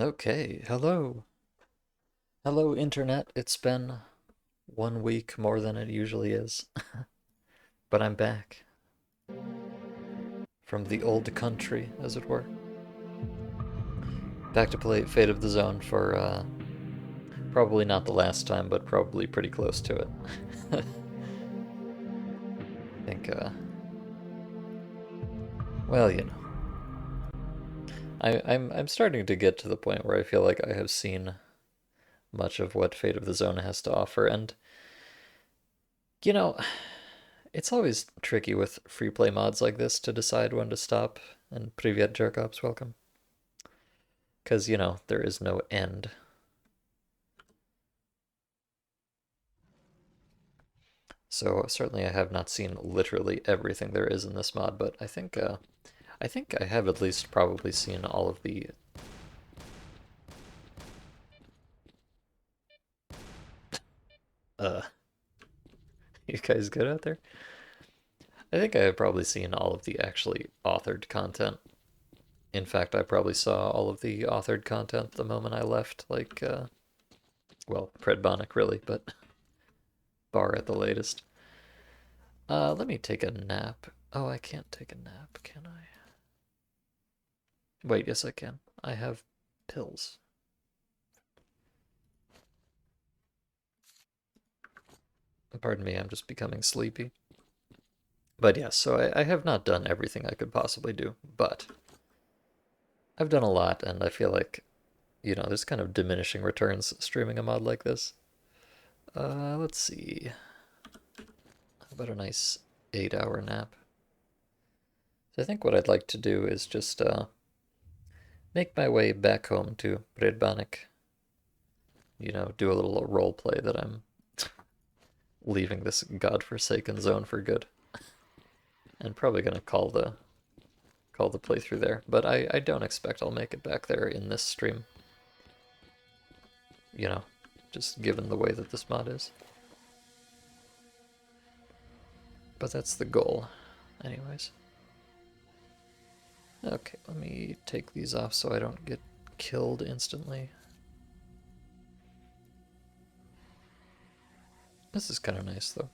Okay, hello. Hello, Internet. It's been 1 week more than it usually is, but I'm back from the old country, as it were. Back to play Fate of the Zone for probably not the last time, but probably pretty close to it. I think, well, I'm starting to get to the point where I feel like I have seen much of what Fate of the Zone has to offer, and you know, it's always tricky with free play mods like this to decide when to stop. And Privyet Jerkops, welcome. Because, there is no end. So certainly I have not seen literally everything there is in this mod, but I think I have at least probably seen all of the uh you guys good out there? I think I have probably seen all of the actually authored content. In fact, I probably saw all of the authored content the moment I left, like well, Predbonic really, but bar at the latest. Let me take a nap. Oh, I can't take a nap, can I? Wait, yes I can. I have pills. Pardon me, I'm just becoming sleepy. But yes, so I have not done everything I could possibly do, but I've done a lot, and I feel like, there's kind of diminishing returns streaming a mod like this. Let's see. How about a nice 8-hour nap? So I think what I'd like to do is just make my way back home to Predbanik. Do a little role play that I'm leaving this godforsaken zone for good. And probably gonna call the playthrough there. But I don't expect I'll make it back there in this stream. You know, just given the way that this mod is. But that's the goal, anyways. Okay, let me take these off so I don't get killed instantly. This is kind of nice, though.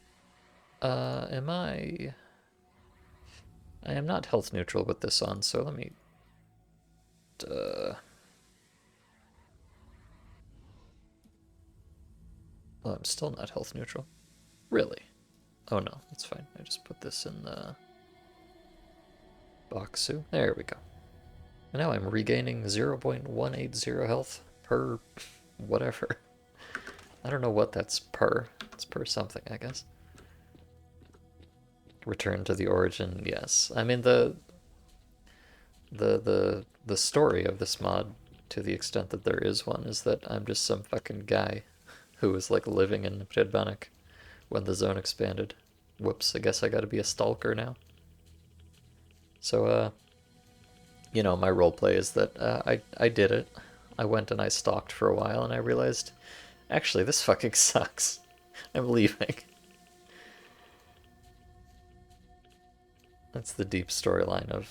Am I... I am not health neutral with this on, so let me... Well, I'm still not health neutral. Really? Oh no, that's fine. I just put this in the... Boxu. There we go. And now I'm regaining 0.180 health per whatever. I don't know what that's per. It's per something, I guess. Return to the origin, yes. I mean the story of this mod, to the extent that there is one, is that I'm just some fucking guy who was like living in Predbanik when the zone expanded. Whoops, I guess I gotta be a stalker now. So my role play is that I did it. I went and I stalked for a while and I realized, actually, this fucking sucks. I'm leaving. That's the deep storyline of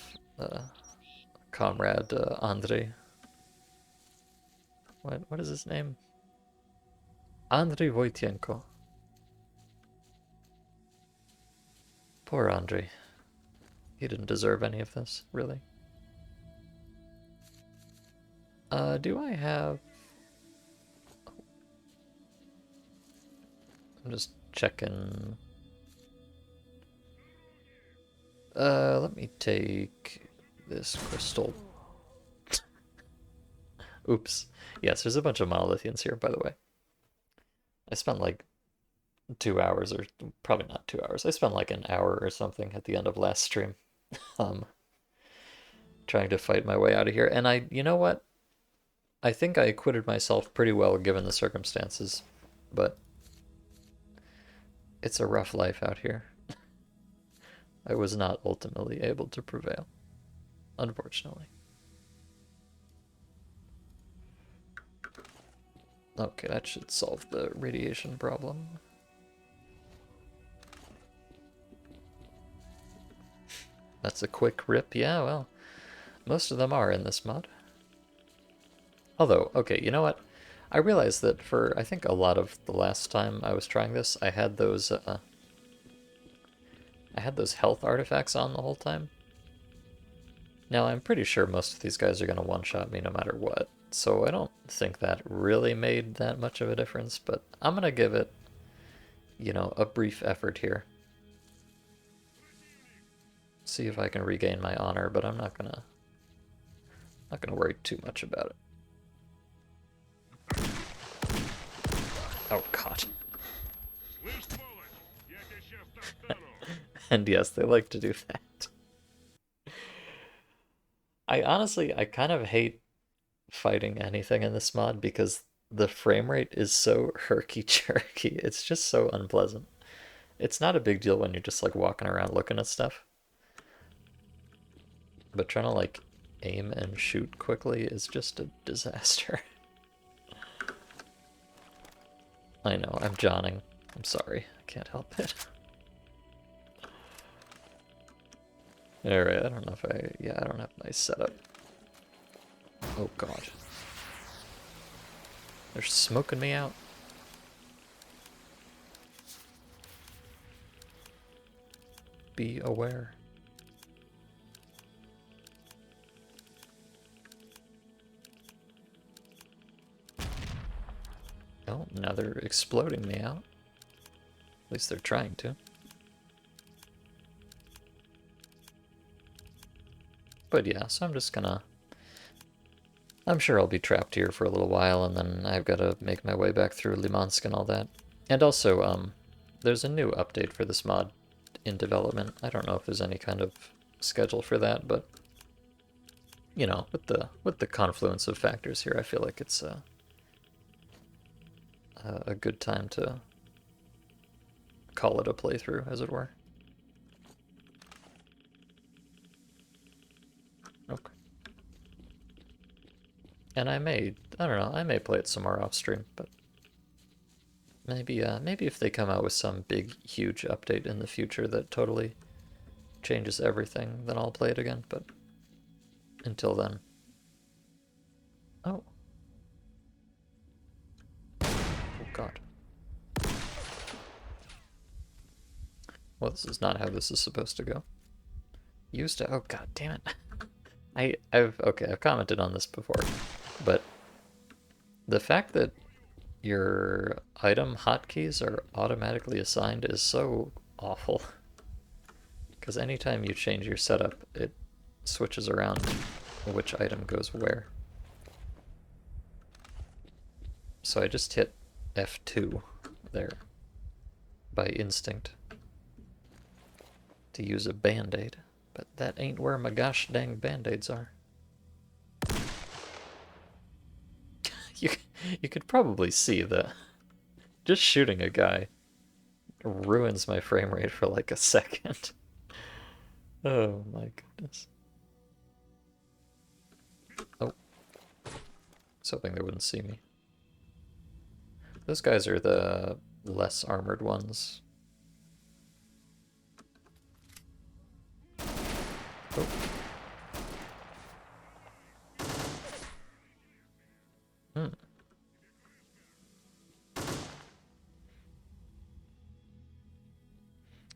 comrade Andrei. What is his name? Andrei Voitenko. Poor Andrei. He didn't deserve any of this, really. Do I have... I'm just checking. Let me take this crystal. Oops. Yes, there's a bunch of monolithians here, by the way. I spent like 2 hours, or probably not 2 hours. I spent like an hour or something at the end of last stream, um, trying to fight my way out of here. And you know what? I think I acquitted myself pretty well given the circumstances, but it's a rough life out here. I was not ultimately able to prevail, unfortunately. Okay, that should solve the radiation problem. That's a quick rip. Yeah, well, most of them are in this mod. Although, okay, you know what? I realized that for, I think, a lot of the last time I was trying this, I had those health artifacts on the whole time. Now, I'm pretty sure most of these guys are going to one-shot me no matter what, so I don't think that really made that much of a difference, but I'm going to give it, you know, a brief effort here. See if I can regain my honor, but I'm not gonna worry too much about it. Oh god. And yes, they like to do that. I kind of hate fighting anything in this mod because the frame rate is so herky-jerky. It's just so unpleasant. It's not a big deal when you're just like walking around looking at stuff. But trying to like aim and shoot quickly is just a disaster. I know, I'm Johning. I'm sorry, I can't help it. Alright, I don't know if I don't have a nice setup. Oh god. They're smoking me out. Be aware. Oh, now they're exploding me out. At least they're trying to. But yeah, so I'm just gonna... I'm sure I'll be trapped here for a little while, and then I've got to make my way back through Limansk and all that. And also, there's a new update for this mod in development. I don't know if there's any kind of schedule for that, but you know, with the confluence of factors here, I feel like it's a good time to call it a playthrough, as it were. Okay. And I don't know, I may play it some more off stream, but maybe if they come out with some big, huge update in the future that totally changes everything, then I'll play it again, but until then. Oh. Oh god. Well, this is not how this is supposed to go. Used to, oh god damn it. I've commented on this before, but the fact that your item hotkeys are automatically assigned is so awful. Because anytime you change your setup, it switches around which item goes where. So I just hit F2 there by instinct to use a band-aid, but that ain't where my gosh dang band-aids are. You could probably see that just shooting a guy ruins my frame rate for like a second. Oh my goodness. Oh. I was hoping they wouldn't see me. Those guys are the less armored ones. Oh. Hmm.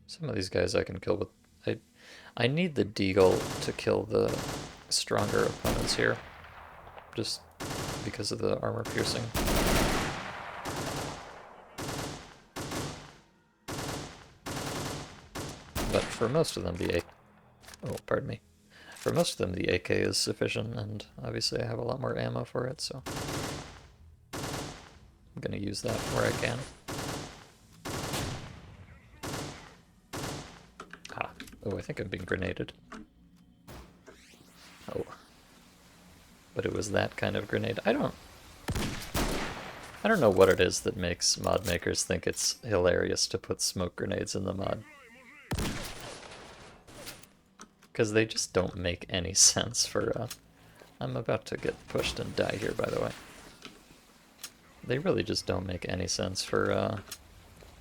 Some of these guys I can kill with... I need the deagle to kill the stronger opponents here. Just because of the armor piercing. But for most of them the AK... Oh, pardon me. For most of them the AK is sufficient, and obviously I have a lot more ammo for it, so... I'm gonna use that where I can. Ah. Oh, I think I'm being grenaded. Oh. But it was that kind of grenade. I don't know what it is that makes mod makers think it's hilarious to put smoke grenades in the mod. Because they just don't make any sense for, I'm about to get pushed and die here, by the way. They really just don't make any sense for,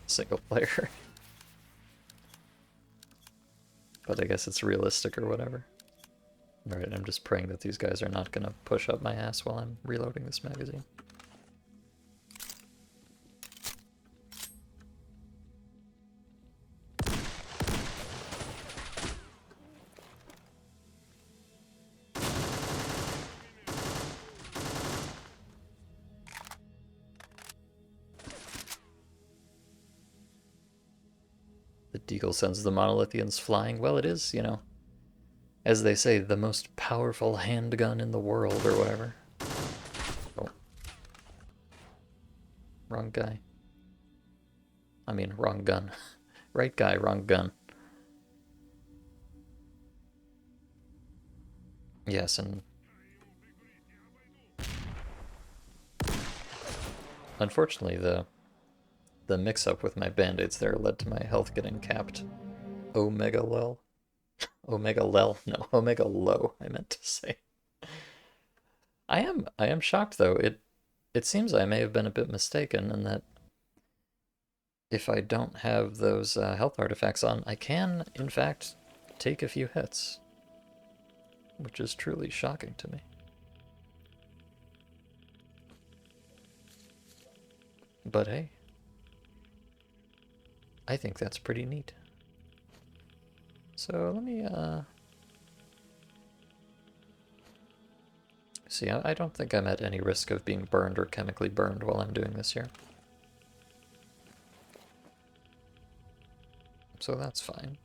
single player. But I guess it's realistic or whatever. Alright, I'm just praying that these guys are not gonna push up my ass while I'm reloading this magazine. The Deagle sends the Monolithians flying. Well, it is, you know, as they say, the most powerful handgun in the world, or whatever. Oh. Wrong guy. I mean, wrong gun. Right guy, wrong gun. Yes, and unfortunately the mix-up with my band-aids there led to my health getting capped. Omega low. Omega lel. No, omega low, I meant to say. I am shocked though. It seems I may have been a bit mistaken in that if I don't have those health artifacts on, I can, in fact, take a few hits. Which is truly shocking to me. But hey, I think that's pretty neat. So let me, see, I don't think I'm at any risk of being burned or chemically burned while I'm doing this here. So that's fine.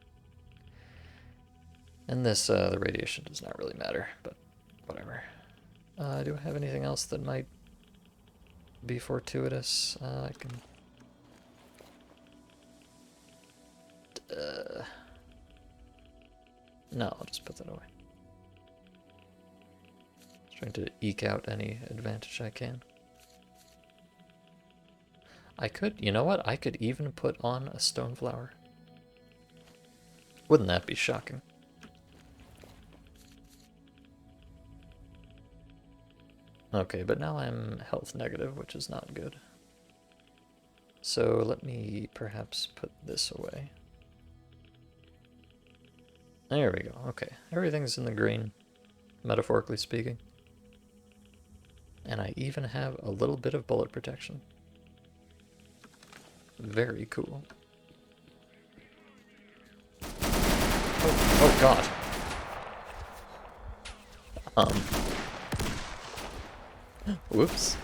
And this, the radiation does not really matter, but whatever. Do I have anything else that might be fortuitous? I can... no, I'll just put that away. Just trying to eke out any advantage I can. I could, you know what? I could even put on a stone flower. Wouldn't that be shocking? Okay, but now I'm health negative, which is not good. So let me perhaps put this away. There we go. Okay, everything's in the green, metaphorically speaking. And I even have a little bit of bullet protection. Very cool. Oh god. Whoops.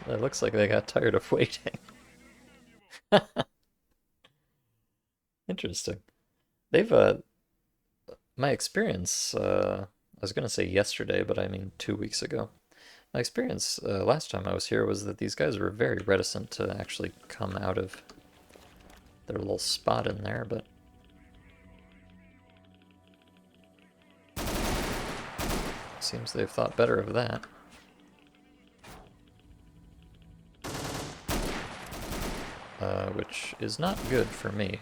It looks like they got tired of waiting. Interesting. They've, my experience, I was gonna say yesterday, but I mean 2 weeks ago. My experience last time I was here was that these guys were very reticent to actually come out of their little spot in there, but... seems they've thought better of that. Which is not good for me,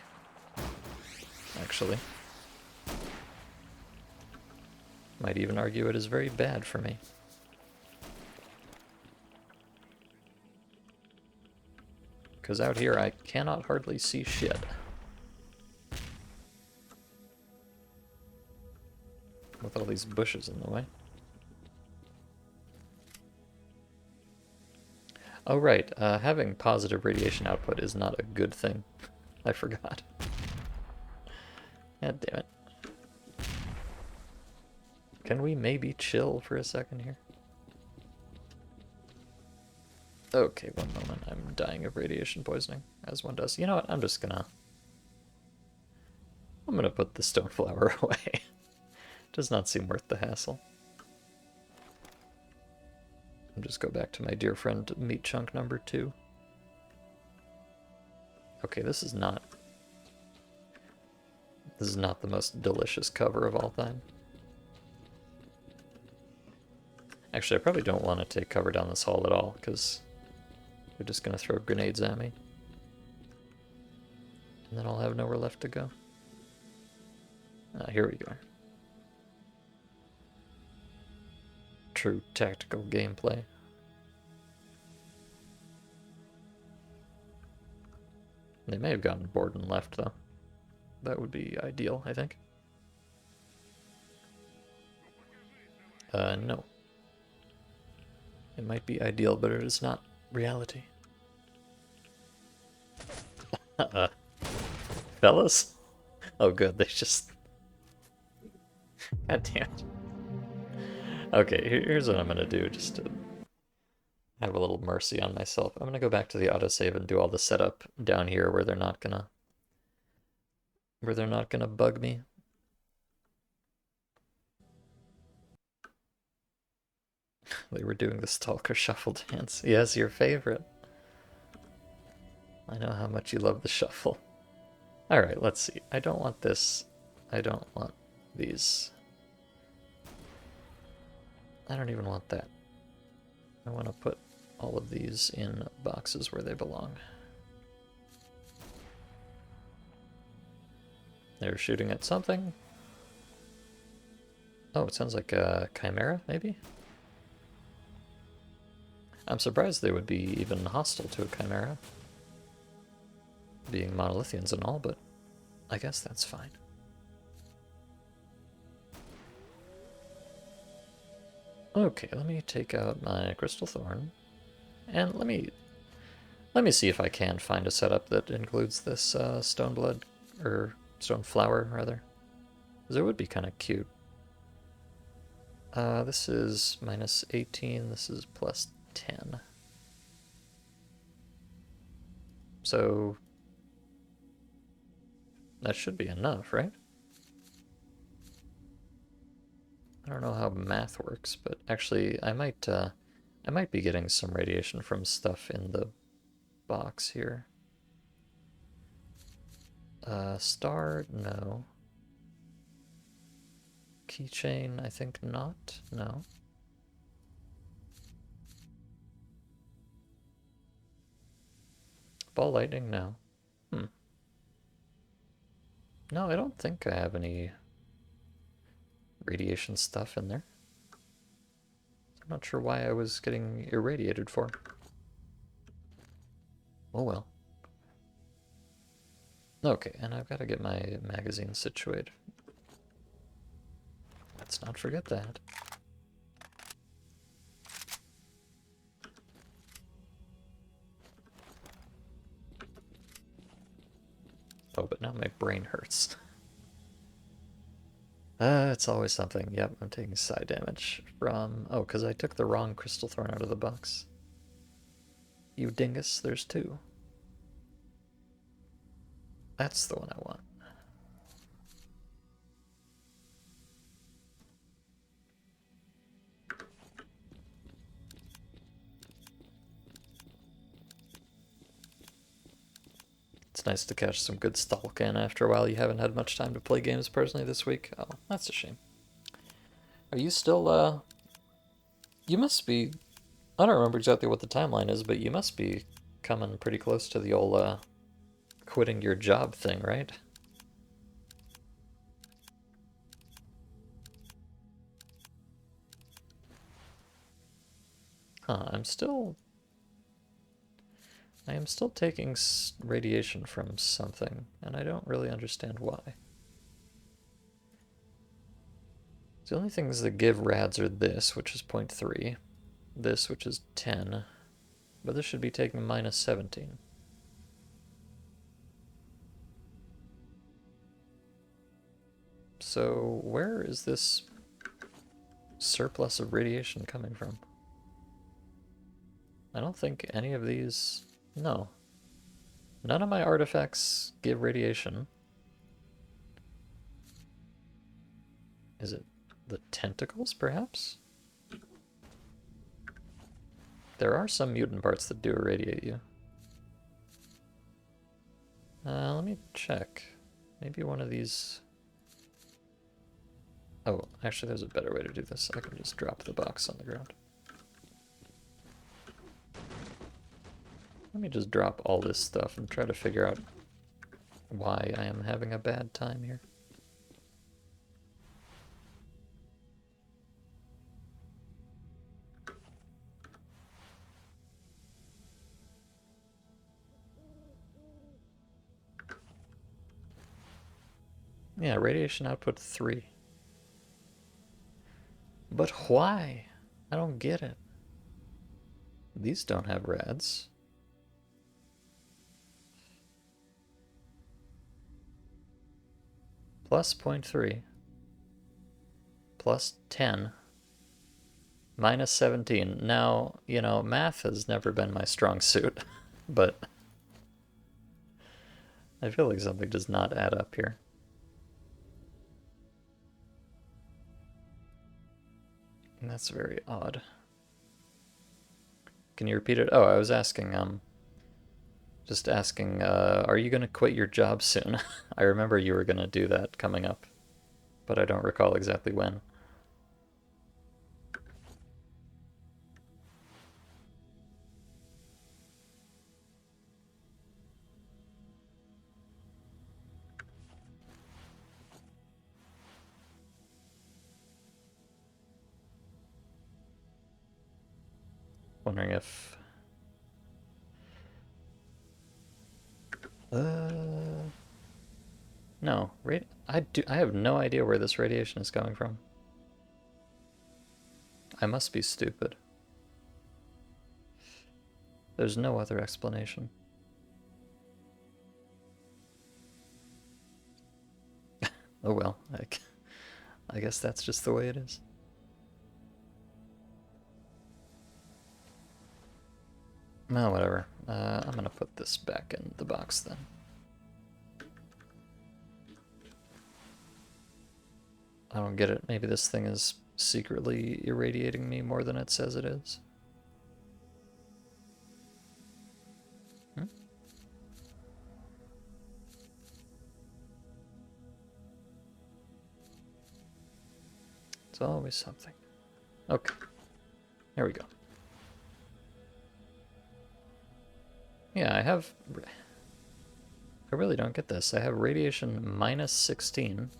actually. Might even argue it is very bad for me. Because out here I cannot hardly see shit. With all these bushes in the way. Oh right, having positive radiation output is not a good thing. I forgot. God damn it. Can we maybe chill for a second here? Okay, one moment. I'm dying of radiation poisoning, as one does. You know what? I'm gonna put the stone flower away. Does not seem worth the hassle. I'll just go back to my dear friend meat chunk number 2. Okay, this is not the most delicious cover of all time. Actually, I probably don't want to take cover down this hall at all, because they're just going to throw grenades at me. And then I'll have nowhere left to go. Here we go. True tactical gameplay. They may have gotten bored and left, though. That would be ideal, I think. No. It might be ideal, but it is not reality. Fellas? Oh good, they just... God damn it. Okay, here's what I'm gonna do, just to have a little mercy on myself. I'm gonna go back to the autosave and do all the setup down here where they're not gonna bug me. They were doing the Stalker Shuffle dance. Yes, your favorite. I know how much you love the shuffle. Alright, let's see. I don't want this. I don't want these. I don't even want that. I want to put all of these in boxes where they belong. They're shooting at something. Oh, it sounds like a chimera, maybe? I'm surprised they would be even hostile to a chimera. Being monolithians and all, but I guess that's fine. Okay, let me take out my crystal thorn, and let me see if I can find a setup that includes this stone blood, or stone flower rather, because it would be kind of cute. This is minus 18. This is plus 10. So that should be enough, right? I don't know how math works, but actually I might be getting some radiation from stuff in the box here. Star, no. Keychain, I think not, no. Ball lightning, no. No, I don't think I have any radiation stuff in there. I'm not sure why I was getting irradiated for. Oh well. Okay, and I've got to get my magazine situated. Let's not forget that. Oh, but now my brain hurts. It's always something. Yep, I'm taking side damage from... Oh, because I took the wrong crystal thorn out of the box. You dingus, there's two. That's the one I want. It's nice to catch some good stalk in after a while. You haven't had much time to play games personally this week. Oh, that's a shame. Are you still, you must be... I don't remember exactly what the timeline is, but you must be coming pretty close to the old, quitting your job thing, right? Huh, I am still taking radiation from something, and I don't really understand why. The only things that give rads are this, which is 0.3, this, which is 10, but this should be taking minus 17. So where is this surplus of radiation coming from? I don't think any of these... No. None of my artifacts give radiation. Is it the tentacles, perhaps? There are some mutant parts that do irradiate you. Let me check. Maybe one of these... Oh, actually there's a better way to do this. I can just drop the box on the ground. Let me just drop all this stuff and try to figure out why I am having a bad time here. Yeah, radiation output 3. But why? I don't get it. These don't have rads. Plus 0.3. Plus 10. Minus 17. Now, you know, math has never been my strong suit, but I feel like something does not add up here. And that's very odd. Can you repeat it? Oh, I was asking, just asking, are you gonna quit your job soon? I remember you were gonna do that coming up, but I don't recall exactly when. Wondering if... No, I have no idea where this radiation is coming from. I must be stupid. There's no other explanation. Oh well, I guess that's just the way it is. Well, whatever. I'm gonna put this back in the box then. I don't get it. Maybe this thing is secretly irradiating me more than it says it is. Hmm? It's always something. Okay. There we go. Yeah, I really don't get this. I have radiation minus 16.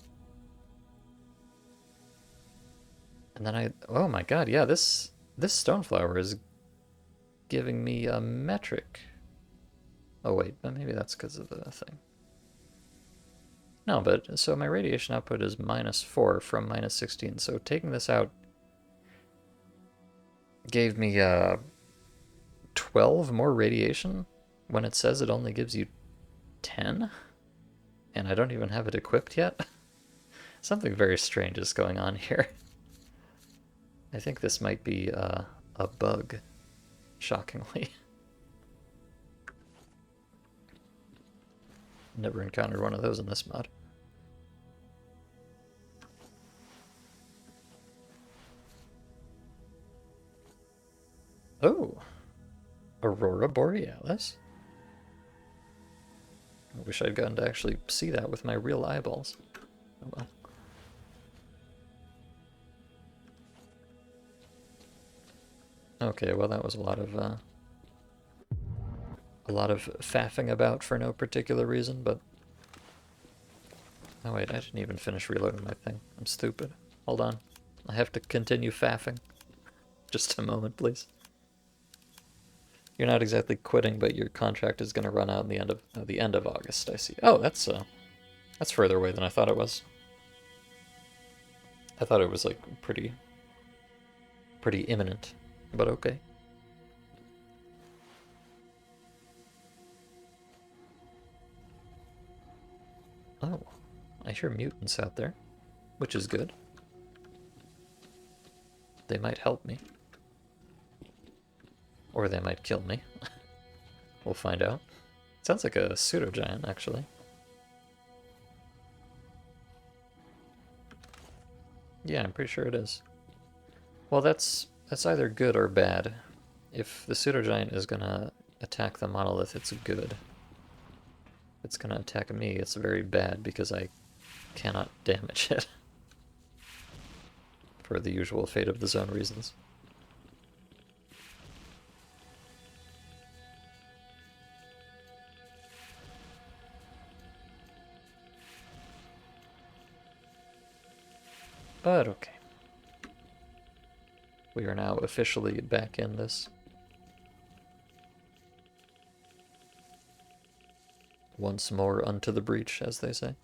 And then oh my god, yeah, this stoneflower is giving me a metric. Oh wait, but maybe that's because of the thing. No, but so my radiation output is minus 4 from minus 16. So taking this out gave me 12 more radiation when it says it only gives you 10? And I don't even have it equipped yet? Something very strange is going on here. I think this might be a bug, shockingly. Never encountered one of those in this mod. Oh, Aurora Borealis? I wish I'd gotten to actually see that with my real eyeballs. Oh well. Okay, well that was a lot of faffing about for no particular reason, but... Oh wait, I didn't even finish reloading my thing. I'm stupid. Hold on. I have to continue faffing. Just a moment, please. You're not exactly quitting, but your contract is going to run out in the end of August. I see. Oh, that's further away than I thought it was. I thought it was like pretty imminent, but okay. Oh, I hear mutants out there, which is good. They might help me. Or they might kill me. We'll find out. Sounds like a pseudo-giant, actually. Yeah, I'm pretty sure it is. Well, that's either good or bad. If the pseudo-giant is gonna attack the monolith, it's good. If it's gonna attack me, it's very bad because I cannot damage it. For the usual fate of the zone reasons. But okay. We are now officially back in this. Once more unto the breach, as they say.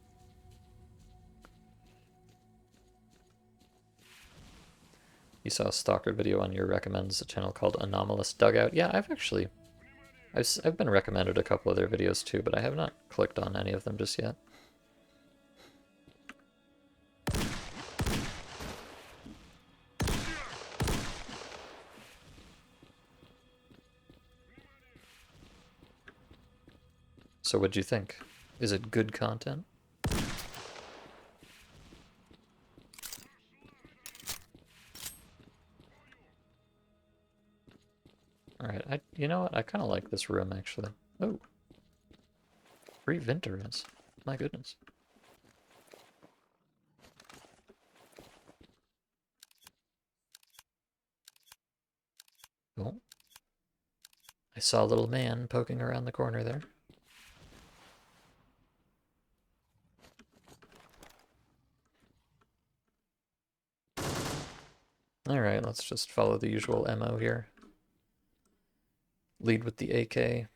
You saw a Stalker video on your recommends, a channel called Anomalous Dugout. Yeah, I've been recommended a couple of their videos too, but I have not clicked on any of them just yet. So what'd you think? Is it good content? Alright, you know what? I kind of like this room, actually. Oh. Free Vinterez. My goodness. Oh. I saw a little man poking around the corner there. Alright, let's just follow the usual MO here. Lead with the AK.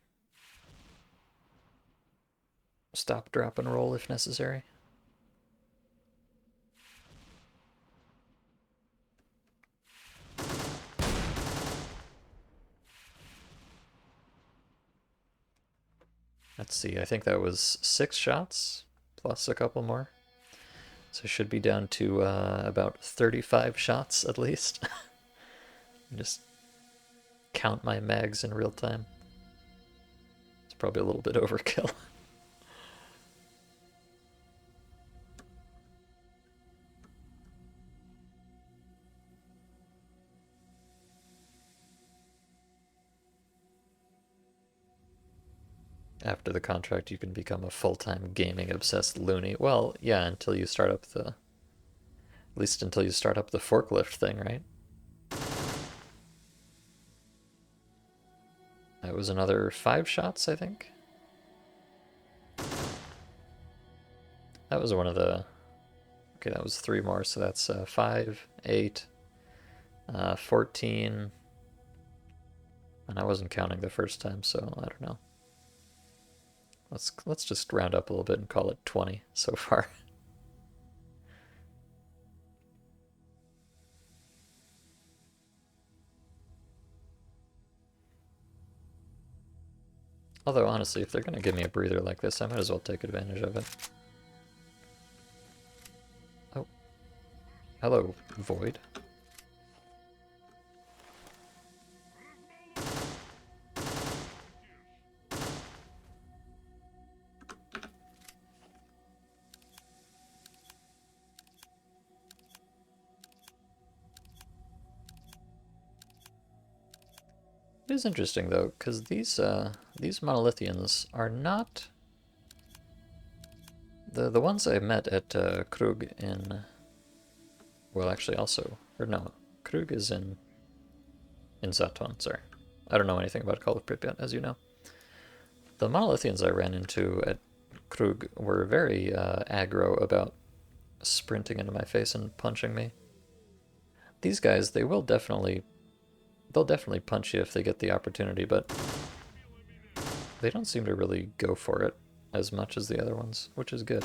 Stop, drop, and roll if necessary. Let's see, I think that was 6 shots, plus a couple more. So should be down to about 35 shots at least. Just count my mags in real time. It's probably a little bit overkill. After the contract, you can become a full-time gaming-obsessed loony. Well, yeah, until you start up the... At least until you start up the forklift thing, right? That was another 5 shots, I think. That was one of the... Okay, that was 3 more, so that's 5, 8, 14... And I wasn't counting the first time, so I don't know. Let's just round up a little bit and call it 20 so far. Although, honestly, if they're going to give me a breather like this, I might as well take advantage of it. Oh. Hello, Void. It is interesting, though, because these monolithians are not... The ones I met at Krug in... Well, actually, also... Or no, Krug is in Zaton, sorry. I don't know anything about Call of Pripyat, as you know. The monolithians I ran into at Krug were very aggro about sprinting into my face and punching me. These guys, they'll definitely punch you if they get the opportunity, but they don't seem to really go for it as much as the other ones, which is good.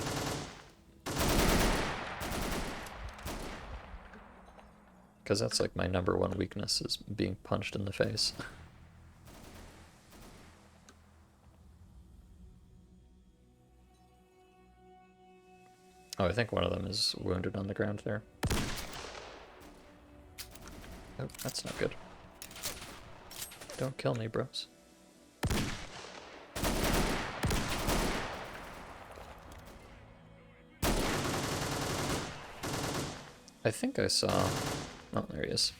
Because that's like my #1 weakness, is being punched in the face. Oh, I think one of them is wounded on the ground there. Oh, that's not good. Don't kill me, bros. I think I saw... Oh, there he is.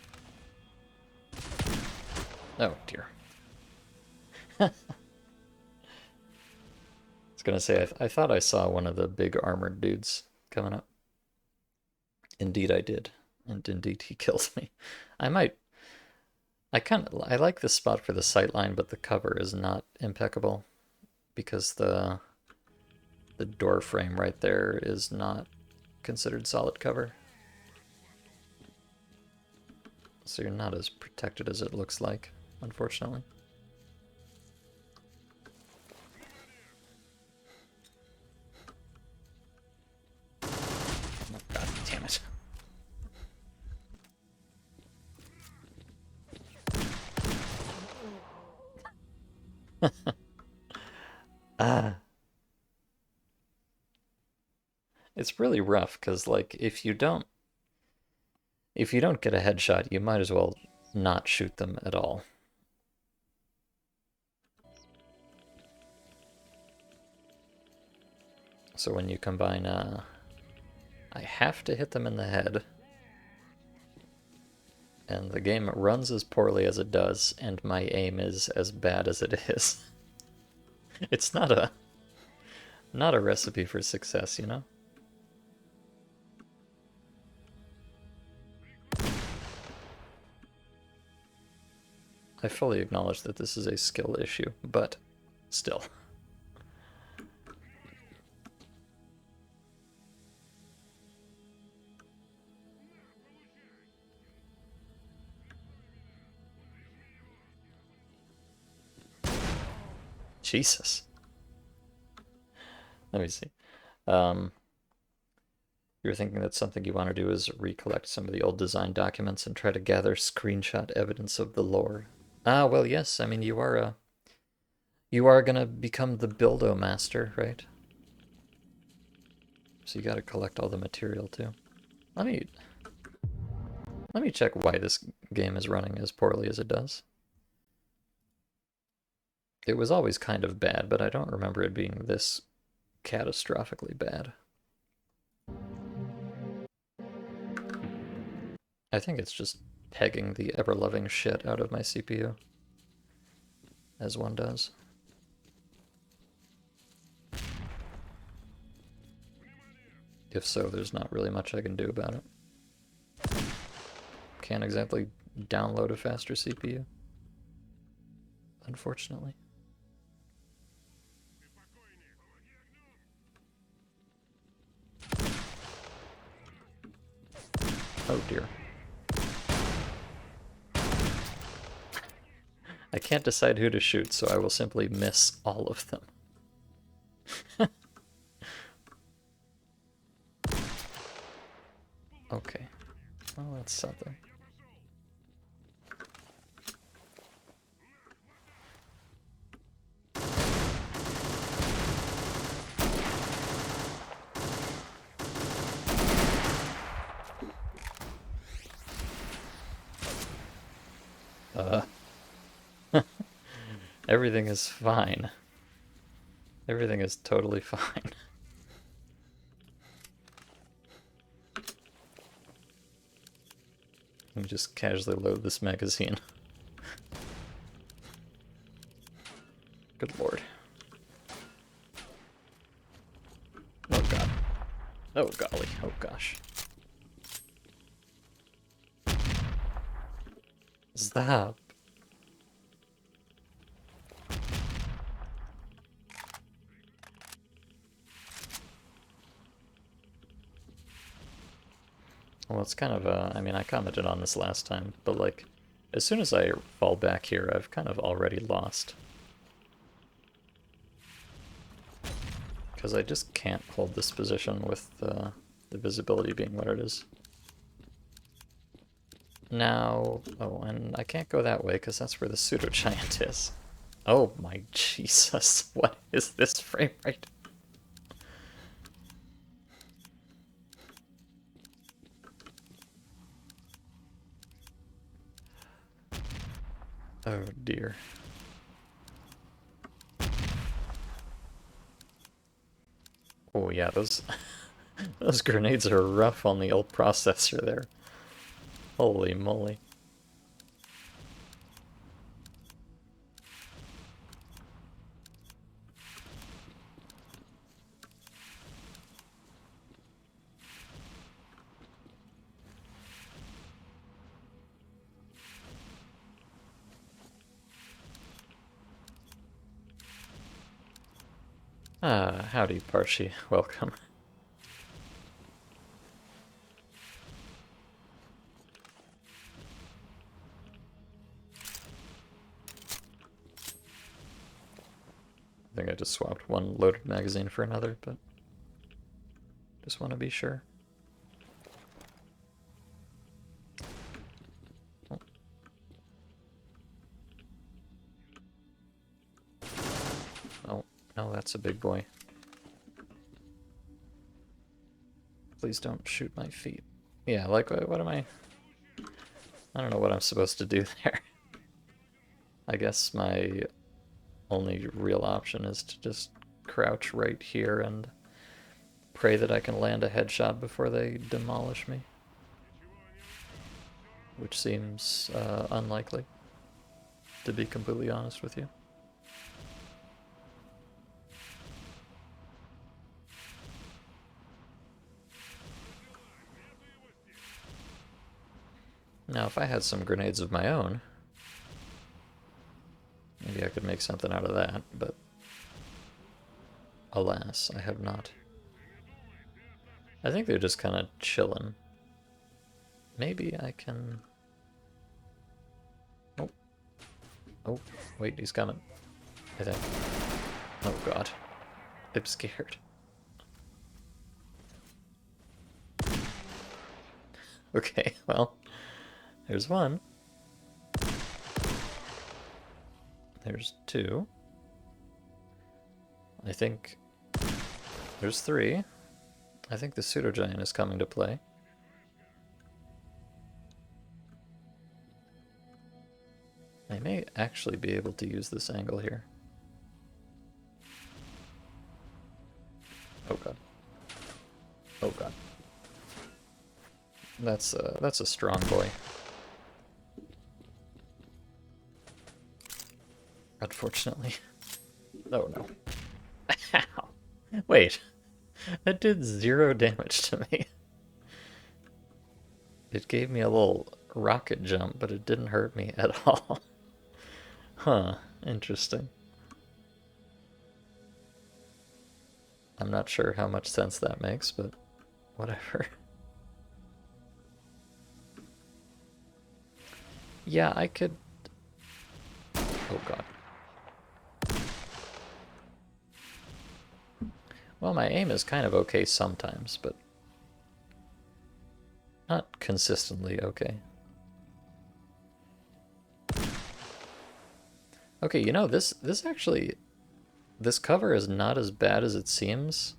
Oh, dear. I was gonna say, I thought I saw one of the big armored dudes coming up. Indeed I did. And indeed he killed me. I like this spot for the sightline, but the cover is not impeccable because the door frame right there is not considered solid cover. So you're not as protected as it looks like, unfortunately. Oh, God damn it. It's really rough because like if you don't get a headshot, you might as well not shoot them at all. So when you combine, I have to hit them in the head, and the game runs as poorly as it does, and my aim is as bad as it is. It's not a recipe for success, you know? I fully acknowledge that this is a skill issue, but still. Jesus. Let me see. You're thinking that something you want to do is recollect some of the old design documents and try to gather screenshot evidence of the lore. Ah, well, yes. I mean, you are gonna become the Buildo master, right? So you gotta collect all the material too. Let me let me check why this game is running as poorly as it does. It was always kind of bad, but I don't remember it being this catastrophically bad. I think it's just pegging the ever-loving shit out of my CPU, as one does. If so, there's not really much I can do about it. Can't exactly download a faster CPU, unfortunately. Oh dear. I can't decide who to shoot, so I will simply miss all of them. Okay. Well, that's something. Everything is fine. Everything is totally fine. Let me just casually load this magazine. Good lord. Oh god. Oh golly. Oh gosh. Stop. Well, it's kind of, I mean, I commented on this last time, but like, as soon as I fall back here, I've kind of already lost. Because I just can't hold this position with the visibility being what it is. Now, oh, and I can't go that way because that's where the pseudo-giant is. Oh my Jesus, what is this frame rate? Oh dear. Oh yeah, those those grenades are rough on the old processor there. Holy moly. Ah, howdy, Parshi. Welcome. I think I just swapped one loaded magazine for another, but just want to be sure. Oh. Oh, no, that's a big boy. Please don't shoot my feet. Yeah, like, what am I... I don't know what I'm supposed to do there. I guess my only real option is to just crouch right here and pray that I can land a headshot before they demolish me. Which seems unlikely, to be completely honest with you. Now, if I had some grenades of my own, maybe I could make something out of that, but alas, I have not. I think they're just kind of chilling. Maybe I can... Oh. Oh, wait, he's coming. I think. Oh god. I'm scared. Okay, well, there's one. There's two. I think there's three. I think the pseudo-giant is coming to play. I may actually be able to use this angle here. Oh god. Oh god. That's a strong boy. Unfortunately. Oh no. Ow. Wait. That did 0 damage to me. It gave me a little rocket jump, but it didn't hurt me at all. Huh. Interesting. I'm not sure how much sense that makes, but whatever. Yeah, I could... Oh god. Well, my aim is kind of okay sometimes, but not consistently okay. Okay, you know, this cover is not as bad as it seems,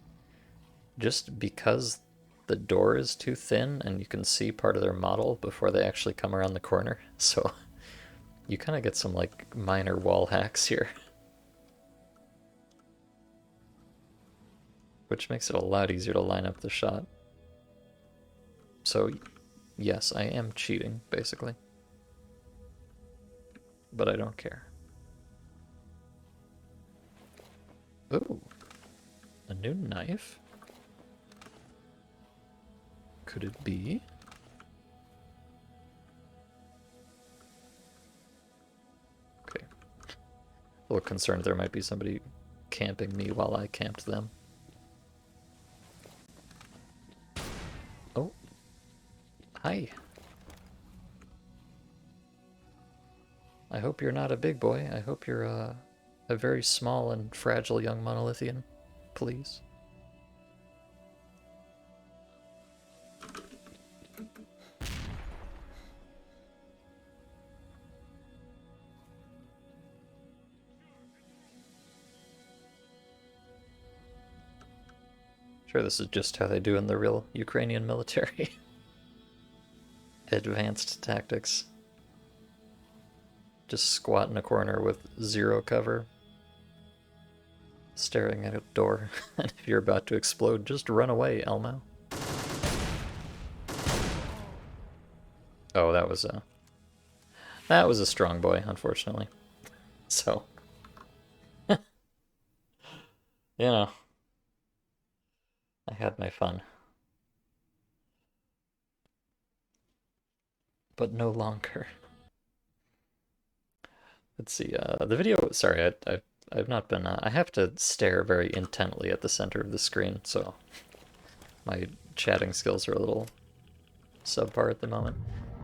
just because the door is too thin and you can see part of their model before they actually come around the corner. So you kind of get some like minor wall hacks here. Which makes it a lot easier to line up the shot. So yes, I am cheating, basically. But I don't care. Ooh, a new knife? Could it be? Okay. A little concerned there might be somebody camping me while I camped them. Oh. Hi. I hope you're not a big boy. I hope you're a very small and fragile young monolithian, please. Sure, this is just how they do in the real Ukrainian military. Advanced tactics. Just squat in a corner with 0 cover, staring at a door, and if you're about to explode, just run away, Elmo. Oh, that was a strong boy, unfortunately. So, you know, I had my fun. But no longer. Let's see, the video, sorry, I've not been, I have to stare very intently at the center of the screen, so my chatting skills are a little subpar at the moment.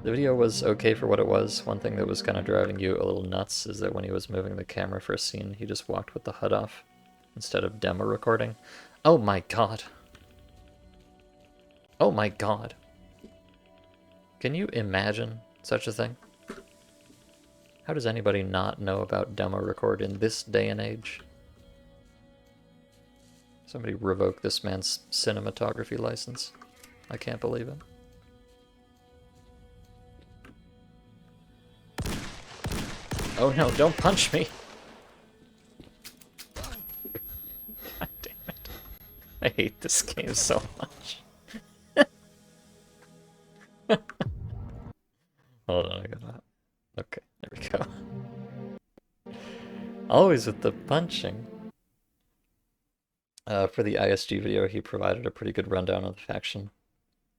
The video was okay for what it was. One thing that was kind of driving you a little nuts is that when he was moving the camera for a scene, he just walked with the HUD off instead of demo recording. Oh my god. Oh my god. Can you imagine such a thing? How does anybody not know about demo record in this day and age? Somebody revoke this man's cinematography license. I can't believe it. Oh no, don't punch me! God damn it. I hate this game so much. Hold on, I gotta... Okay, there we go. Always with the punching. For the ISG video, he provided a pretty good rundown of the faction.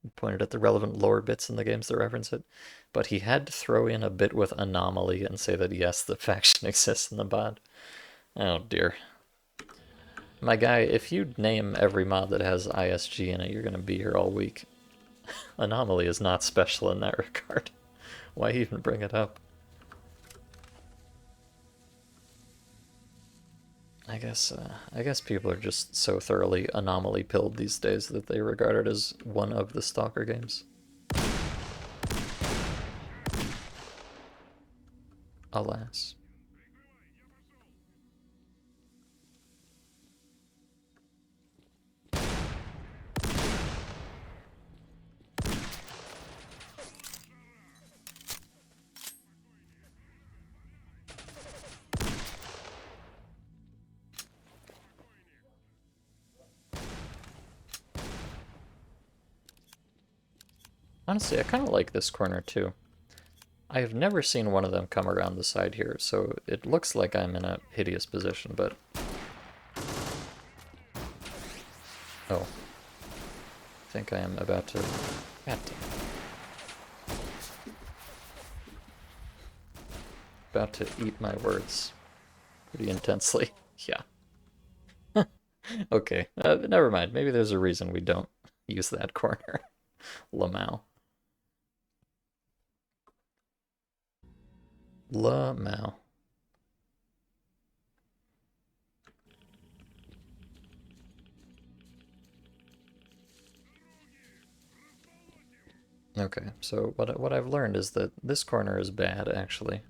He pointed at the relevant lore bits in the games that reference it, but he had to throw in a bit with Anomaly and say that yes, the faction exists in the mod. Oh dear. My guy, if you name every mod that has ISG in it, you're gonna be here all week. Anomaly is not special in that regard. Why even bring it up? I guess people are just so thoroughly Anomaly pilled these days that they regard it as one of the Stalker games. Alas. Honestly, I kind of like this corner too. I have never seen one of them come around the side here, so it looks like I'm in a hideous position, but... Oh. I think I am about to... God damn. About to eat my words pretty intensely. Yeah. Okay, never mind. Maybe there's a reason we don't use that corner. Lamau. Lamau. Okay, so what I've learned is that this corner is bad, actually.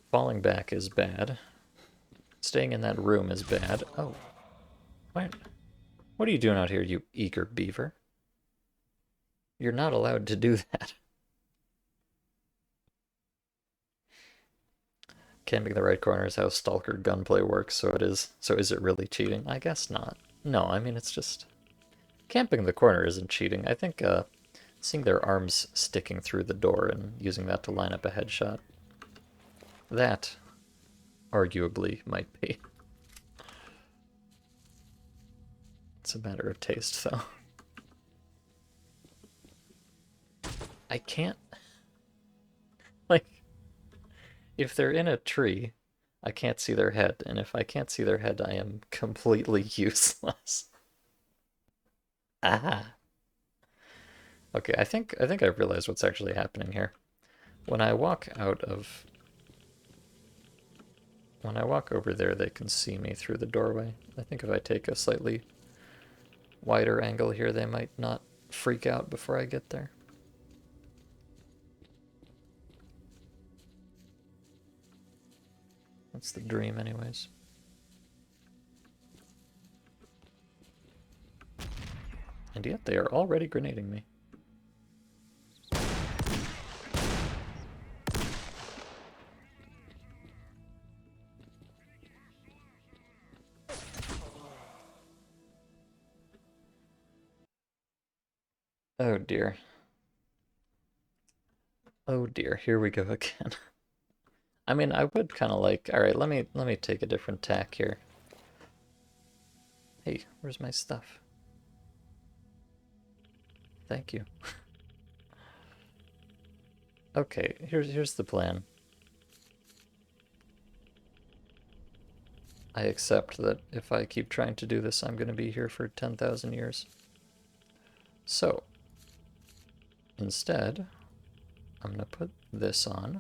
Falling back is bad. Staying in that room is bad. Oh. What are you doing out here, you eager beaver? You're not allowed to do that. Camping the right corner is how Stalker gunplay works, so it is. So is it really cheating? I guess not. No, I mean, it's just... Camping the corner isn't cheating. I think seeing their arms sticking through the door and using that to line up a headshot, that arguably might be. It's a matter of taste, though. I can't... Like, if they're in a tree, I can't see their head, and if I can't see their head, I am completely useless. Ah. Okay, I think I've realized what's actually happening here. When I walk over there, they can see me through the doorway. I think if I take a slightly wider angle here, they might not freak out before I get there. That's the dream anyways. And yet they are already grenading me. Oh dear. Oh dear, here we go again. I mean, I would kind of like... Alright, let me take a different tack here. Hey, where's my stuff? Thank you. Okay, here's the plan. I accept that if I keep trying to do this, I'm going to be here for 10,000 years. So, instead, I'm going to put this on.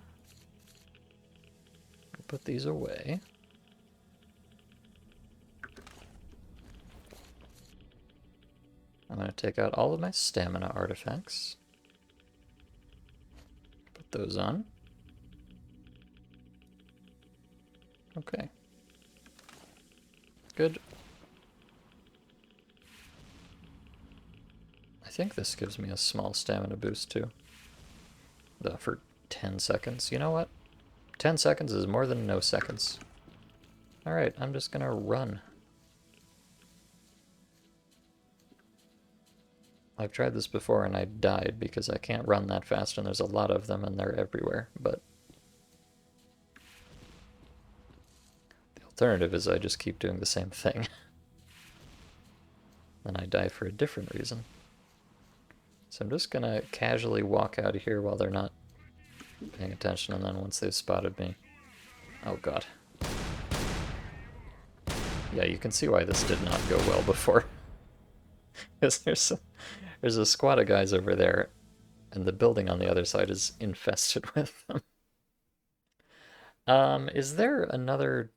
Put these away. I'm going to take out all of my stamina artifacts. Put those on. Okay. Good. think this gives me a small stamina boost too. For 10 seconds. You know what? 10 seconds is more than no seconds. Alright, I'm just gonna run. I've tried this before and I died because I can't run that fast and there's a lot of them and they're everywhere, but the alternative is I just keep doing the same thing. Then I die for a different reason. So I'm just gonna casually walk out of here while they're not paying attention, and then once they've spotted me... Oh god. Yeah, you can see why this did not go well before. Because there's a squad of guys over there, and the building on the other side is infested with them. Is there another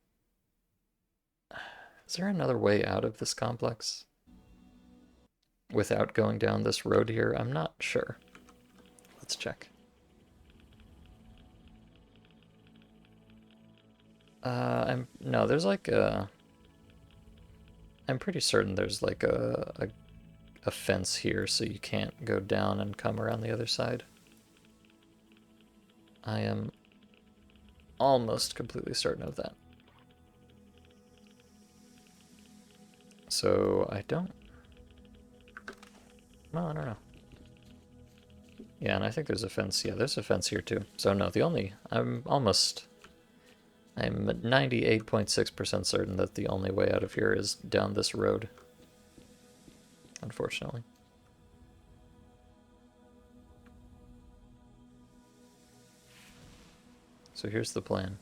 way out of this complex? Without going down this road here? I'm not sure. Let's check. No, there's like a... I'm pretty certain there's like a fence here, so you can't go down and come around the other side. I am almost completely certain of that. So I don't... Well, I don't know. Yeah, and I think there's a fence. Yeah, there's a fence here too. So no, I'm 98.6% certain that the only way out of here is down this road. Unfortunately. So here's the plan.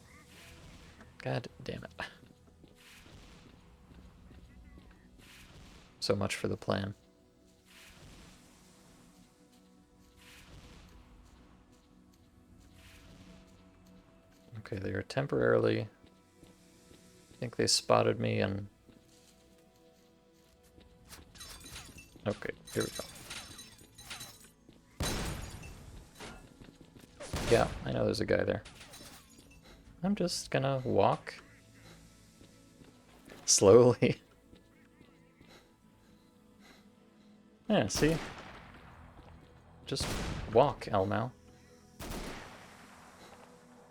God damn it. So much for the plan. Okay, they are temporarily... I think they spotted me and... Okay, here we go. Yeah, I know there's a guy there. I'm just gonna walk slowly. Yeah, see? Just walk, Elmao.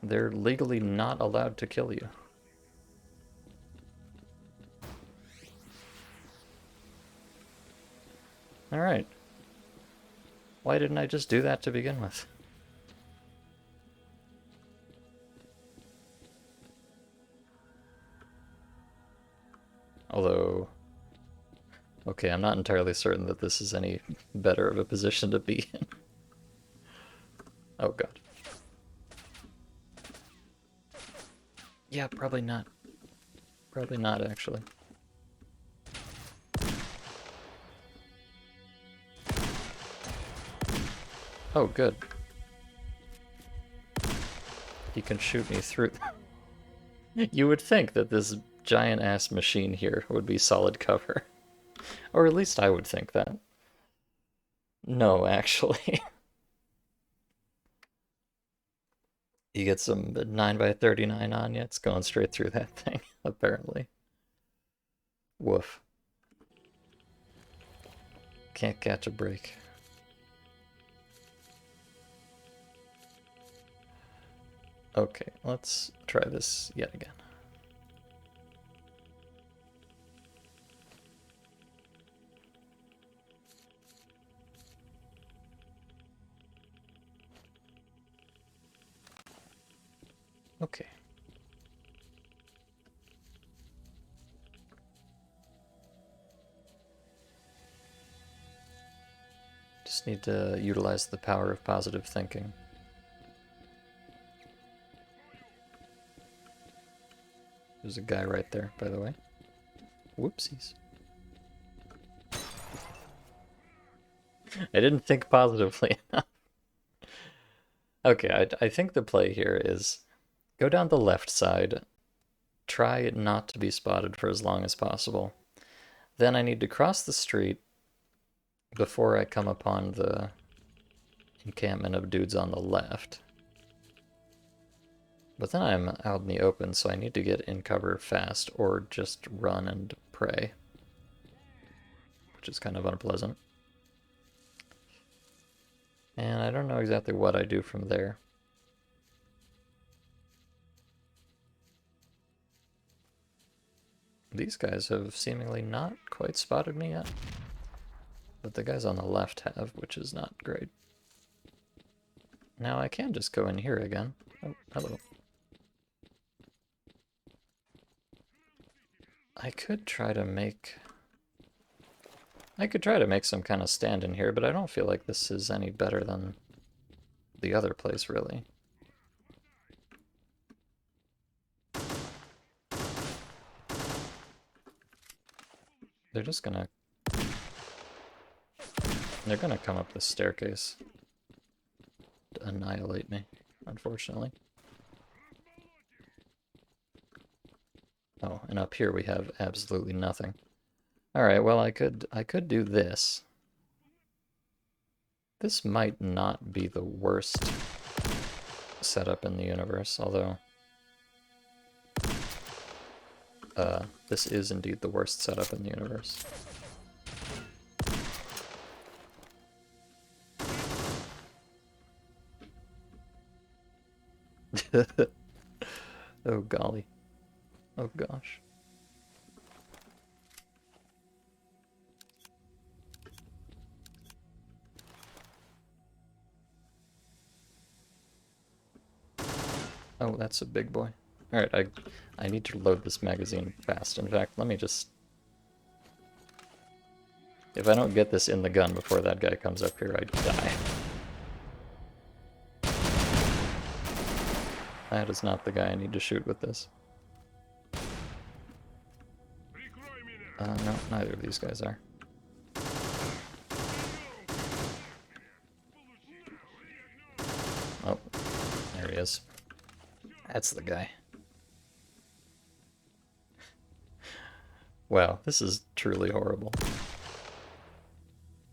They're legally not allowed to kill you. Alright. Why didn't I just do that to begin with? Although... Okay, I'm not entirely certain that this is any better of a position to be in. Oh god. Yeah, probably not. Probably not, actually. Oh, good. He can shoot me through... You would think that this giant-ass machine here would be solid cover. Or at least I would think that. No, actually. You get some 9x39 on you, it's going straight through that thing, apparently. Woof. Can't catch a break. Okay, let's try this yet again. Okay. Just need to utilize the power of positive thinking. There's a guy right there, by the way. Whoopsies. I didn't think positively enough. Okay, I think the play here is go down the left side, try not to be spotted for as long as possible. Then I need to cross the street before I come upon the encampment of dudes on the left. But then I'm out in the open, so I need to get in cover fast, or just run and pray. Which is kind of unpleasant. And I don't know exactly what I do from there. These guys have seemingly not quite spotted me yet. But the guys on the left have, which is not great. Now I can just go in here again. Oh, hello. I could try to make some kind of stand in here, but I don't feel like this is any better than the other place, really. They're just gonna... They're gonna come up this staircase to annihilate me, unfortunately. Oh, and up here we have absolutely nothing. Alright, well I could do this. This might not be the worst setup in the universe, although this is indeed the worst setup in the universe. Oh golly. Oh gosh. Oh, that's a big boy. Alright, I need to load this magazine fast. In fact, let me just... If I don't get this in the gun before that guy comes up here, I die. That is not the guy I need to shoot with this. No, neither of these guys are. Oh, there he is. That's the guy. Wow, this is truly horrible.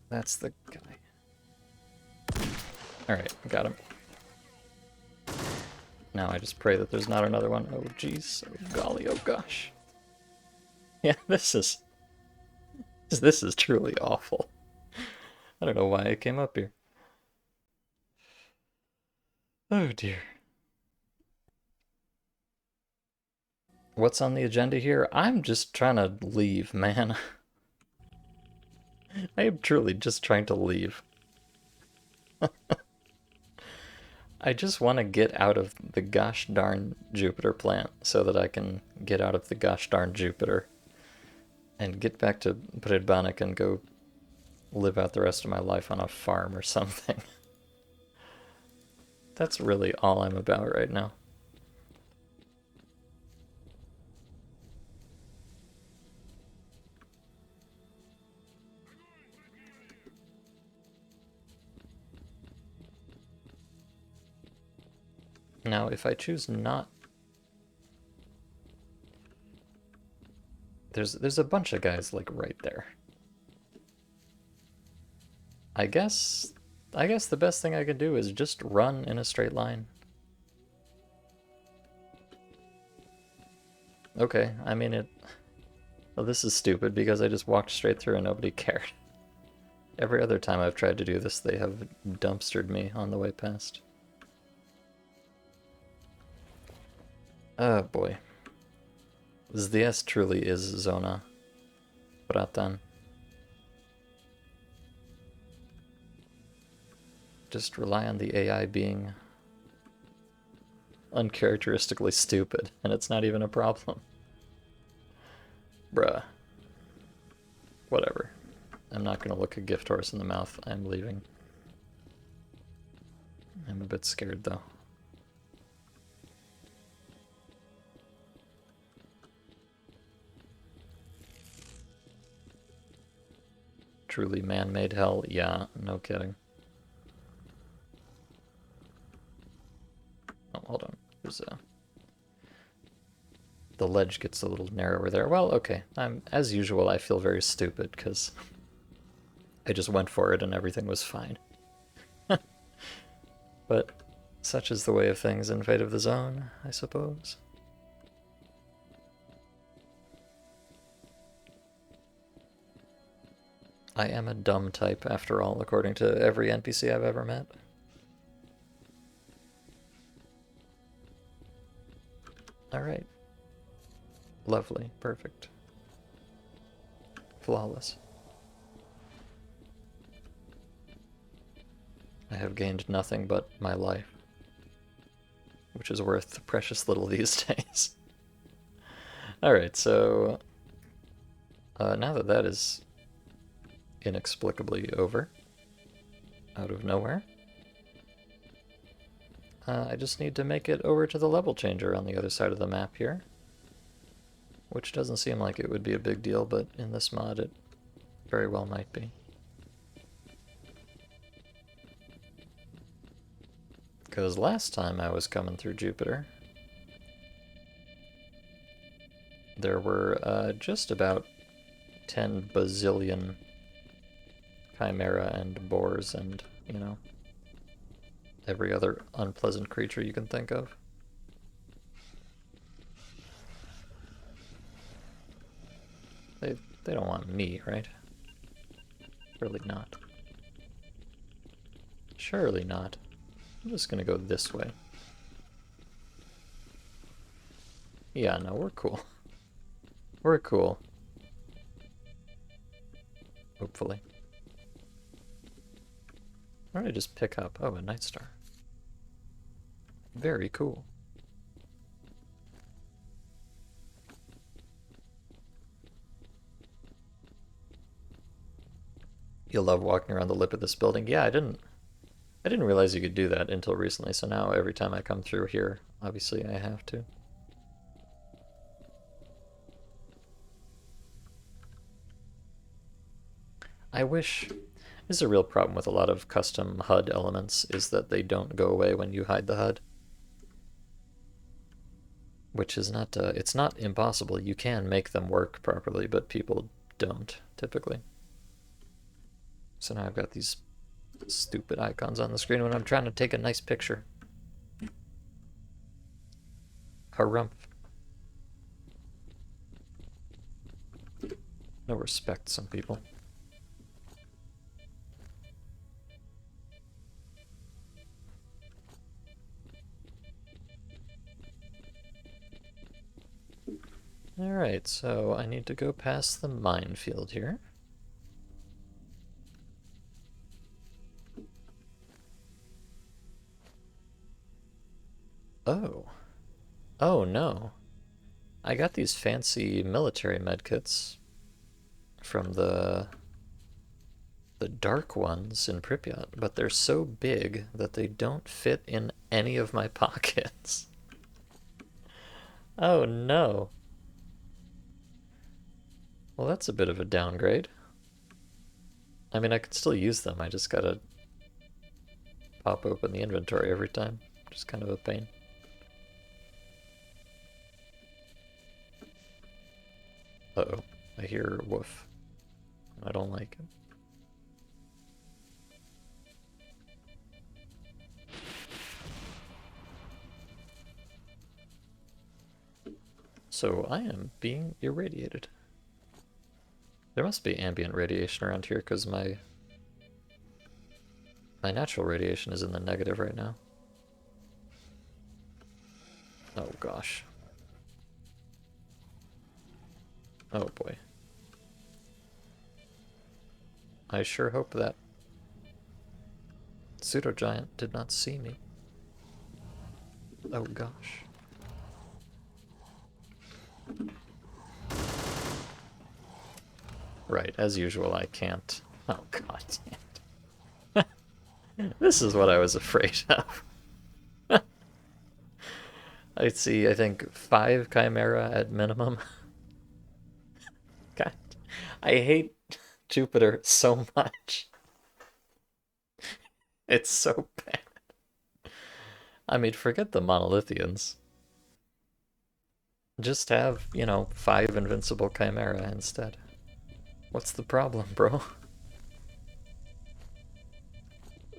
That's the guy. Alright, got him. Now I just pray that there's not another one. Oh jeez, oh golly, oh gosh. Yeah, this is truly awful. I don't know why I came up here. Oh dear. What's on the agenda here? I'm just trying to leave, man. I am truly just trying to leave. I just want to get out of the gosh darn Jupiter plant so that I can get out of the gosh darn Jupiter and get back to Predbanek and go live out the rest of my life on a farm or something. That's really all I'm about right now. Now, if I choose not... There's a bunch of guys, like, right there. I guess the best thing I can do is just run in a straight line. Okay, I mean it... Well, this is stupid because I just walked straight through and nobody cared. Every other time I've tried to do this, they have dumpstered me on the way past. Oh boy. Zdez truly is Zona. Bratan. Just rely on the AI being uncharacteristically stupid, and it's not even a problem. Bruh. Whatever. I'm not gonna look a gift horse in the mouth. I'm leaving. I'm a bit scared, though. Truly man-made hell? Yeah, no kidding. Oh, hold on. There's a... The ledge gets a little narrower there. Well, okay. As usual, I feel very stupid, because I just went for it and everything was fine. But such is the way of things in Fate of the Zone, I suppose. I am a dumb type, after all, according to every NPC I've ever met. Alright. Lovely. Perfect. Flawless. I have gained nothing but my life, which is worth precious little these days. Alright, so now that that is inexplicably over, out of nowhere, I just need to make it over to the level changer on the other side of the map here, which doesn't seem like it would be a big deal, but in this mod it very well might be. Because last time I was coming through Jupiter, there were just about 10 bazillion chimera and boars and, you know, every other unpleasant creature you can think of. They don't want me, right? Surely not. Surely not. I'm just gonna go this way. Yeah, no, we're cool. We're cool. Hopefully. What did I just pick up? Oh, a night star. Very cool. You'll love walking around the lip of this building. Yeah, I didn't realize you could do that until recently, so now every time I come through here, obviously I have to. I wish... This is a real problem with a lot of custom HUD elements, is that they don't go away when you hide the HUD. Which is not... it's not impossible. You can make them work properly, but people don't, typically. So now I've got these stupid icons on the screen when I'm trying to take a nice picture. Harumph. No respect, some people. Alright, so I need to go past the minefield here. Oh. Oh no. I got these fancy military medkits from the dark ones in Pripyat, but they're so big that they don't fit in any of my pockets. Oh no. Well, that's a bit of a downgrade. I mean, I could still use them, I just gotta pop open the inventory every time. Just kind of a pain. Uh-oh, I hear woof. I don't like it. So I am being irradiated. There must be ambient radiation around here because my natural radiation is in the negative right now. Oh gosh. Oh boy. I sure hope that pseudo-giant did not see me. Oh gosh. Right, as usual, I can't. Oh god damn it. This is what I was afraid of. I see, I think, 5 Chimera at minimum. God, I hate Jupiter so much. It's so bad. I mean, forget the Monolithians. Just have, you know, 5 invincible Chimera instead. What's the problem, bro?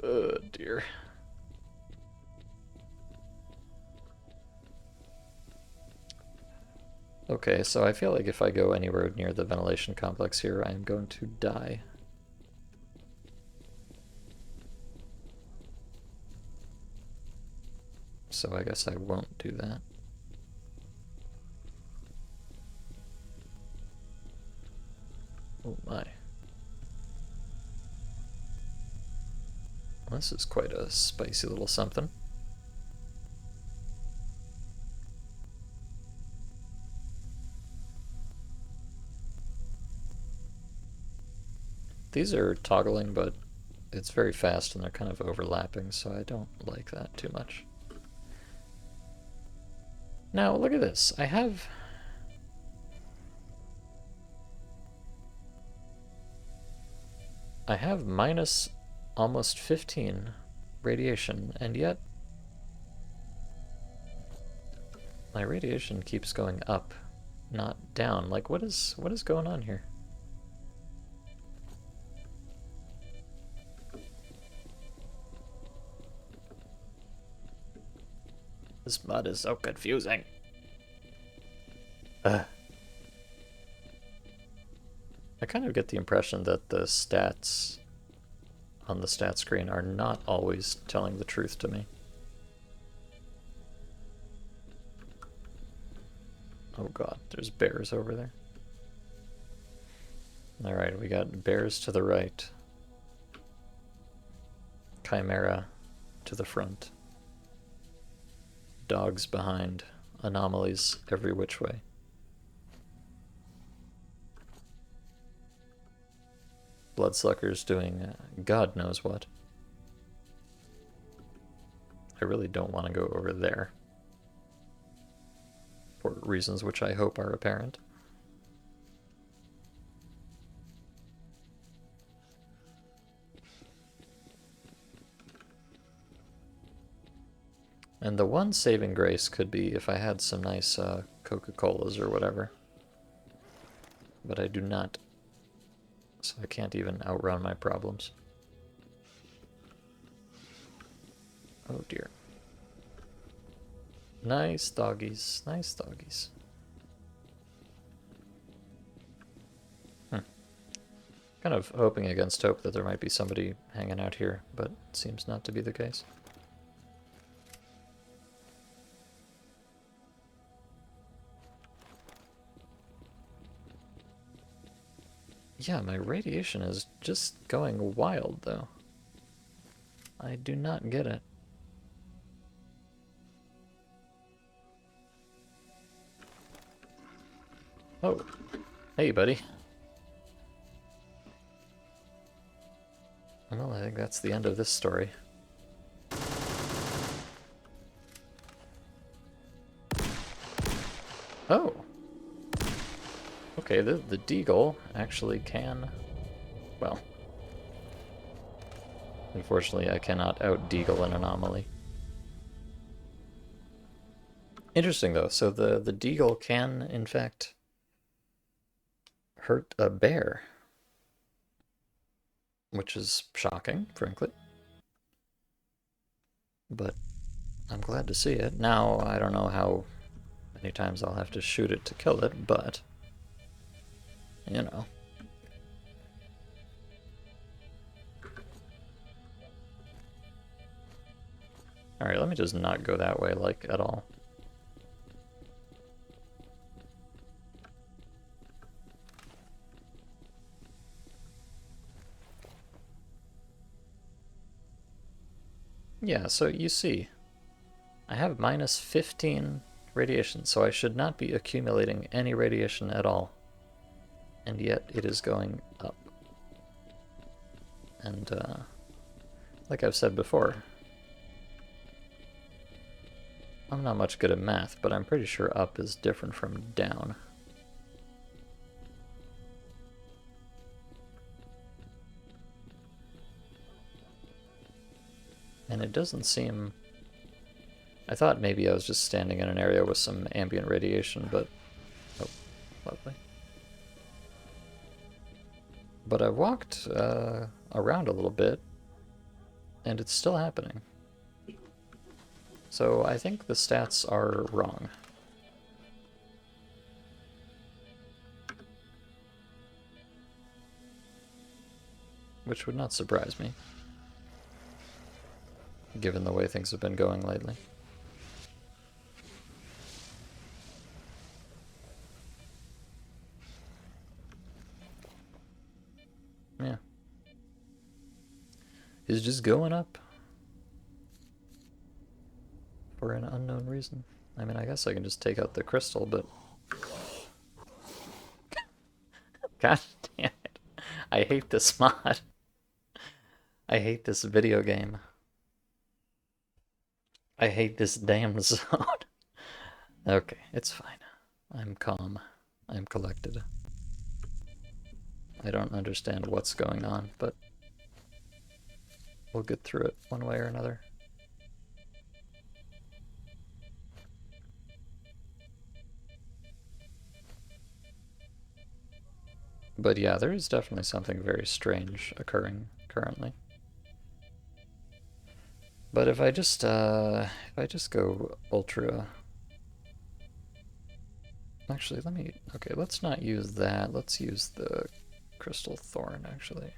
Oh dear. Okay, so I feel like if I go anywhere near the ventilation complex here, I am going to die. so I guess I won't do that. Oh my. Well, this is quite a spicy little something. These are toggling, but it's very fast and they're kind of overlapping, so I don't like that too much. Now, look at this. I have minus almost 15 radiation, and yet my radiation keeps going up, not down. Like, what is going on here? This mud is so confusing. I kind of get the impression that the stats on the stat screen are not always telling the truth to me. Oh god, there's bears over there. Alright, we got bears to the right. Chimera to the front. Dogs behind. Anomalies every which way. Bloodsuckers doing God knows what. I really don't want to go over there. For reasons which I hope are apparent. And the one saving grace could be if I had some nice Coca-Colas or whatever. But I do not. So I can't even outrun my problems. Oh dear. Nice doggies, nice doggies. Kind of hoping against hope that there might be somebody hanging out here, but it seems not to be the case. Yeah, my radiation is just going wild, though. I do not get it. Oh. Hey, buddy. Well, I think that's the end of this story. Oh! Okay, the deagle actually can... Well... Unfortunately, I cannot out-deagle an anomaly. Interesting, though. So the deagle can, in fact, hurt a bear. Which is shocking, frankly. But I'm glad to see it. Now, I don't know how many times I'll have to shoot it to kill it, but... You know. Alright, let me just not go that way, like, at all. Yeah, so you see, I have minus 15 radiation, so I should not be accumulating any radiation at all. And yet it is going up. And, like I've said before, I'm not much good at math, but I'm pretty sure up is different from down. And it doesn't seem... I thought maybe I was just standing in an area with some ambient radiation, but... Oh, lovely. But I've walked around a little bit, and it's still happening. So I think the stats are wrong. Which would not surprise me, given the way things have been going lately. is just going up. For an unknown reason. I mean, I guess I can just take out the crystal, but... God damn it. I hate this mod. I hate this video game. I hate this damn zone. Okay, it's fine. I'm calm. I'm collected. I don't understand what's going on, but we'll get through it one way or another. But yeah, there is definitely something very strange occurring currently. But if I just go ultra... Actually, okay, let's not use that. Let's use the crystal thorn, actually.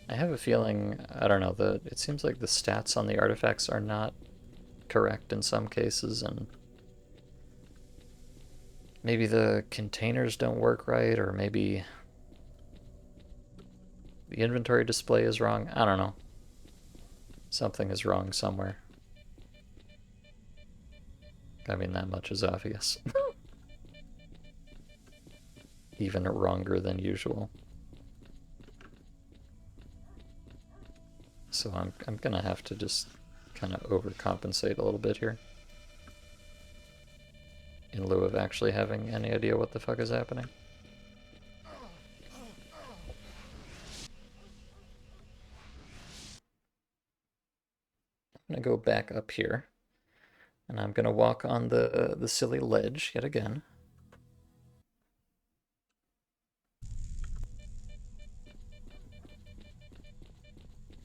I have a feeling, I don't know, it seems like the stats on the artifacts are not correct in some cases, and maybe the containers don't work right, or maybe the inventory display is wrong. I don't know. Something is wrong somewhere. I mean, that much is obvious. Even wronger than usual. So I'm gonna have to just kind of overcompensate a little bit here. In lieu of actually having any idea what the fuck is happening. I'm gonna go back up here. And I'm gonna walk on the silly ledge yet again.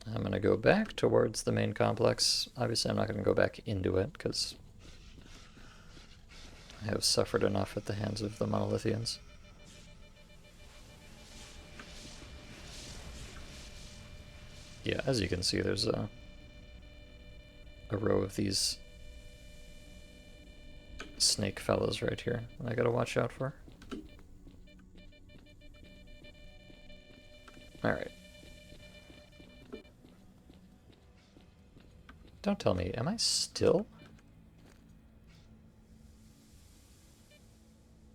I'm gonna go back towards the main complex. Obviously I'm not gonna go back into it, because I have suffered enough at the hands of the Monolithians. Yeah, as you can see, there's a row of these snake fellows right here that I gotta watch out for. Alright. Don't tell me, am I still?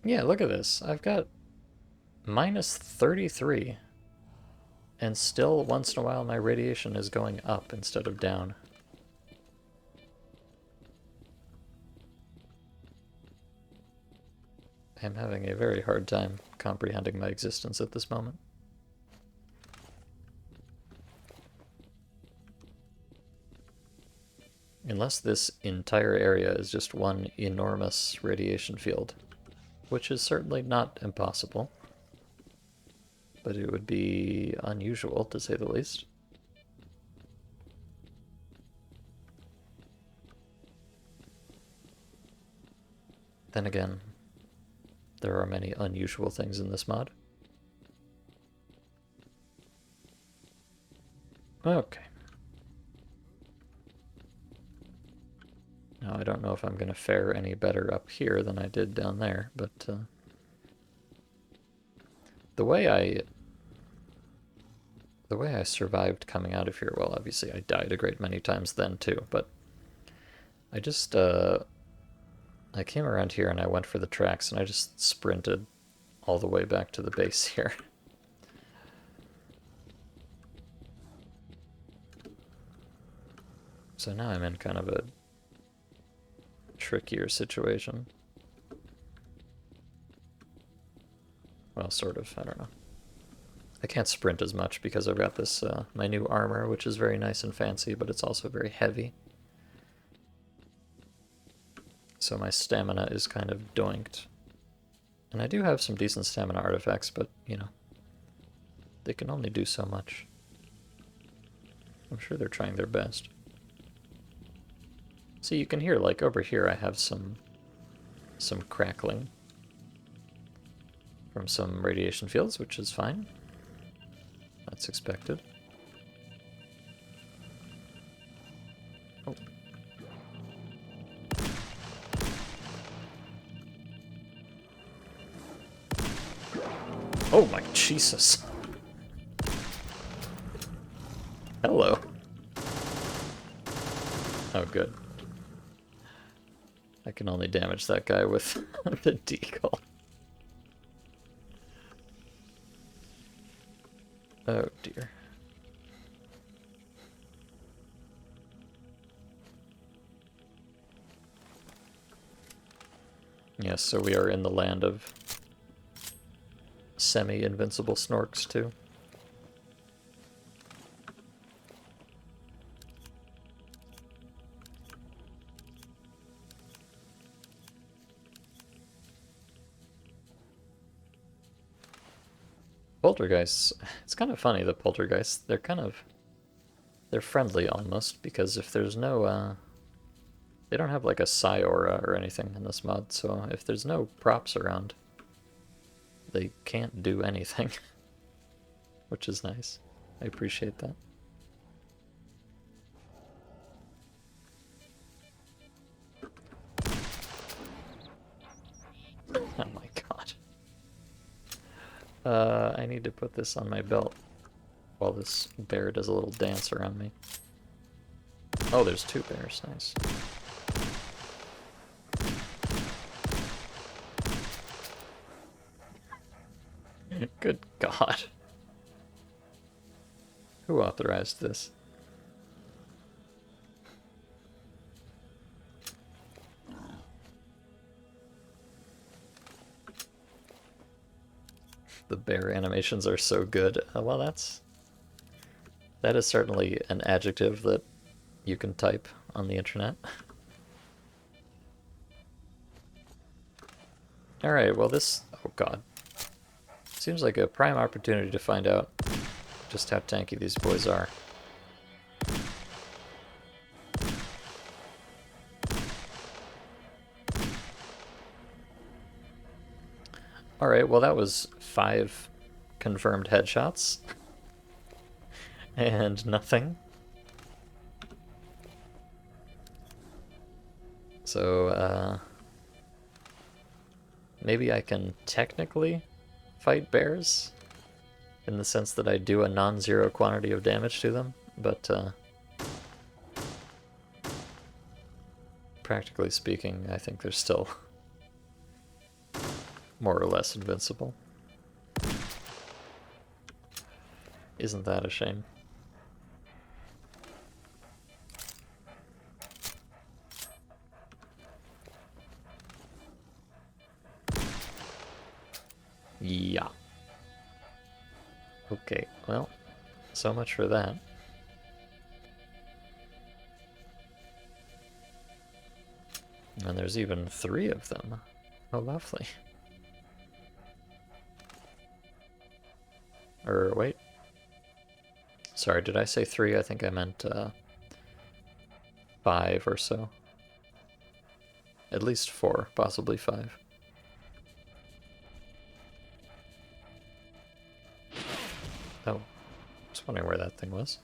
Yeah, look at this. I've got minus 33. And still, once in a while, my radiation is going up instead of down. I'm having a very hard time comprehending my existence at this moment. Unless this entire area is just one enormous radiation field, which is certainly not impossible, but it would be unusual, to say the least. Then again, there are many unusual things in this mod. Okay. Now I don't know if I'm going to fare any better up here than I did down there, but the way I survived coming out of here, well, obviously I died a great many times then too, but I just I came around here and I went for the tracks and I just sprinted all the way back to the base here. So now I'm in kind of a trickier situation. Well, sort of, I don't know. I can't sprint as much because I've got this, my new armor, which is very nice and fancy, but it's also very heavy. So my stamina is kind of doinked. And I do have some decent stamina artifacts, but, you know, they can only do so much. I'm sure they're trying their best. So you can hear, like, over here I have some crackling from some radiation fields, which is fine. That's expected. Oh. Oh my Jesus. Hello. Oh, good. I can only damage that guy with the deagle. Oh dear. Yes, so we are in the land of semi-invincible snorks too. Poltergeists, it's kind of funny, the poltergeists, they're friendly almost, because if there's no, they don't have like a psi aura or anything in this mod, so if there's no props around, they can't do anything, which is nice. I appreciate that. Oh my god. I need to put this on my belt while this bear does a little dance around me. Oh, there's two bears, nice. Good god. Who authorized this? The bear animations are so good. Well, that is certainly an adjective that you can type on the internet. Alright, well this... oh god. Seems like a prime opportunity to find out just how tanky these boys are. Alright, well that was 5 confirmed headshots. And nothing. So, maybe I can technically fight bears, in the sense that I do a non-zero quantity of damage to them, but practically speaking, I think they're still more or less invincible. Isn't that a shame? Yeah. Okay, well, so much for that. And there's even 3 of them. Oh, lovely. Or, wait. Sorry, did I say 3? I think I meant 5 or so. At least 4, possibly 5. Oh, I was wondering where that thing was.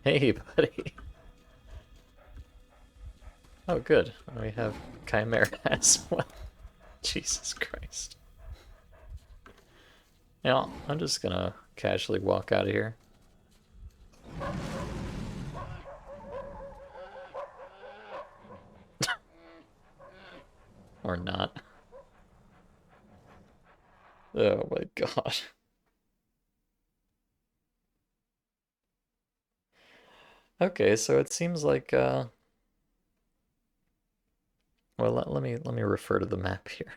Hey, buddy. Oh, good. We have Chimera as well. Jesus Christ. Yeah, I'm just gonna casually walk out of here. Or not. Oh my god. Okay, so it seems like well, let me refer to the map here.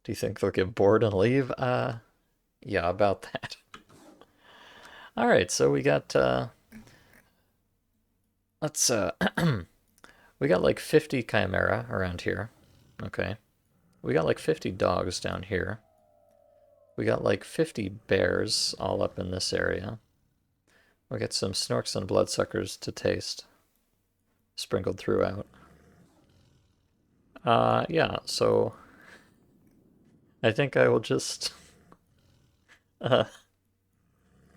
Do you think they'll get bored and leave? Yeah, about that. All right, so we got let's we got like 50 chimera around here. Okay. We got like 50 dogs down here. We got like 50 bears all up in this area. We got some snorks and bloodsuckers to taste sprinkled throughout. Yeah, so I think I will just uh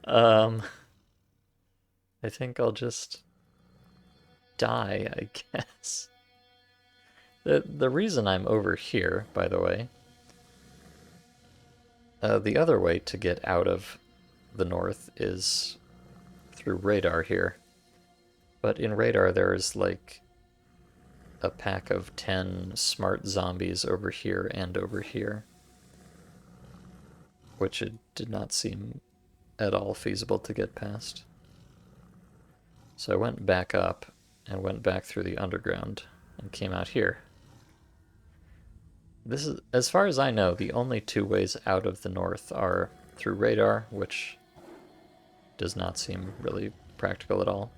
um I think I'll just die, I guess. The reason I'm over here, by the way, the other way to get out of the north is through radar here. But in radar there's like a pack of 10 smart zombies over here and over here, which it did not seem at all feasible to get past. So I went back up and went back through the underground and came out here. This is, as far as I know, the only two ways out of the north are through radar, which does not seem really practical at all,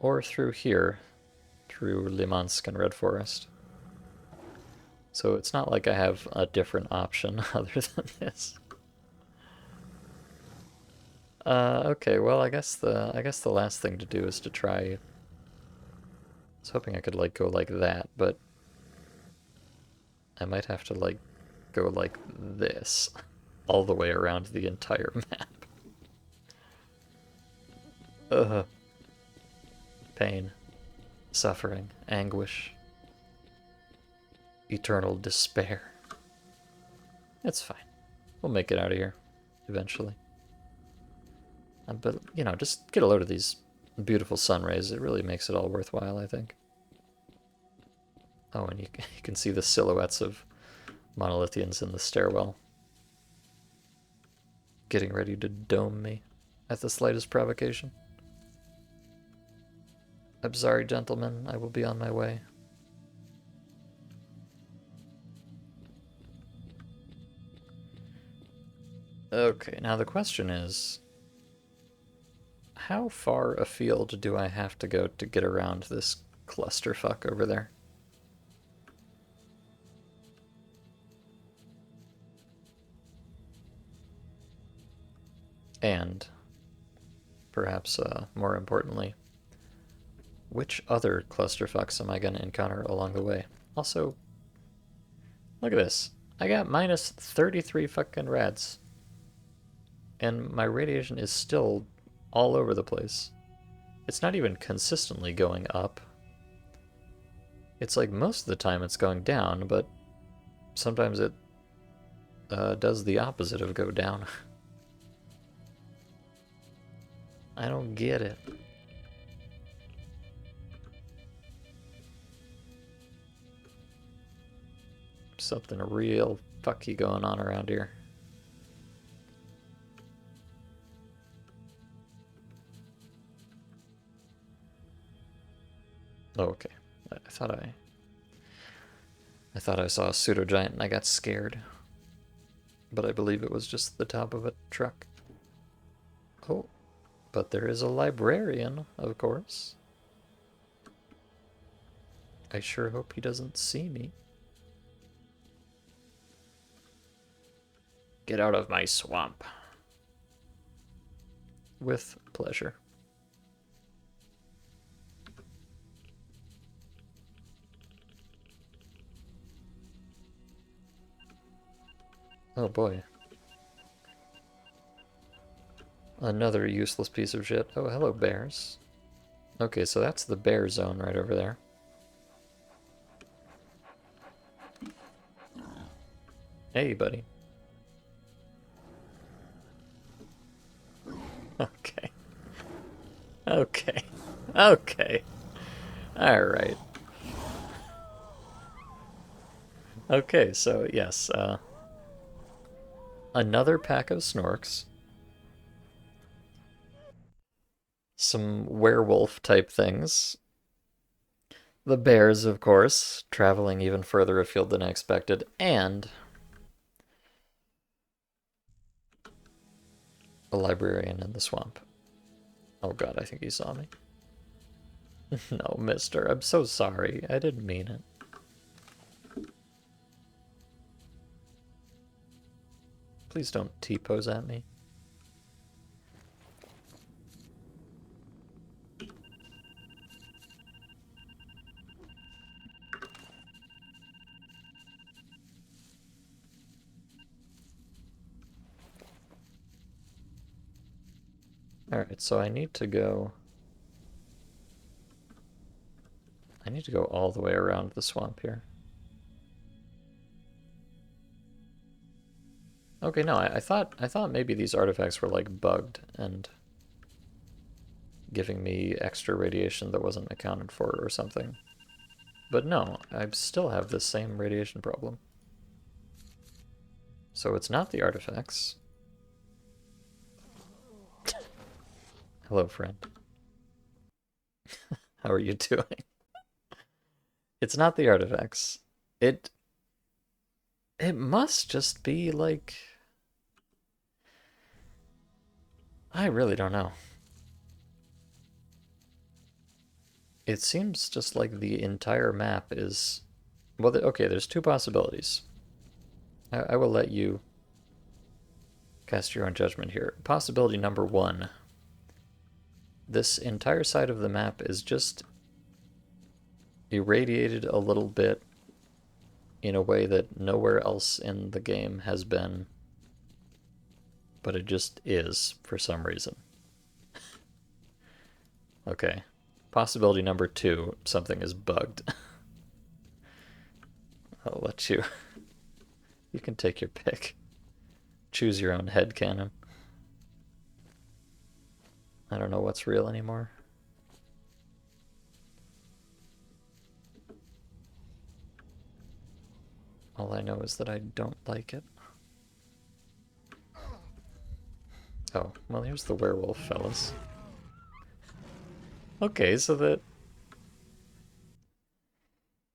or through here, through Limansk and Red Forest. So it's not like I have a different option other than this. Okay, well I guess the last thing to do is to try. I was hoping I could like go like that, but I might have to like go like this all the way around the entire map. Ugh. Pain, suffering, anguish, eternal despair. It's fine. We'll make it out of here eventually. But, you know, just get a load of these beautiful sun rays. It really makes it all worthwhile, I think. Oh, and you can see the silhouettes of monolithians in the stairwell, getting ready to dome me at the slightest provocation. I'm sorry, gentlemen. I will be on my way. Okay, now the question is, how far afield do I have to go to get around this clusterfuck over there? And, perhaps more importantly, which other clusterfucks am I going to encounter along the way? Also, look at this. I got minus 33 fucking rads. And my radiation is still all over the place. It's not even consistently going up. It's like most of the time it's going down, but sometimes it does the opposite of go down. I don't get it. Something real fucky going on around here. Oh, okay. I thought I saw a pseudo giant and I got scared. But I believe it was just the top of a truck. Oh, but there is a librarian, of course. I sure hope he doesn't see me. Get out of my swamp. With pleasure. Oh boy. Another useless piece of shit. Oh, hello, bears. Okay, so that's the bear zone right over there. Hey, buddy. Okay. Okay. Okay. Alright. Okay, so yes, another pack of snorks. Some werewolf type things. The bears, of course, traveling even further afield than I expected, and a librarian in the swamp. Oh god, I think he saw me. No, mister, I'm so sorry. I didn't mean it. Please don't T-pose at me. Alright, so I need to go I need to go all the way around the swamp here. Okay, no, I thought maybe these artifacts were like bugged and giving me extra radiation that wasn't accounted for or something. But no, I still have the same radiation problem. So it's not the artifacts. Hello, friend. How are you doing? It's not the artifacts. It must just be like, I really don't know. It seems just like the entire map is, well, okay, there's two possibilities. I will let you cast your own judgment here. Possibility number one, this entire side of the map is just irradiated a little bit in a way that nowhere else in the game has been, but it just is for some reason. Okay. Possibility number two, something is bugged. I'll let you. You can take your pick. Choose your own headcanon. I don't know what's real anymore. All I know is that I don't like it. Oh, well, here's the werewolf, fellas. Okay, so that...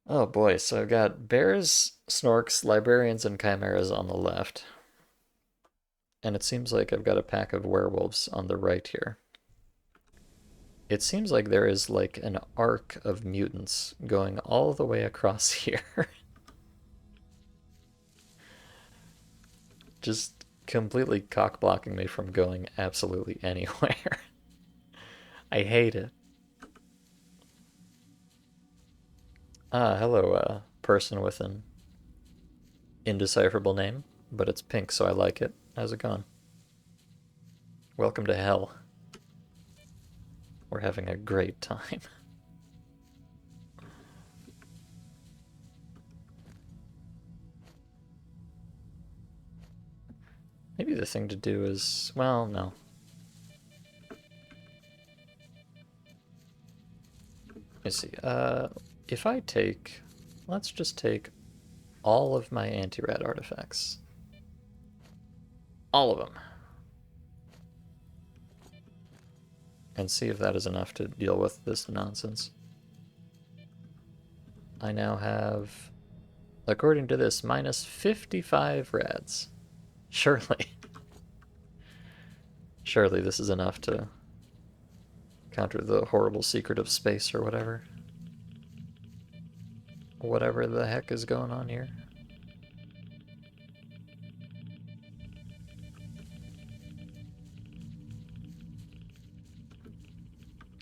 Oh boy, so I've got bears, snorks, librarians, and chimeras on the left. And it seems like I've got a pack of werewolves on the right here. It seems like there is like an arc of mutants going all the way across here. Just completely cock-blocking me from going absolutely anywhere. I hate it. Hello, person with an indecipherable name, but it's pink, so I like it. How's it going? Welcome to hell. We're having a great time. Maybe the thing to do is... well, no. Let me see. If I take... let's just take all of my anti-rat artifacts. All of them. And see if that is enough to deal with this nonsense. I now have, according to this, minus 55 rads. Surely. Surely this is enough to counter the horrible secret of space or whatever. Whatever the heck is going on here.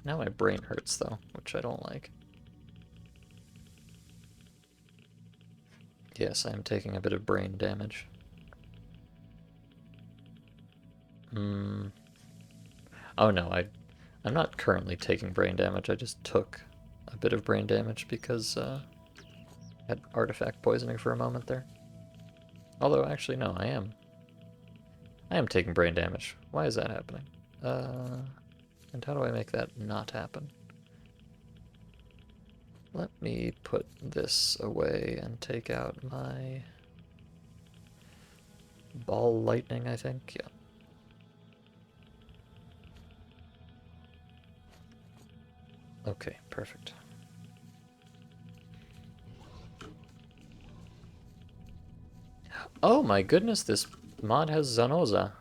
Now my brain hurts though, which I don't like. Yes, I am taking a bit of brain damage. Oh no, I'm not currently taking brain damage, I just took a bit of brain damage because I had artifact poisoning for a moment there. Although, actually, no, I am. I am taking brain damage. Why is that happening? And how do I make that not happen? Let me put this away and take out my ball lightning, I think. Yeah. Okay, perfect. Oh my goodness, this mod has Zanoza.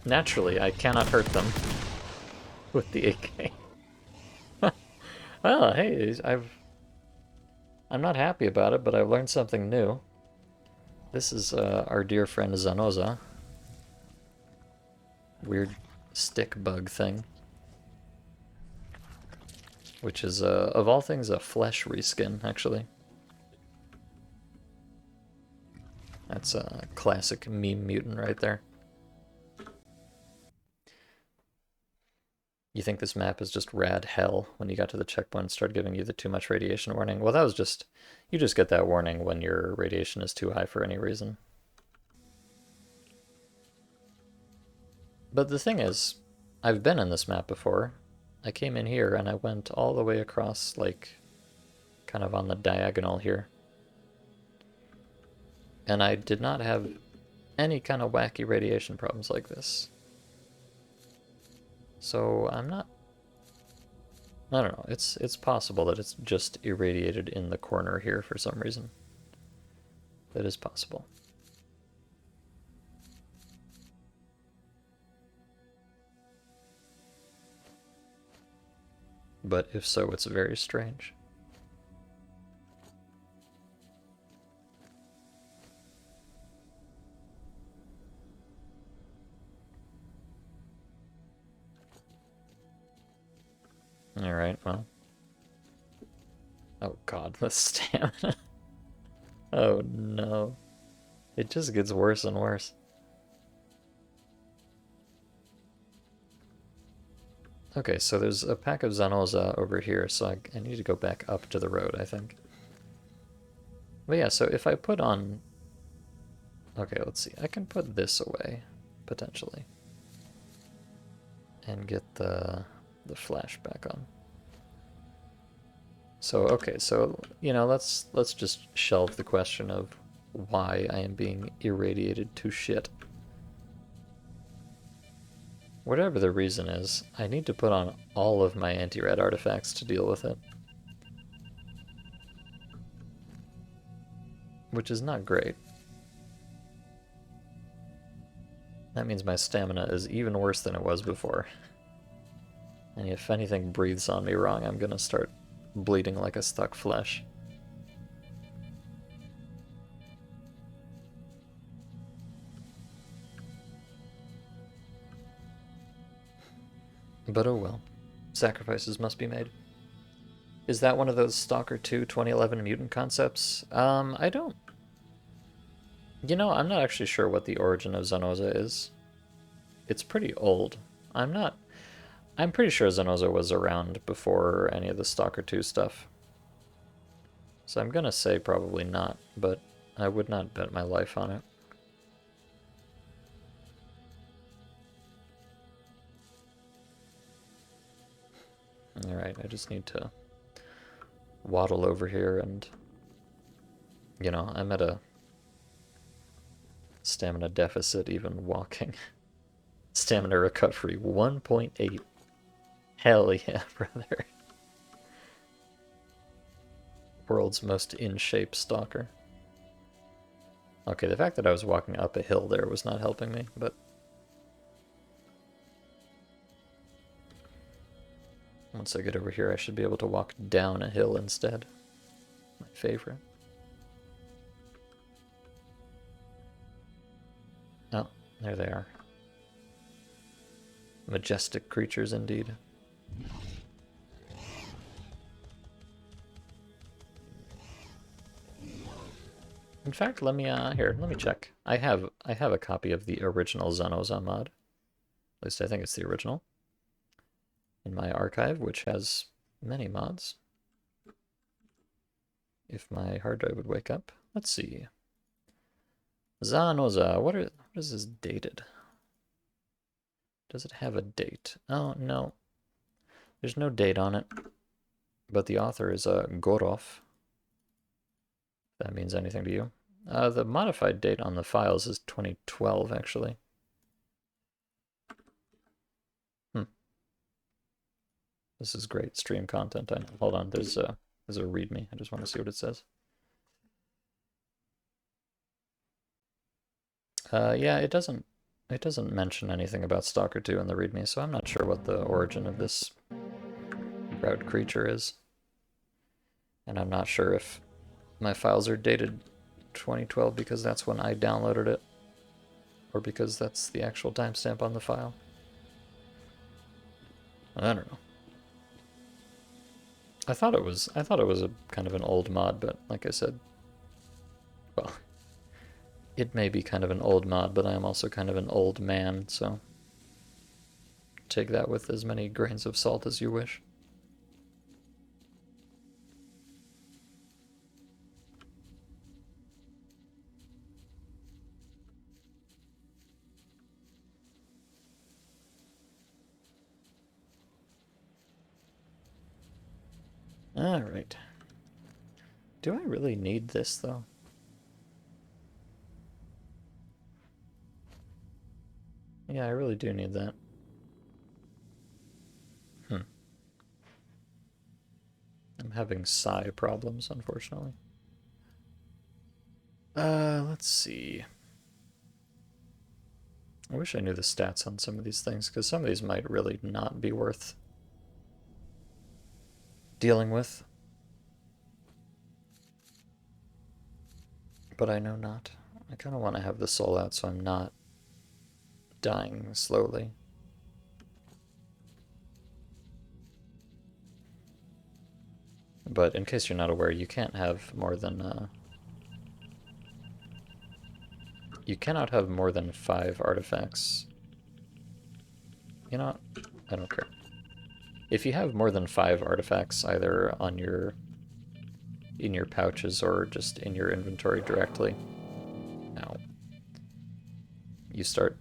Naturally, I cannot hurt them with the AK. Well, hey, I'm not happy about it, but I've learned something new. This is our dear friend Zanoza. Weird stick bug thing. Which is, of all things, a flesh reskin, actually. That's a classic meme mutant right there. You think this map is just rad hell when you got to the checkpoint and started giving you the too much radiation warning? Well, that was just, you just get that warning when your radiation is too high for any reason. But the thing is, I've been in this map before. I came in here and I went all the way across, like, kind of on the diagonal here. And I did not have any kind of wacky radiation problems like this. So I'm not... I don't know, it's possible that it's just irradiated in the corner here for some reason. That is possible. But if so, it's very strange. Alright, well. Oh god, the stamina. Oh no. It just gets worse and worse. Okay, so there's a pack of Zanoza over here, so I need to go back up to the road, I think. But yeah, so if I put on... Okay, let's see. I can put this away, potentially. And get the flash back on. So, okay, so, you know, let's just shelve the question of why I am being irradiated to shit. Whatever the reason is, I need to put on all of my anti-rad artifacts to deal with it. Which is not great. That means my stamina is even worse than it was before. And if anything breathes on me wrong, I'm gonna start bleeding like a stuck flesh. But oh well. Sacrifices must be made. Is that one of those Stalker 2 2011 mutant concepts? I don't... You know, I'm not actually sure what the origin of Zanoza is. It's pretty old. I'm pretty sure Zanoza was around before any of the Stalker 2 stuff. So I'm gonna say probably not, but I would not bet my life on it. Alright, I just need to waddle over here and, you know, I'm at a stamina deficit even walking. Stamina recovery 1.8. Hell yeah, brother. World's most in-shape stalker. Okay, the fact that I was walking up a hill there was not helping me, but... Once I get over here, I should be able to walk down a hill instead. My favorite. Oh, there they are. Majestic creatures indeed. In fact, let me let me check. I have a copy of the original Zanoza mod. At least I think it's the original. In my archive, which has many mods. If my hard drive would wake up. Let's see. Zanoza, what is this dated? Does it have a date? Oh, no. There's no date on it. But the author is Gorov. If that means anything to you. The modified date on the files is 2012, actually. This is great stream content. I know. Hold on, there's a README. I just want to see what it says. Yeah, it doesn't mention anything about Stalker 2 in the README, so I'm not sure what the origin of this proud creature is. And I'm not sure if my files are dated 2012 because that's when I downloaded it, or because that's the actual timestamp on the file. I don't know. I thought it was a kind of an old mod, but like I said, well, it may be kind of an old mod, but I am also kind of an old man, so take that with as many grains of salt as you wish. Alright. Do I really need this, though? Yeah, I really do need that. I'm having psi problems, unfortunately. Let's see. I wish I knew the stats on some of these things, because some of these might really not be worth dealing with. But I know not. I kind of want to have the soul out so I'm not dying slowly. But in case you're not aware, you can't have more than you cannot have more than 5 artifacts. You know, I don't care. If you have more than 5 artifacts, either on in your pouches or just in your inventory directly, now you start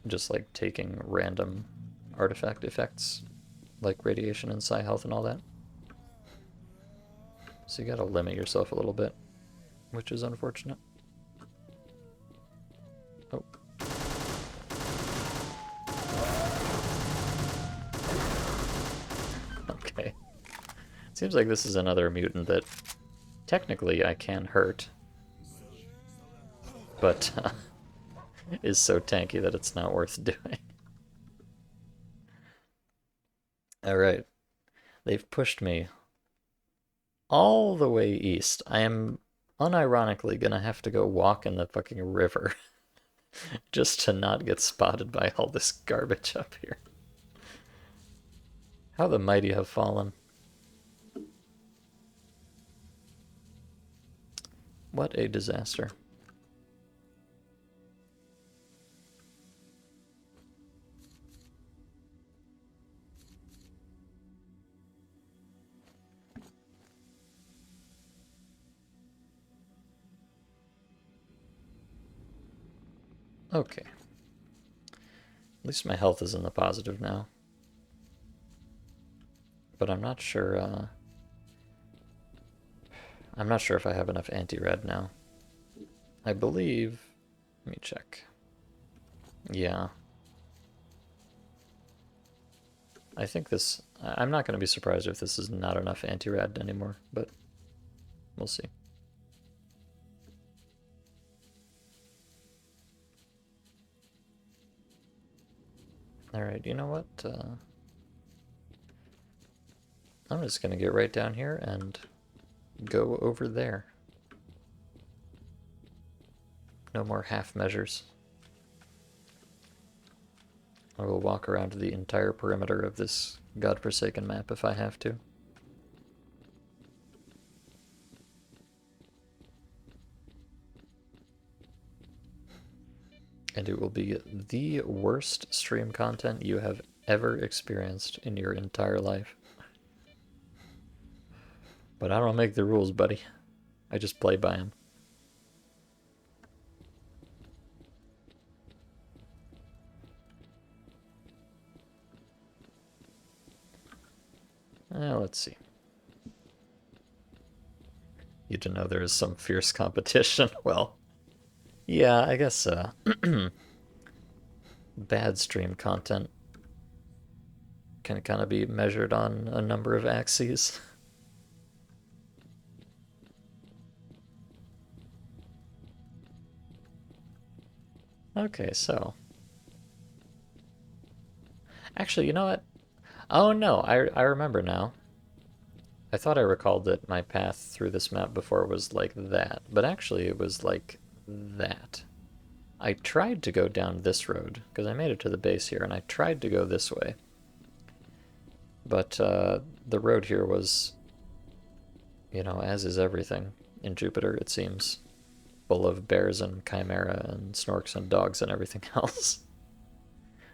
just like taking random artifact effects, like radiation and psi health and all that. So you gotta limit yourself a little bit, which is unfortunate. Oh. Okay. Seems like this is another mutant that technically I can hurt, but is so tanky that it's not worth doing. Alright. They've pushed me all the way east. I am unironically gonna have to go walk in the fucking river just to not get spotted by all this garbage up here. How the mighty have fallen. What a disaster. Okay. At least my health is in the positive now. But I'm not sure, I'm not sure if I have enough anti-red now. I believe... Let me check. Yeah. I think this... I'm not going to be surprised if this is not enough anti-rad anymore, but we'll see. Alright, you know what? I'm just going to get right down here and go over there. No more half measures. I will walk around the entire perimeter of this godforsaken map if I have to. And it will be the worst stream content you have ever experienced in your entire life. But I don't make the rules, buddy. I just play by them. Let's see. You didn't know there was some fierce competition? Well, yeah, I guess bad stream content can kind of be measured on a number of axes. Okay, so... Actually, you know what? Oh no, I remember now. I thought I recalled that my path through this map before was like that, but actually it was like that. I tried to go down this road, because I made it to the base here, and I tried to go this way. But the road here was, you know, as is everything in Jupiter, it seems, full of bears and chimera and snorks and dogs and everything else.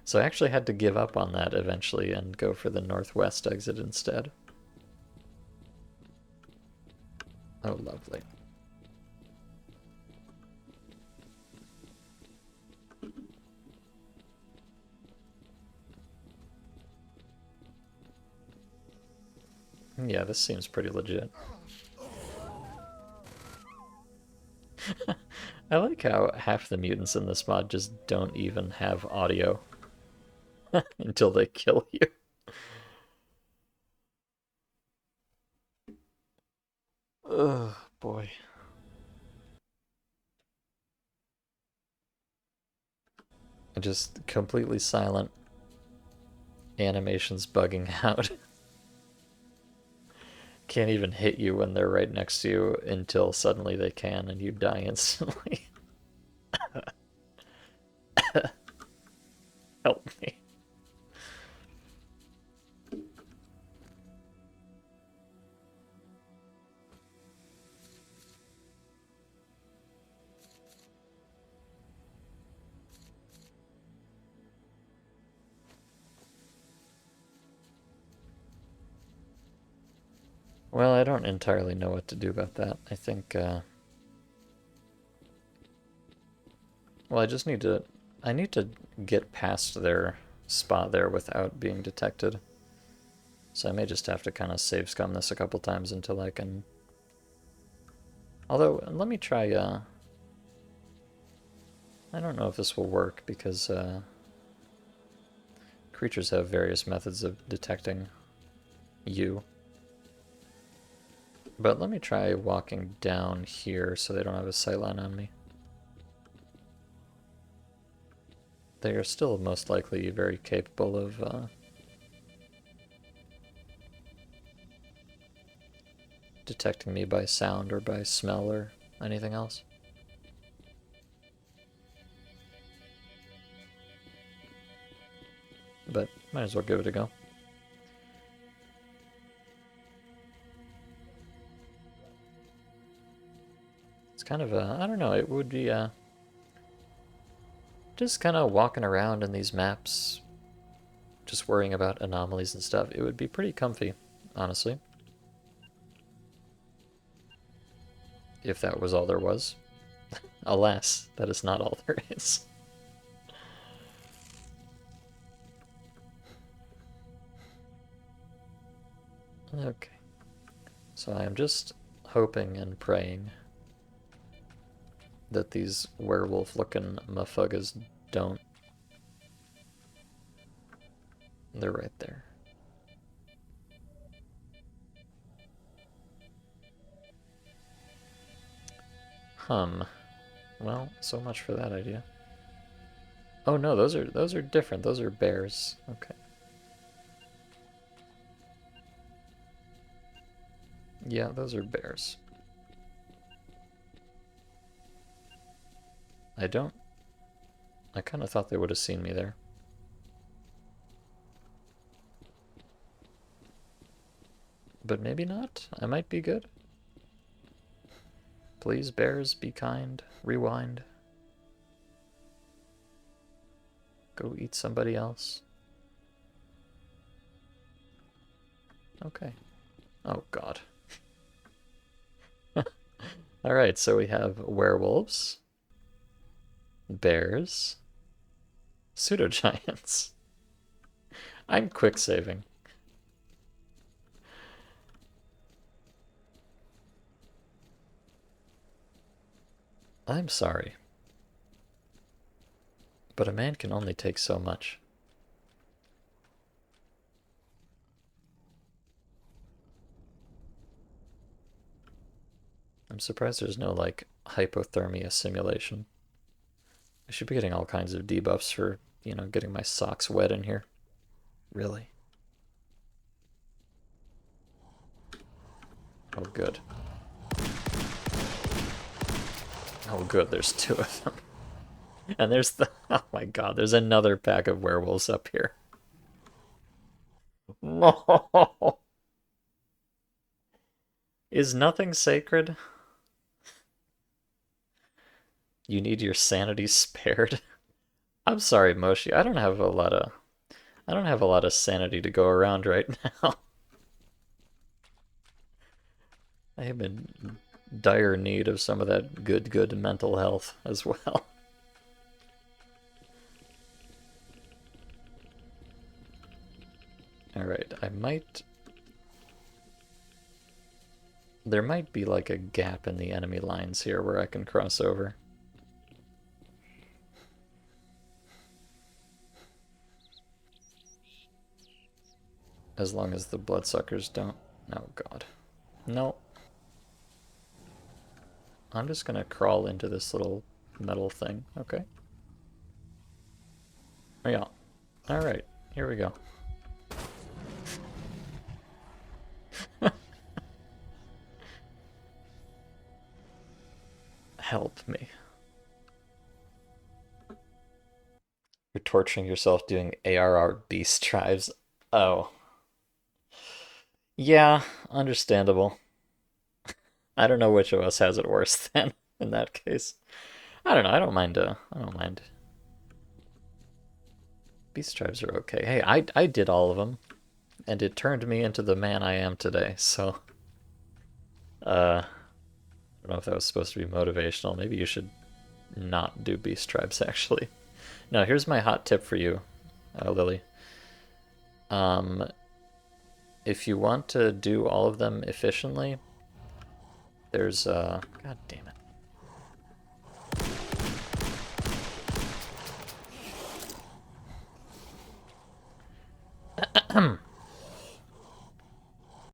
So I actually had to give up on that eventually and go for the northwest exit instead. Oh, lovely. Yeah, this seems pretty legit. I like how half the mutants in this mod just don't even have audio until they kill you. Ugh, boy. Just completely silent. Animations bugging out. Can't even hit you when they're right next to you until suddenly they can and you die instantly. Help me. Well, I don't entirely know what to do about that. I think, well, I need to get past their spot there without being detected. So I may just have to kind of save scum this a couple times until I can... Although, let me try, I don't know if this will work because, creatures have various methods of detecting you. But let me try walking down here so they don't have a sightline on me. They are still most likely very capable of detecting me by sound or by smell or anything else. But might as well give it a go. It's kind of I don't know, it would be just kind of walking around in these maps, just worrying about anomalies and stuff. It would be pretty comfy, honestly. If that was all there was. Alas, that is not all there is. Okay. So I am just hoping and praying that these werewolf-looking motherfuckers don't. They're right there. Well, so much for that idea. Oh no, those are different. Those are bears. Okay. Yeah, those are bears. I don't... I kind of thought they would have seen me there. But maybe not. I might be good. Please, bears, be kind. Rewind. Go eat somebody else. Okay. Oh, God. Alright, so we have werewolves, bears, pseudogiants. I'm quick saving. I'm sorry. But a man can only take so much. I'm surprised there's no, like, hypothermia simulation. I should be getting all kinds of debuffs for, you know, getting my socks wet in here. Really? Oh, good. Oh, good, there's two of them. And there's the... Oh my god, there's another pack of werewolves up here. No! Is nothing sacred? You need your sanity spared? I'm sorry, Moshi. I don't have a lot of sanity to go around right now. I am in dire need of some of that good mental health as well. Alright, there might be like a gap in the enemy lines here where I can cross over. As long as the bloodsuckers don't... Oh god. No. I'm just gonna crawl into this little metal thing. Okay. Oh yeah. Alright, here we go. Help me. You're torturing yourself doing ARR beast drives. Oh. Yeah, understandable. I don't know which of us has it worse then in that case. I don't know, I don't mind. Beast drives are okay. Hey, I did all of them, and it turned me into the man I am today, so I don't know if that was supposed to be motivational. Maybe you should not do beast tribes actually. No, here's my hot tip for you, Lily. Um, if you want to do all of them efficiently, there's God damn it.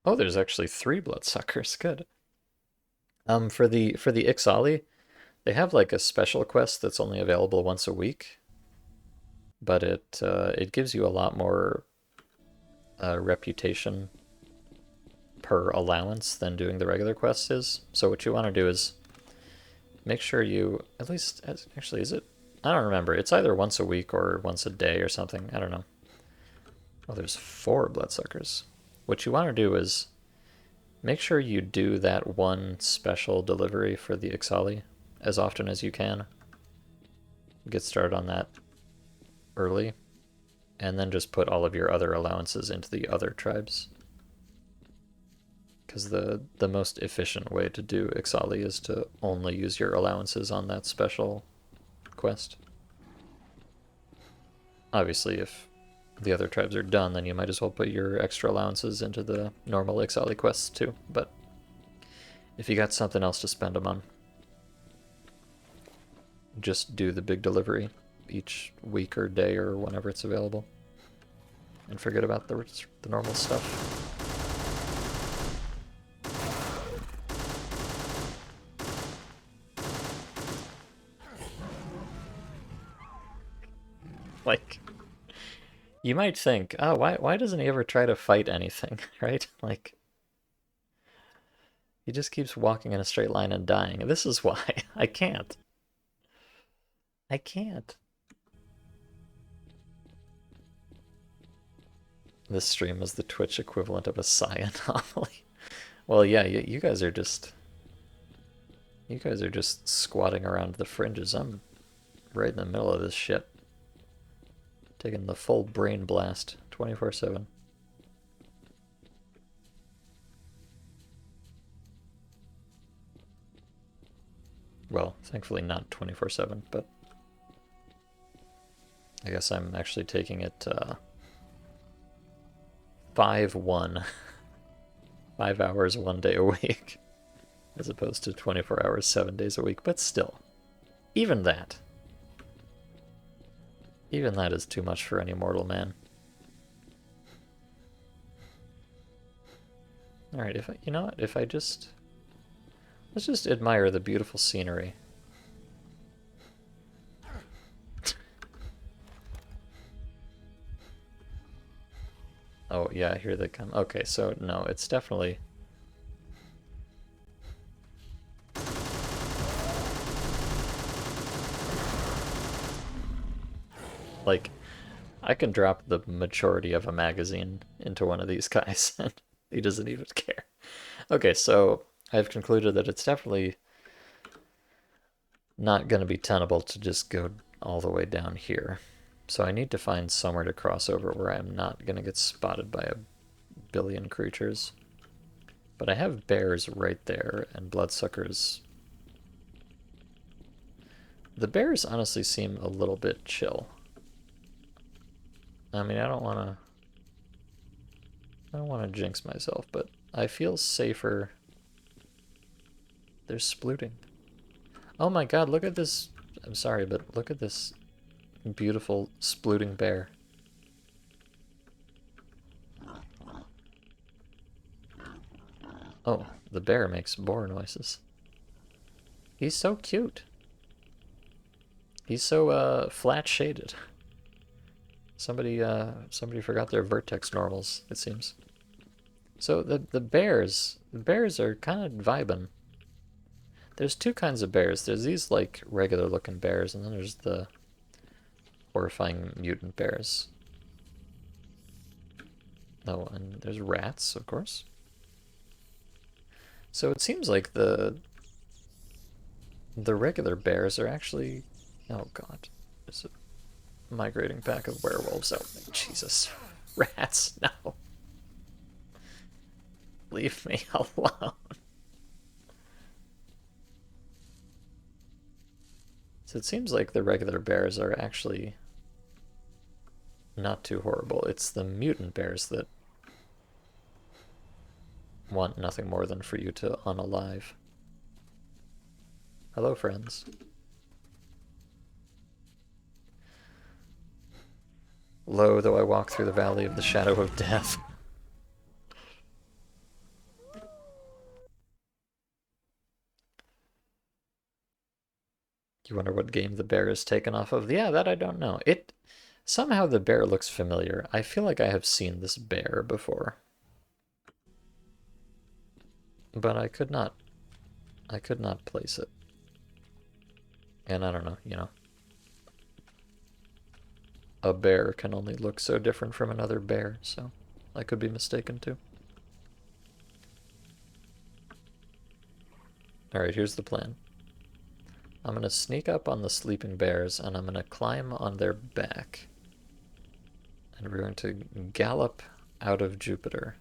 Oh, there's actually 3 bloodsuckers. Good. For the Ixali, they have like a special quest that's only available once a week, but it gives you a lot more reputation per allowance than doing the regular quests is. So what you want to do is make sure you at least actually is it? I don't remember. It's either once a week or once a day or something. I don't know. Oh, there's 4 bloodsuckers. What you want to do is make sure you do that one special delivery for the Ixali as often as you can. Get started on that early, and then just put all of your other allowances into the other tribes. Because the most efficient way to do Ixali is to only use your allowances on that special quest. Obviously, if the other tribes are done, then you might as well put your extra allowances into the normal Ixali quests too. But if you got something else to spend them on, just do the big delivery each week or day or whenever it's available, and forget about the normal stuff. Like, you might think, oh, why doesn't he ever try to fight anything, right? Like, he just keeps walking in a straight line and dying. This is why. I can't. I can't. This stream is the Twitch equivalent of a psi anomaly. Well, yeah, you guys are just... You guys are just squatting around the fringes. I'm right in the middle of this shit. Taking the full brain blast 24/7. Well, thankfully not 24/7, but I guess I'm actually taking it 5-1. 5 hours 1 day a week, as opposed to 24 hours 7 days a week. But still, even that is too much for any mortal man. All right, you know what? If I just let's just admire the beautiful scenery. Oh yeah, here they come. Okay, so no, it's definitely... Like, I can drop the majority of a magazine into one of these guys and he doesn't even care. Okay, so I've concluded that it's definitely not going to be tenable to just go all the way down here. So I need to find somewhere to cross over where I'm not going to get spotted by a billion creatures. But I have bears right there, and bloodsuckers. The bears honestly seem a little bit chill. I mean, I don't want to jinx myself, but I feel safer. They're splooting. Oh my god, look at this. I'm sorry, but look at this beautiful splooting bear. Oh, the bear makes boar noises. He's so cute. He's so flat shaded. Somebody forgot their vertex normals, it seems. So the bears are kind of vibing. There's two kinds of bears. There's these like regular looking bears, and then there's the horrifying mutant bears. Oh, and there's rats, of course. So it seems like the regular bears are actually, oh god, there's a migrating pack of werewolves out. Oh, Jesus, rats, no. Leave me alone. So it seems like the regular bears are actually not too horrible. It's the mutant bears that want nothing more than for you to unalive. Hello, friends. Lo, though I walk through the valley of the shadow of death. You wonder what game the bear is taken off of? Yeah, that I don't know. Somehow the bear looks familiar. I feel like I have seen this bear before. But I could not place it. And I don't know, you know. A bear can only look so different from another bear, so I could be mistaken too. Alright, here's the plan. I'm gonna sneak up on the sleeping bears, and I'm gonna climb on their back. And we're going to gallop out of Jupiter.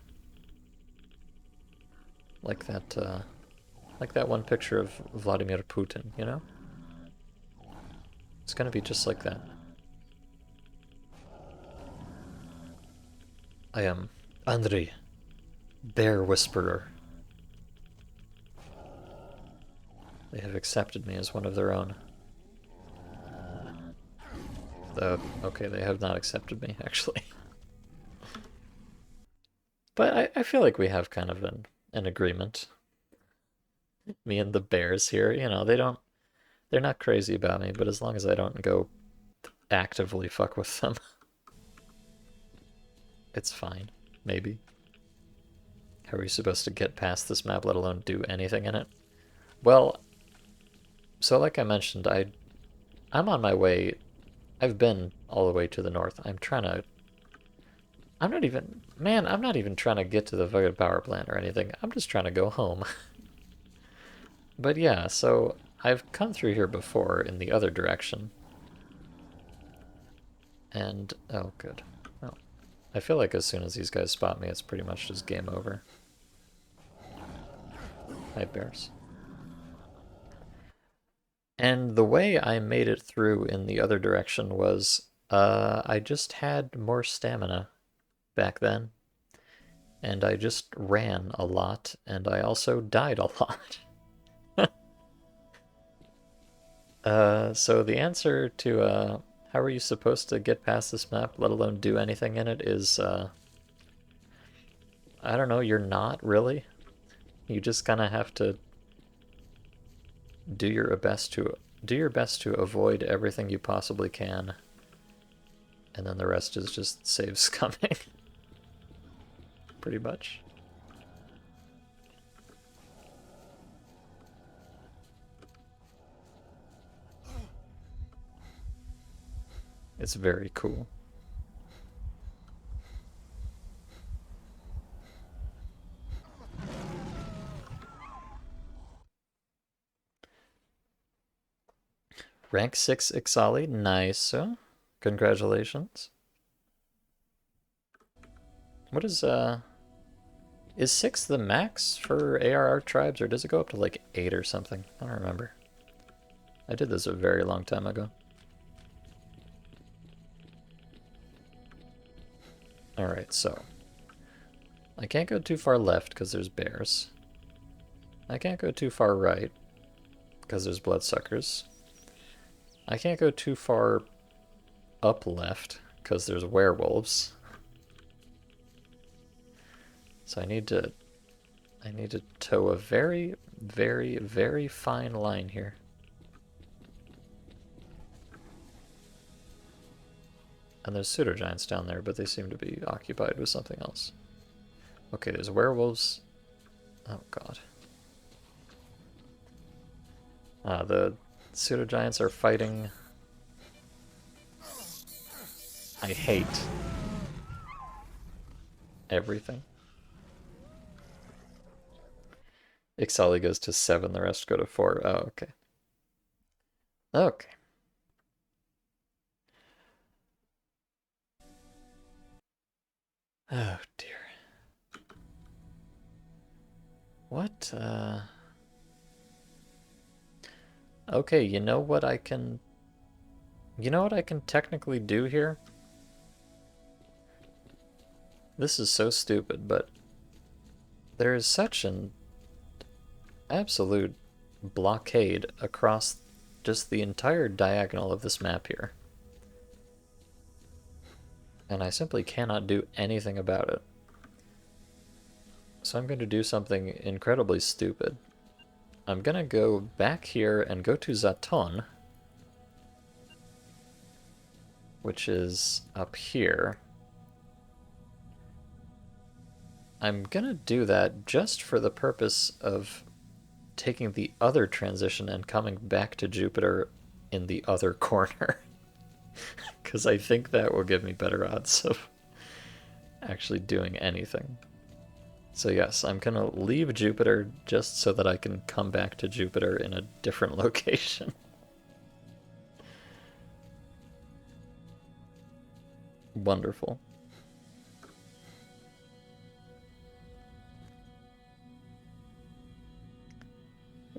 Like that one picture of Vladimir Putin, you know? It's gonna be just like that. I am Andrei, Bear Whisperer. They have accepted me as one of their own. Okay, they have not accepted me, actually. But I feel like we have kind of an agreement. Me and the bears here, you know, they're not crazy about me, but as long as I don't go actively fuck with them, it's fine, maybe. How are you supposed to get past this map, let alone do anything in it? Well, so like I mentioned, I'm on my way. I've been all the way to the north. I'm not even trying to get to the fucking power plant or anything. I'm just trying to go home. But yeah, so I've come through here before in the other direction. And, oh, good. Oh. I feel like as soon as these guys spot me, it's pretty much just game over. Hi, bears. And the way I made it through in the other direction was, I just had more stamina back then. And I just ran a lot, and I also died a lot. So the answer to, how are you supposed to get past this map, let alone do anything in it, is, I don't know, you're not really. You just kind of have to do your best to avoid everything you possibly can, and then the rest is just save scumming. Pretty much. It's very cool. Rank 6 Ixali, nice. Congratulations. What is 6 the max for ARR tribes, or does it go up to like 8 or something? I don't remember. I did this a very long time ago. Alright, so. I can't go too far left because there's bears. I can't go too far right because there's bloodsuckers. I can't go too far up left because there's werewolves. So I need to toe a very, very, very fine line here. And there's pseudogiants down there, but they seem to be occupied with something else. Okay, there's werewolves. Oh god. The pseudogiants are fighting. I hate everything. Ixali goes to 7, the rest go to 4. Oh, okay. Okay. Oh dear. What? Okay, you know what I can... You know what I can technically do here? This is so stupid, but there is such an absolute blockade across just the entire diagonal of this map here. And I simply cannot do anything about it. So I'm going to do something incredibly stupid. I'm going to go back here and go to Zaton, which is up here. I'm going to do that just for the purpose of taking the other transition and coming back to Jupiter in the other corner. Because I think that will give me better odds of actually doing anything. So yes, I'm going to leave Jupiter just so that I can come back to Jupiter in a different location. Wonderful.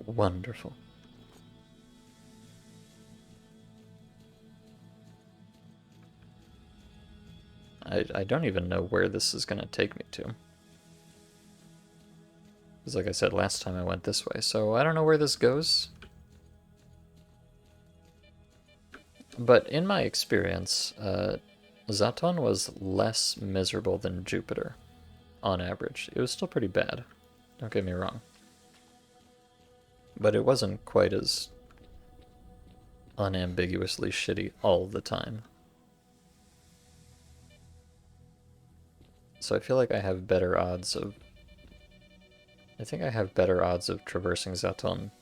Wonderful. I don't even know where this is going to take me to. Because like I said last time I went this way, so I don't know where this goes. But in my experience, Zaton was less miserable than Jupiter, on average. It was still pretty bad, don't get me wrong. But it wasn't quite as unambiguously shitty all the time. So I feel like I have better odds of... I think I have better odds of traversing Zaton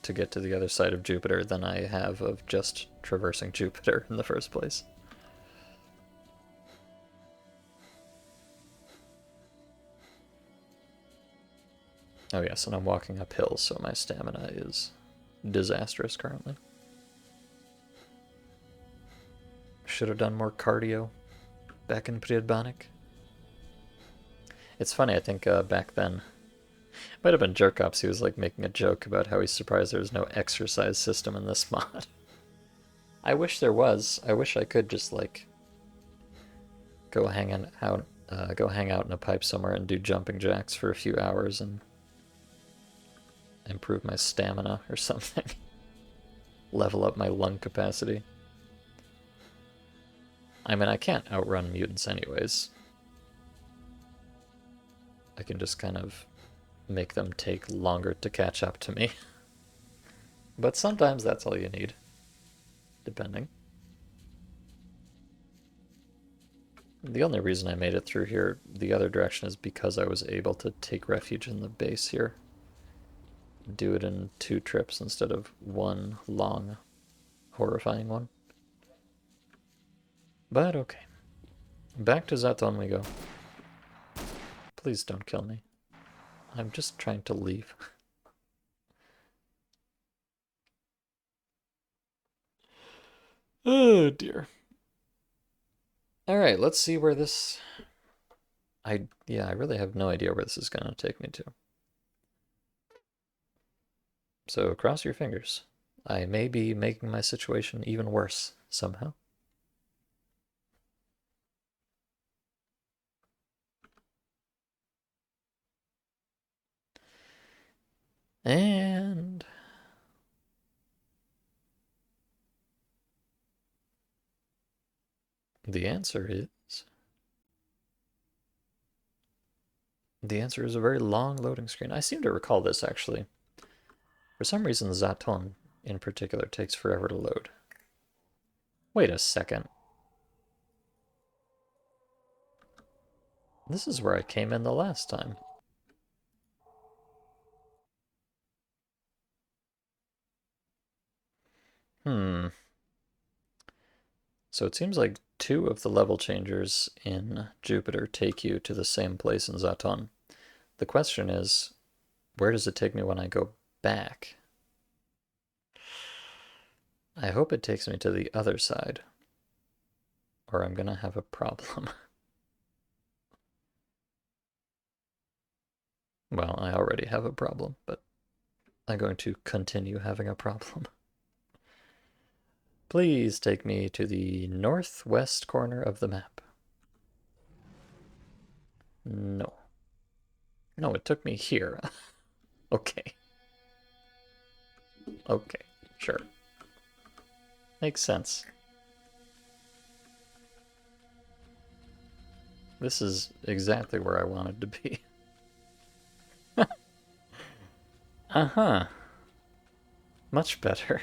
to get to the other side of Jupiter than I have of just traversing Jupiter in the first place. Oh yes, and I'm walking uphill, so my stamina is disastrous currently. Should have done more cardio back in Priedbanik. It's funny, I think back then, might have been Jerkops, he was like making a joke about how he's surprised there's no exercise system in this mod. I wish there was. I wish I could just like go hang out in a pipe somewhere and do jumping jacks for a few hours and improve my stamina or something. Level up my lung capacity. I mean, I can't outrun mutants anyways. I can just kind of make them take longer to catch up to me. But sometimes that's all you need, depending. The only reason I made it through here the other direction is because I was able to take refuge in the base here. Do it in 2 trips instead of one long, horrifying one. But okay. Back to Zaton we go. Please don't kill me. I'm just trying to leave. Oh dear. All right, let's see where this. I really have no idea where this is gonna take me to. So cross your fingers. I may be making my situation even worse somehow. And the answer is a very long loading screen. I seem to recall this actually. For some reason, Zaton in particular takes forever to load. Wait a second. This is where I came in the last time. So it seems like 2 of the level changers in Jupiter take you to the same place in Zaton. The question is, where does it take me when I go back? I hope it takes me to the other side, or I'm gonna have a problem. Well, I already have a problem, but I'm going to continue having a problem. Please take me to the northwest corner of the map. No. No, it took me here. Okay. Okay, sure. Makes sense. This is exactly where I wanted to be. Uh-huh. Much better.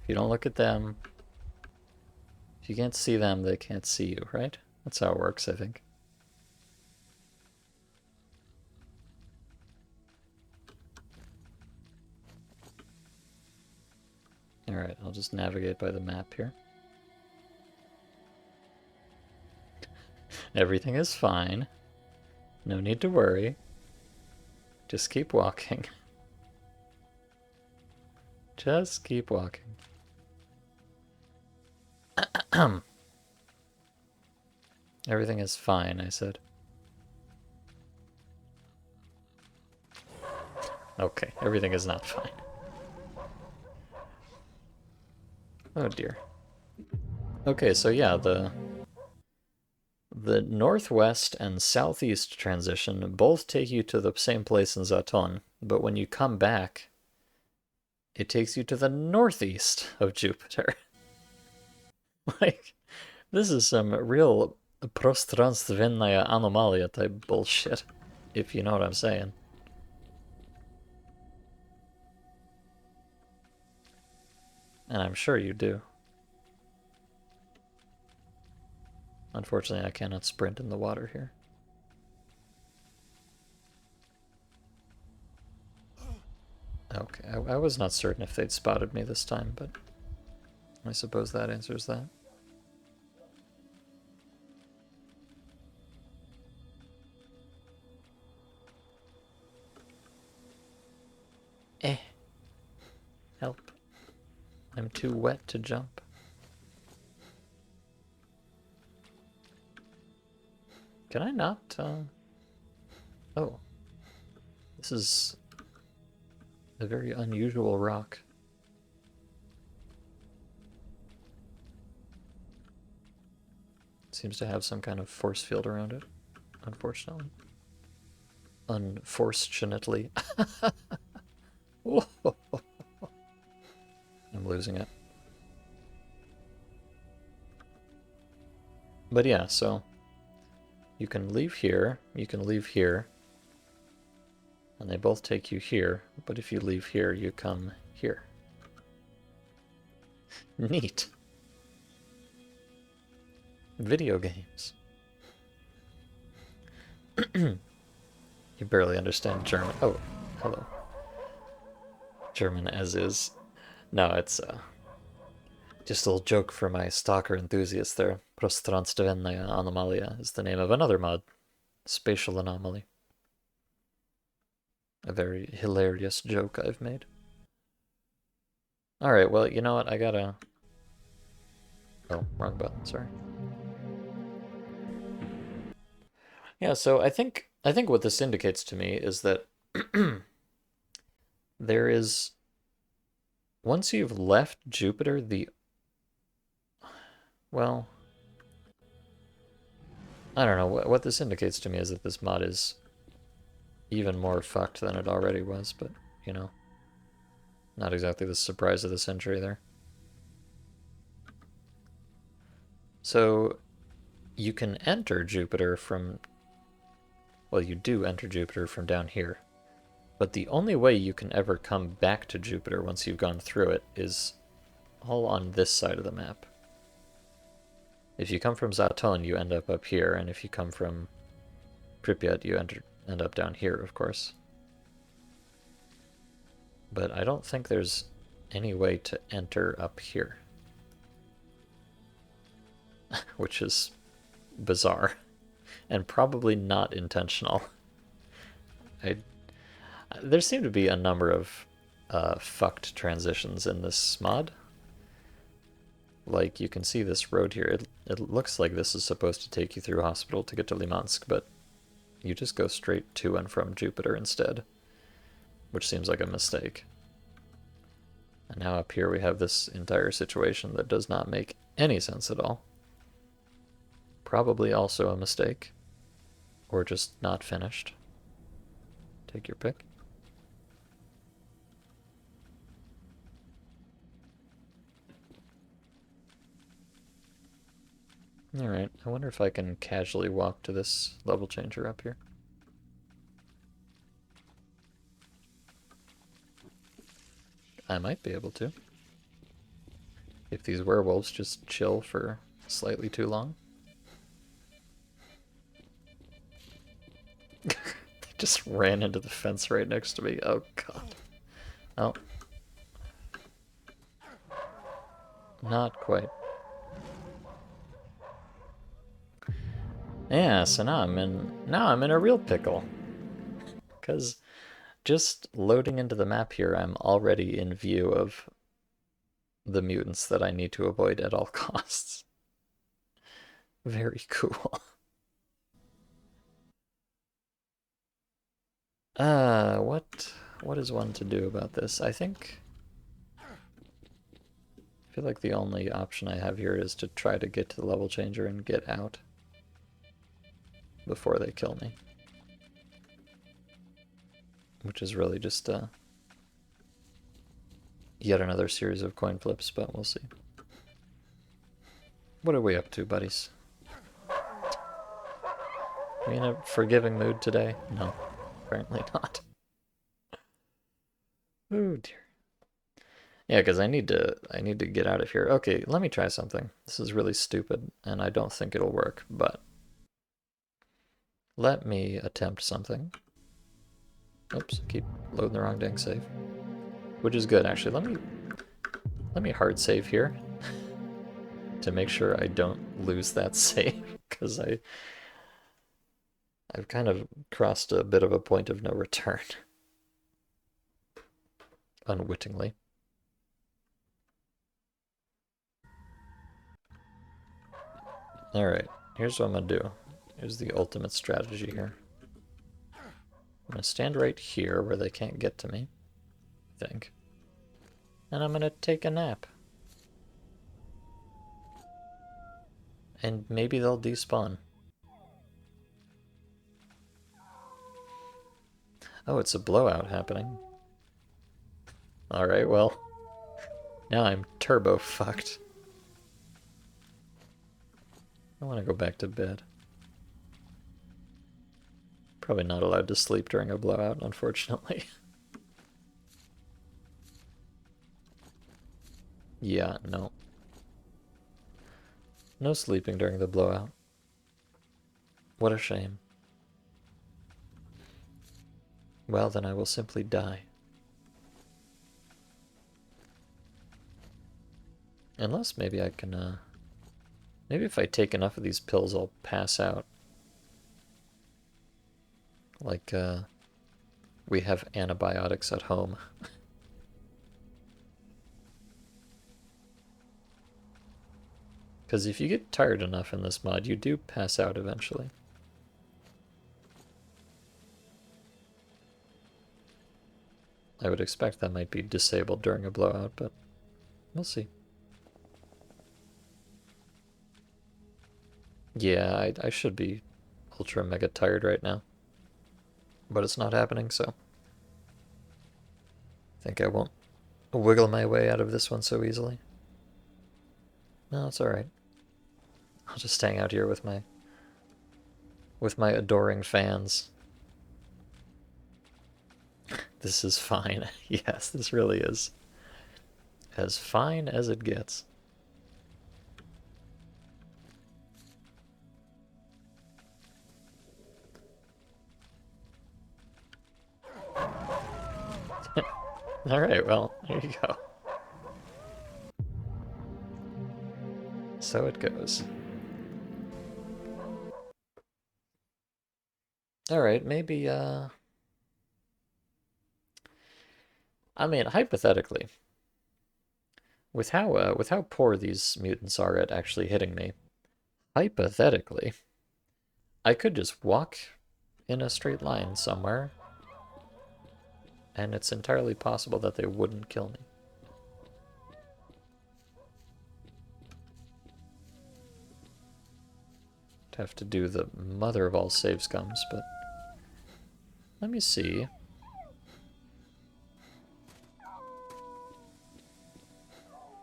If you don't look at them, if you can't see them, they can't see you, right? That's how it works, I think. Alright, I'll just navigate by the map here. Everything is fine. No need to worry. Just keep walking. Just keep walking. Everything is fine, I said. Okay, everything is not fine. Oh dear. Okay, so yeah, the northwest and southeast transition both take you to the same place in Zaton, but when you come back, it takes you to the northeast of Jupiter. Like, this is some real prostranstvenная anomalia type bullshit, if you know what I'm saying. And I'm sure you do. Unfortunately, I cannot sprint in the water here. Okay, I was not certain if they'd spotted me this time, but I suppose that answers that. Help. I'm too wet to jump. Can I not, Oh. This is a very unusual rock. It seems to have some kind of force field around it, unfortunately. Unfortunately. I'm losing it. But yeah, so you can leave here, you can leave here, and they both take you here, but if you leave here, you come here. Neat. Video games. You barely understand German. Oh, hello. German as is. No, it's just a little joke for my stalker enthusiasts there. Prostranstvenная anomalia is the name of another mod. Spatial anomaly. A very hilarious joke I've made. Alright, well, you know what? I gotta... Oh, wrong button, sorry. Yeah, so I think what this indicates to me is that there is, once you've left Jupiter, well, I don't know, what this indicates to me is that this mod is even more fucked than it already was, but, you know, not exactly the surprise of the century there. So, you can enter Jupiter from, well, you do enter Jupiter from down here, but the only way you can ever come back to Jupiter once you've gone through it is all on this side of the map. If you come from Zaton, you end up here, and if you come from Pripyat, you end up down here, of course. But I don't think there's any way to enter up here. Which is bizarre. And probably not intentional. There seem to be a number of fucked transitions in this mod. Like, you can see this road here. It looks like this is supposed to take you through Hospital to get to Limansk, but you just go straight to and from Jupiter instead, which seems like a mistake. And now up here we have this entire situation that does not make any sense at all. Probably also a mistake, or just not finished. Take your pick. Alright, I wonder if I can casually walk to this level changer up here. I might be able to. If these werewolves just chill for slightly too long. They just ran into the fence right next to me. Oh god. Oh. Not quite. Yeah, so now I'm in a real pickle. Because just loading into the map here, I'm already in view of the mutants that I need to avoid at all costs. Very cool. What is one to do about this? I feel like the only option I have here is to try to get to the level changer and get out before they kill me. Which is really just yet another series of coin flips, but we'll see. What are we up to, buddies? Are we in a forgiving mood today? No, apparently not. Oh dear. Yeah, because I need to get out of here. Okay, let me try something. This is really stupid, and I don't think it'll work, but let me attempt something. Oops, keep loading the wrong dang save. Which is good, actually. Let me hard save here to make sure I don't lose that save, because I've kind of crossed a bit of a point of no return. Unwittingly. Alright, here's what I'm gonna do. Here's the ultimate strategy here. I'm gonna stand right here where they can't get to me, I think. And I'm gonna take a nap. And maybe they'll despawn. Oh, it's a blowout happening. Alright, well. Now I'm turbo fucked. I want to go back to bed. Probably not allowed to sleep during a blowout, unfortunately. Yeah, no. No sleeping during the blowout. What a shame. Well, then I will simply die. Unless maybe I can, maybe if I take enough of these pills, I'll pass out. Like, we have antibiotics at home. Because if you get tired enough in this mod, you do pass out eventually. I would expect that might be disabled during a blowout, but we'll see. Yeah, I should be ultra mega tired right now. But it's not happening, so I think I won't wiggle my way out of this one so easily. No, it's alright. I'll just hang out here with my adoring fans. This is fine. Yes, this really is. As fine as it gets. Alright, well, there you go. So it goes. Alright, maybe, I mean, hypothetically, with how poor these mutants are at actually hitting me, hypothetically, I could just walk in a straight line somewhere, and it's entirely possible that they wouldn't kill me. I'd have to do the mother of all save scums, but let me see.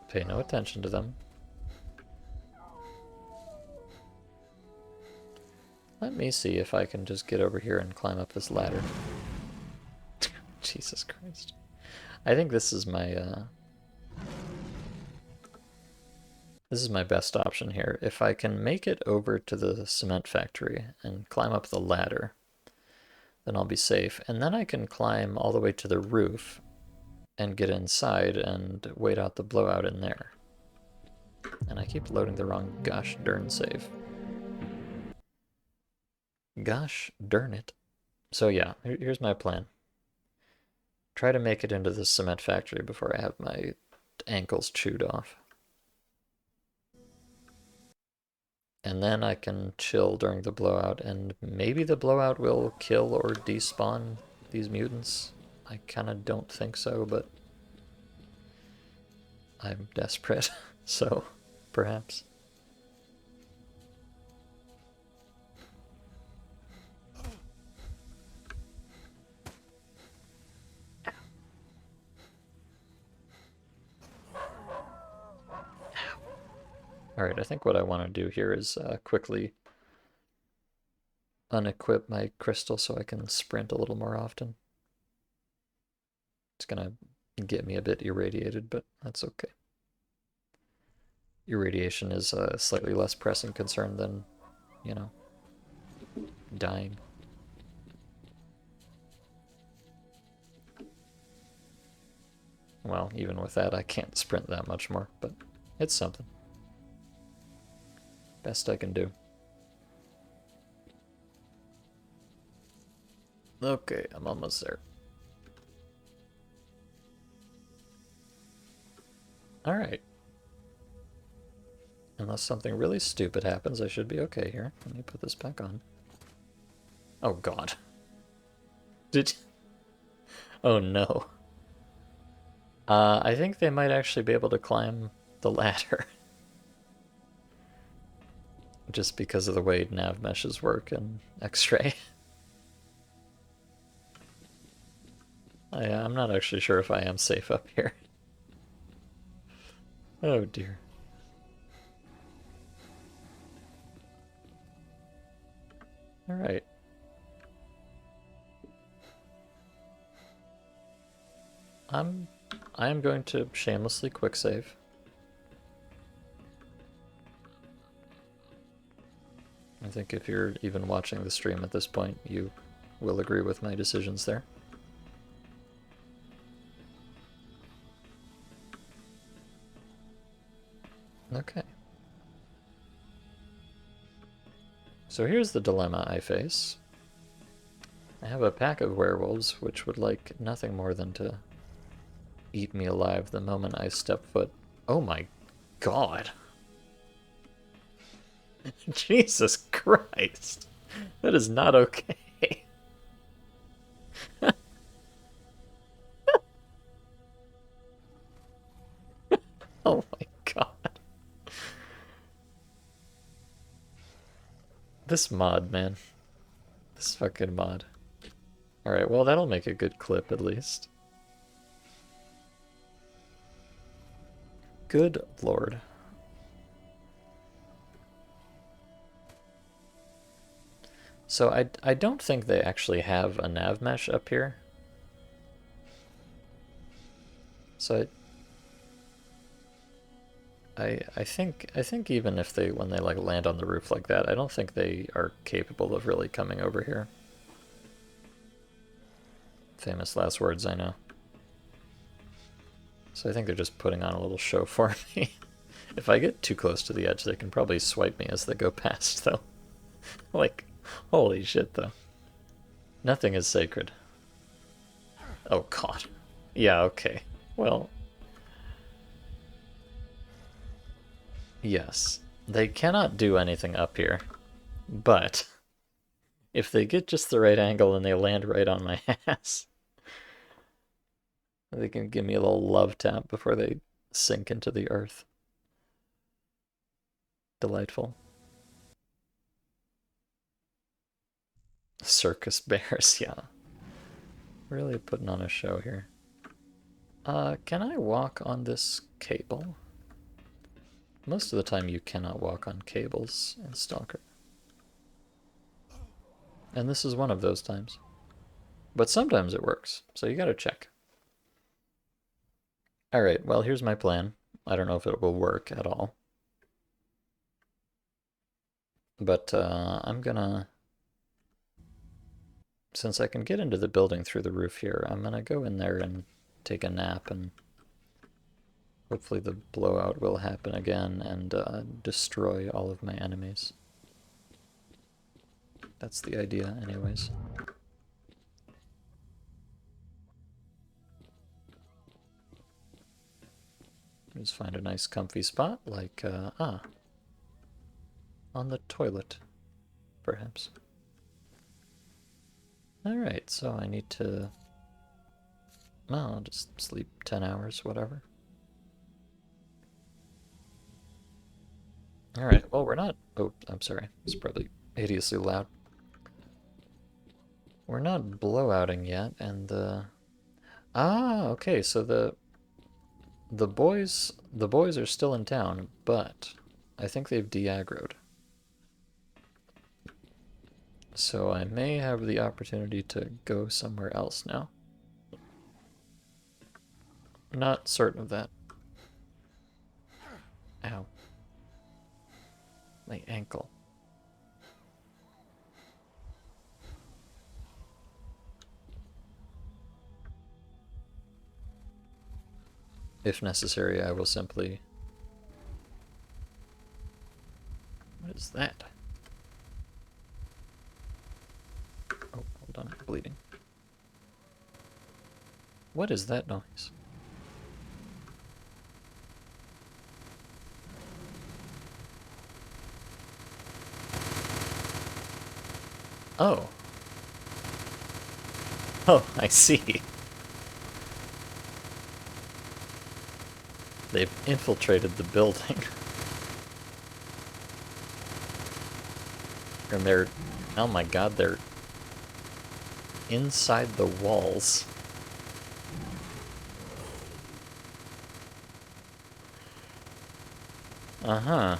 Pay no attention to them. Let me see if I can just get over here and climb up this ladder. Jesus Christ. I think this is my best option here. If I can make it over to the cement factory and climb up the ladder, then I'll be safe. And then I can climb all the way to the roof and get inside and wait out the blowout in there. And I keep loading the wrong gosh darn save. Gosh darn it. So yeah, here's my plan. Try to make it into the cement factory before I have my ankles chewed off. And then I can chill during the blowout, and maybe the blowout will kill or despawn these mutants. I kinda don't think so, but I'm desperate, so perhaps. Alright, I think what I want to do here is quickly unequip my crystal so I can sprint a little more often. It's gonna get me a bit irradiated, but that's okay. Irradiation is a slightly less pressing concern than, you know, dying. Well, even with that, I can't sprint that much more, but it's something. Best I can do. Okay, I'm almost there. Alright. Unless something really stupid happens, I should be okay here. Let me put this back on. Oh god. Did... Oh no. I think they might actually be able to climb the ladder. Just because of the way nav meshes work and X-ray. I'm not actually sure if I am safe up here. Oh dear. Alright. I am going to shamelessly quick save. I think if you're even watching the stream at this point, you will agree with my decisions there. Okay. So here's the dilemma I face. I have a pack of werewolves, which would like nothing more than to eat me alive the moment I step foot. Oh my god. Jesus Christ. That is not okay. Oh my god. This mod, man. This fucking mod. Alright, well, that'll make a good clip at least. Good lord. So I don't think they actually have a nav mesh up here. So I think even if they when they like land on the roof like that, I don't think they are capable of really coming over here. Famous last words, I know. So I think they're just putting on a little show for me. If I get too close to the edge, they can probably swipe me as they go past, though. Like, holy shit, though. Nothing is sacred. Oh, God. Yeah, okay. Well, yes. They cannot do anything up here, but if they get just the right angle and they land right on my ass, they can give me a little love tap before they sink into the earth. Delightful. Circus bears, yeah. Really putting on a show here. Can I walk on this cable? Most of the time you cannot walk on cables in Stalker. And this is one of those times. But sometimes it works, so you gotta check. Alright, well here's my plan. I don't know if it will work at all. But I'm gonna... Since I can get into the building through the roof here, I'm gonna go in there and take a nap, and hopefully the blowout will happen again and destroy all of my enemies. That's the idea, anyways. Just find a nice comfy spot, like, on the toilet, perhaps. Alright, so I need to... Well, I'll just sleep 10 hours, whatever. Alright, well, we're not... Oh, I'm sorry. It's probably hideously loud. We're not blowouting yet, and the... Ah, okay, so the boys are still in town, but I think they've de-aggroed. So I may have the opportunity to go somewhere else now. Not certain of that. Ow. My ankle. If necessary, I will simply... What is that? Oh, hold on, I'm bleeding. What is that noise? Oh. Oh, I see. They've infiltrated the building. And they're... Oh my god, they're... inside the walls. Uh-huh.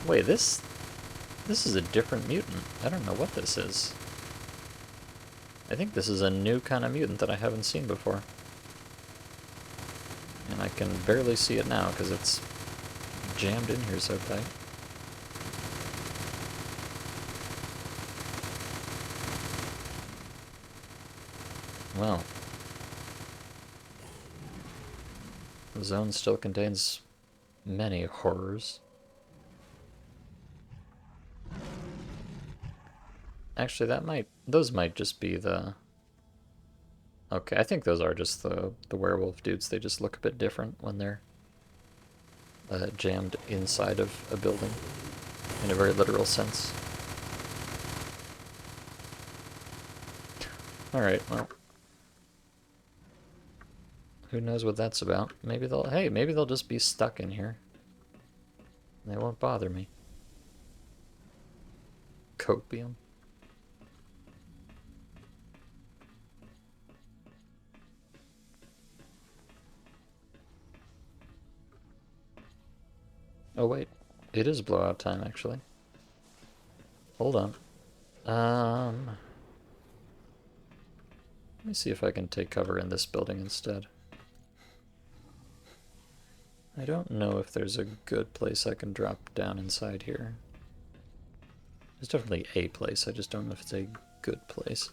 Wait, this is a different mutant. I don't know what this is. I think this is a new kind of mutant that I haven't seen before. And I can barely see it now because it's jammed in here so tight. Well. The zone still contains many horrors. Actually, those might just be the... Okay, I think those are just the werewolf dudes. They just look a bit different when they're jammed inside of a building, in a very literal sense. Alright, well. Who knows what that's about? Maybe they'll just be stuck in here. They won't bother me. Copium. Oh wait, it is blowout time actually. Hold on. Let me see if I can take cover in this building instead. I don't know if there's a good place I can drop down inside here. There's definitely a place, I just don't know if it's a good place.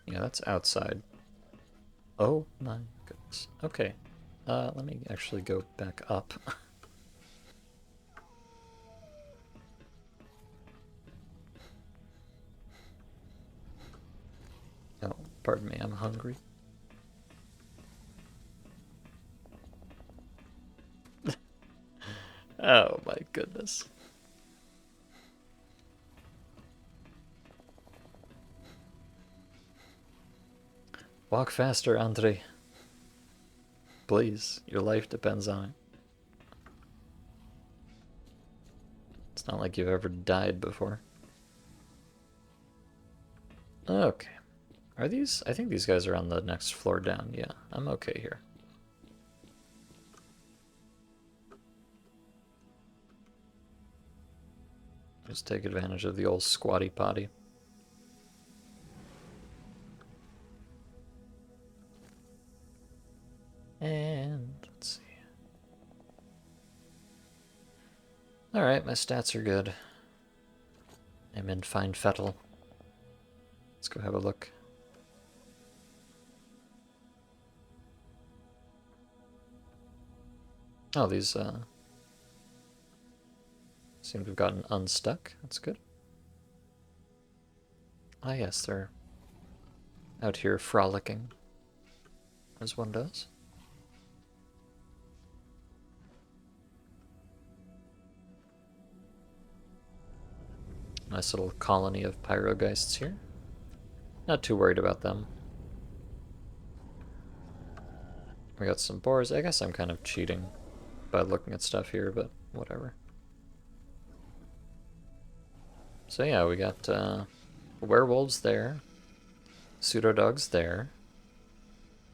Yeah, that's outside. Oh my goodness. Okay. Let me actually go back up. Oh, pardon me, I'm hungry. Oh my goodness. Walk faster, Andre. Please, your life depends on it. It's not like you've ever died before. Okay. Are these... I think these guys are on the next floor down. Yeah, I'm okay here. Just take advantage of the old squatty potty. And let's see. Alright, my stats are good. I'm in fine fettle. Let's go have a look. Oh, these seem to have gotten unstuck. That's good. Ah, yes, they're out here frolicking, as one does. Nice little colony of pyrogeists here. Not too worried about them. We got some boars. I guess I'm kind of cheating by looking at stuff here, but whatever. So yeah, we got werewolves there, pseudo-dogs there,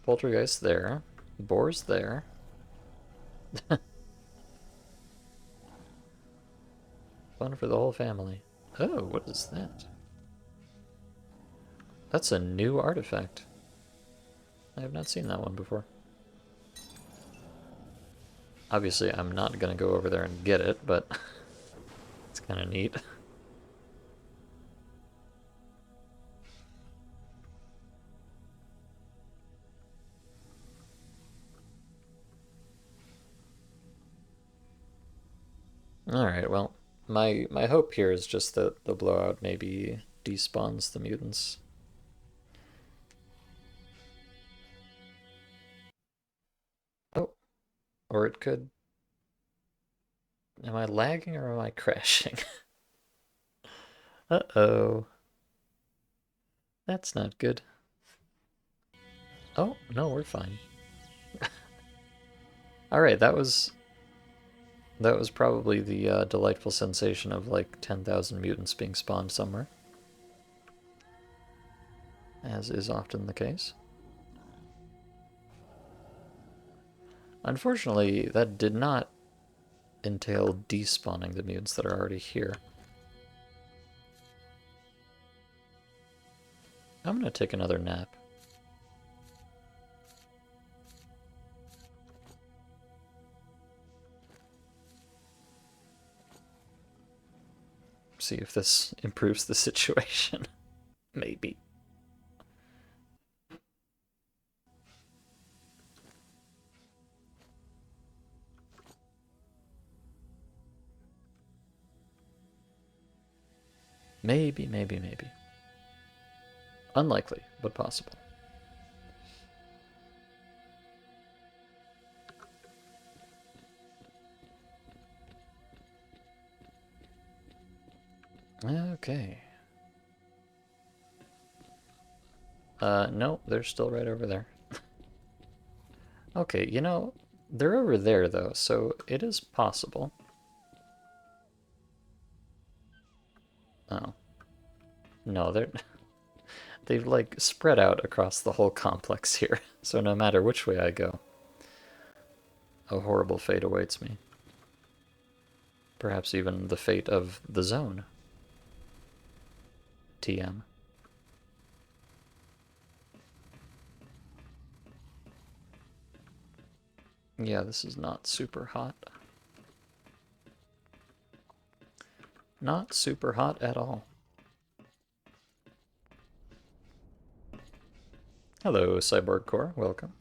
poltergeists there, boars there. Fun for the whole family. Oh, what is that? That's a new artifact. I have not seen that one before. Obviously, I'm not going to go over there and get it, but it's kind of neat. Alright, well, my hope here is just that the blowout maybe despawns the mutants. Oh, or it could... Am I lagging or am I crashing? Uh-oh. That's not good. Oh, no, we're fine. Alright, that was probably the delightful sensation of like 10,000 mutants being spawned somewhere. As is often the case. Unfortunately, that did not entail despawning the mutants that are already here. I'm gonna take another nap. See if this improves the situation. Maybe. Maybe, maybe, maybe. Unlikely, but possible. Okay. No, they're still right over there. Okay, you know, they're over there though, so it is possible. Oh. No, they've like spread out across the whole complex here. So no matter which way I go, a horrible fate awaits me. Perhaps even the fate of the zone. TM. Yeah, this is not super hot. Not super hot at all. Hello, Cyborg Core. Welcome.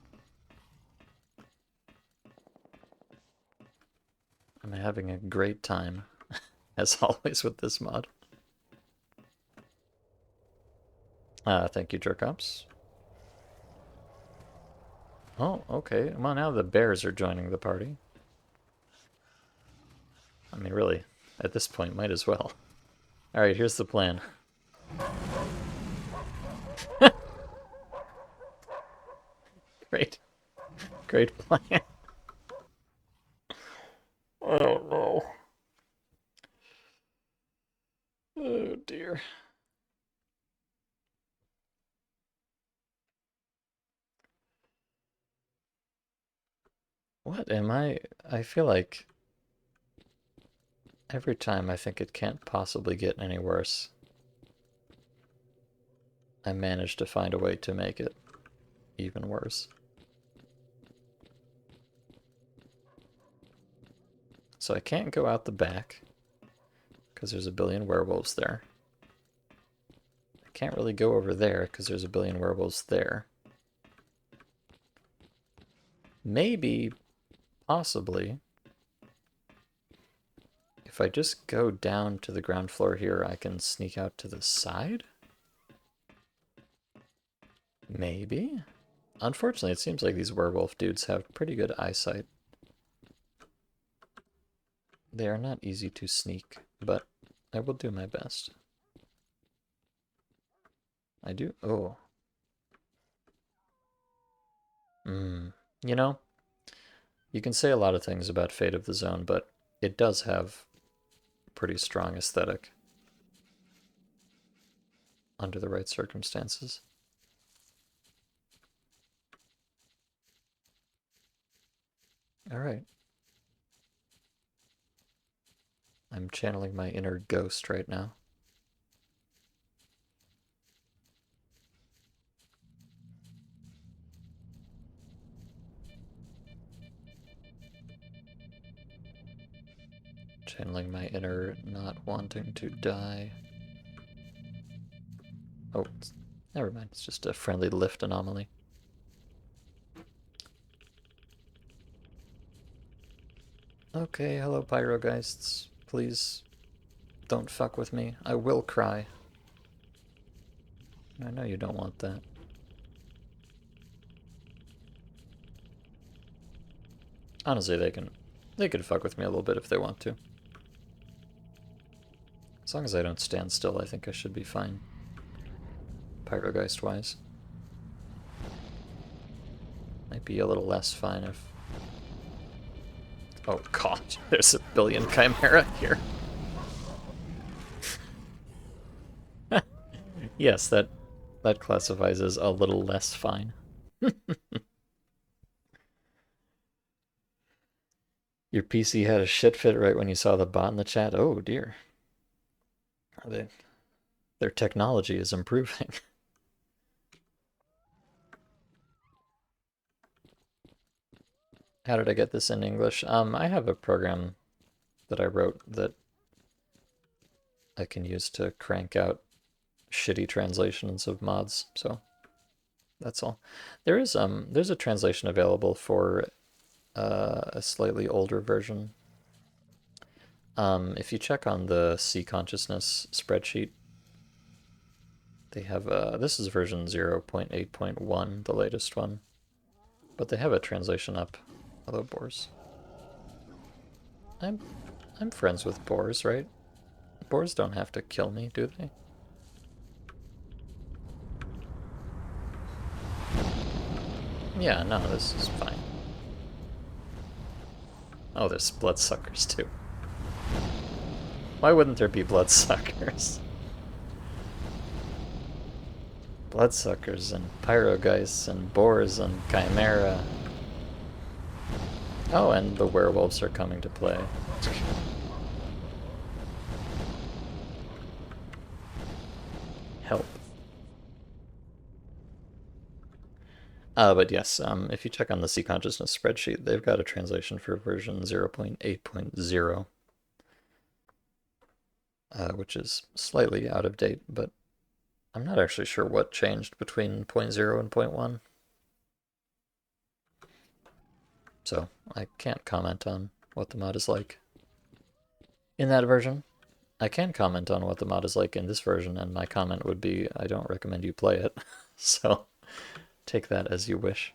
I'm having a great time, as always, with this mod. Thank you, Jerkops. Oh, okay. Well, now the bears are joining the party. I mean, really, at this point, might as well. Alright, here's the plan. Great. Great plan. Oh, no. Oh, dear. What am I? I feel like every time I think it can't possibly get any worse, I manage to find a way to make it even worse. So I can't go out the back, because there's a billion werewolves there. I can't really go over there, because there's a billion werewolves there. Maybe, possibly, if I just go down to the ground floor here, I can sneak out to the side? Maybe? Unfortunately, it seems like these werewolf dudes have pretty good eyesight. They are not easy to sneak, but I will do my best. I do? Oh. You know, you can say a lot of things about Fate of the Zone, but it does have pretty strong aesthetic under the right circumstances. All right. I'm channeling my inner ghost right now. Channeling my inner not wanting to die. Oh, never mind. It's just a friendly lift anomaly. Okay, hello Pyrogeists. Please don't fuck with me. I will cry. I know you don't want that. Honestly, they could fuck with me a little bit if they want to. As long as I don't stand still, I think I should be fine. Pyrogeist-wise. Might be a little less fine if... Oh god, there's a billion Chimera here. Yes, that classifies as a little less fine. Your PC had a shit fit right when you saw the bot in the chat? Oh dear. Their technology is improving. How did I get this in English? I have a program that I wrote that I can use to crank out shitty translations of mods, so that's all. There's a translation available for a slightly older version. If you check on the C consciousness spreadsheet They have this is version 0.8.1, the latest one. But they have a translation up. Hello, boars. I'm friends with boars, right? Boars don't have to kill me, do they? Yeah, no, this is fine. Oh, there's bloodsuckers too. Why wouldn't there be bloodsuckers? Bloodsuckers and pyrogeists and boars and chimera. Oh, and the werewolves are coming to play. Help. But yes, if you check on the Sea Consciousness spreadsheet, they've got a translation for version 0.8.0, which is slightly out of date, but I'm not actually sure what changed between 0.0 and 0.1. So I can't comment on what the mod is like in that version. I can comment on what the mod is like in this version, and my comment would be, I don't recommend you play it. So take that as you wish.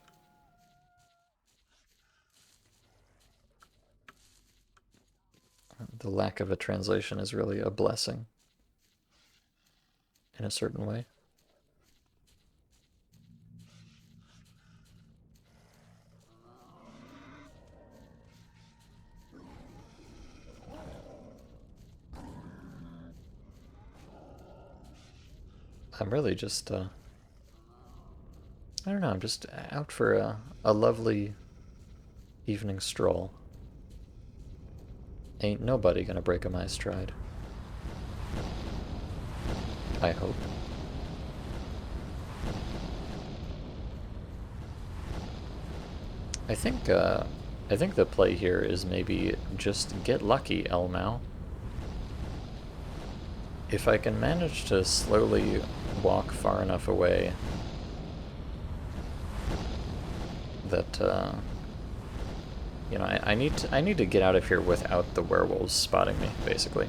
The lack of a translation is really a blessing in a certain way. I'm really just, I don't know, I'm just out for a lovely evening stroll. Ain't nobody gonna break my stride. I hope. I think the play here is maybe just get lucky, Elmao. If I can manage to slowly walk far enough away that you know, I need to get out of here without the werewolves spotting me, basically.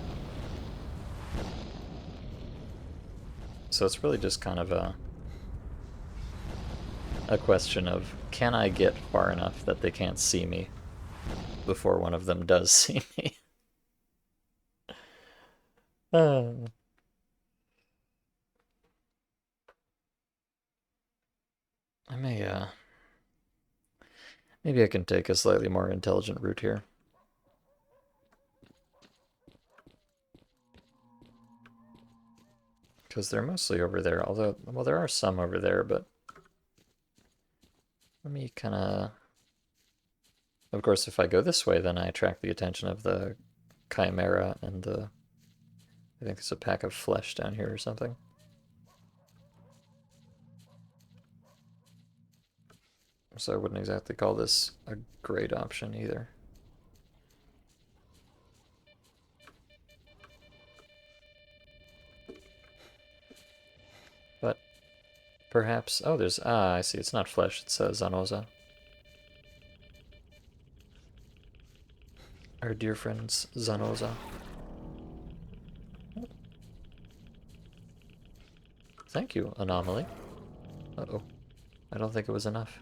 So it's really just kind of a question of, can I get far enough that they can't see me before one of them does see me? I may, maybe I can take a slightly more intelligent route here. Because they're mostly over there, although, well, there are some over there, but let me kind of course, if I go this way, then I attract the attention of the chimera and the, I think there's a pack of flesh down here or something. So I wouldn't exactly call this a great option either. But perhaps, oh, there's, I see, it's not flesh, it's Zanoza. Our dear friends, Zanoza. Thank you, Anomaly. Uh-oh. I don't think it was enough.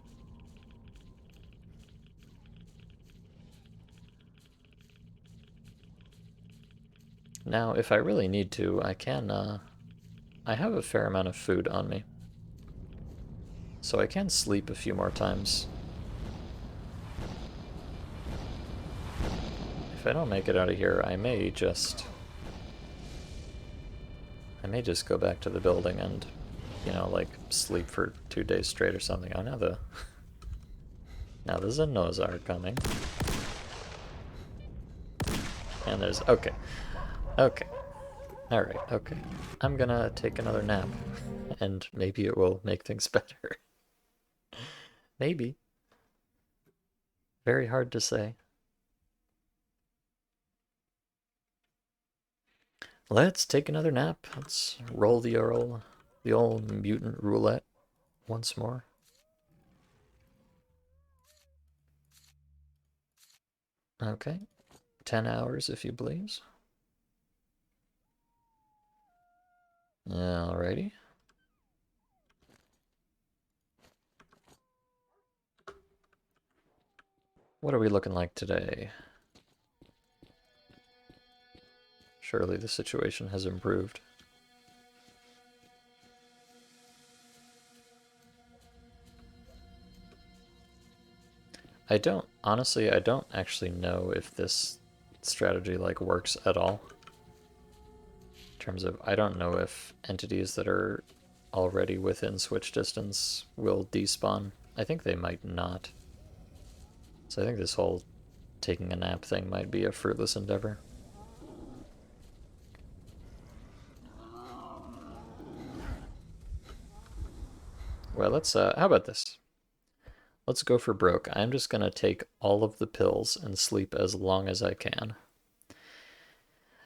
Now, if I really need to, I can, I have a fair amount of food on me. So I can sleep a few more times. If I don't make it out of here, I may just go back to the building and, you know, like, sleep for 2 days straight or something. Oh, now the Zanos are coming. And there's, okay. Okay. Alright, okay. I'm gonna take another nap, and maybe it will make things better. Maybe. Very hard to say. Let's take another nap. Let's roll the old mutant roulette once more. Okay. 10 hours, if you please. Alrighty. What are we looking like today? Surely the situation has improved. Honestly, I don't actually know if this strategy like works at all. In terms of, I don't know if entities that are already within switch distance will despawn. I think they might not. So I think this whole taking a nap thing might be a fruitless endeavor. Well, how about this? Let's go for broke. I'm just gonna take all of the pills and sleep as long as I can.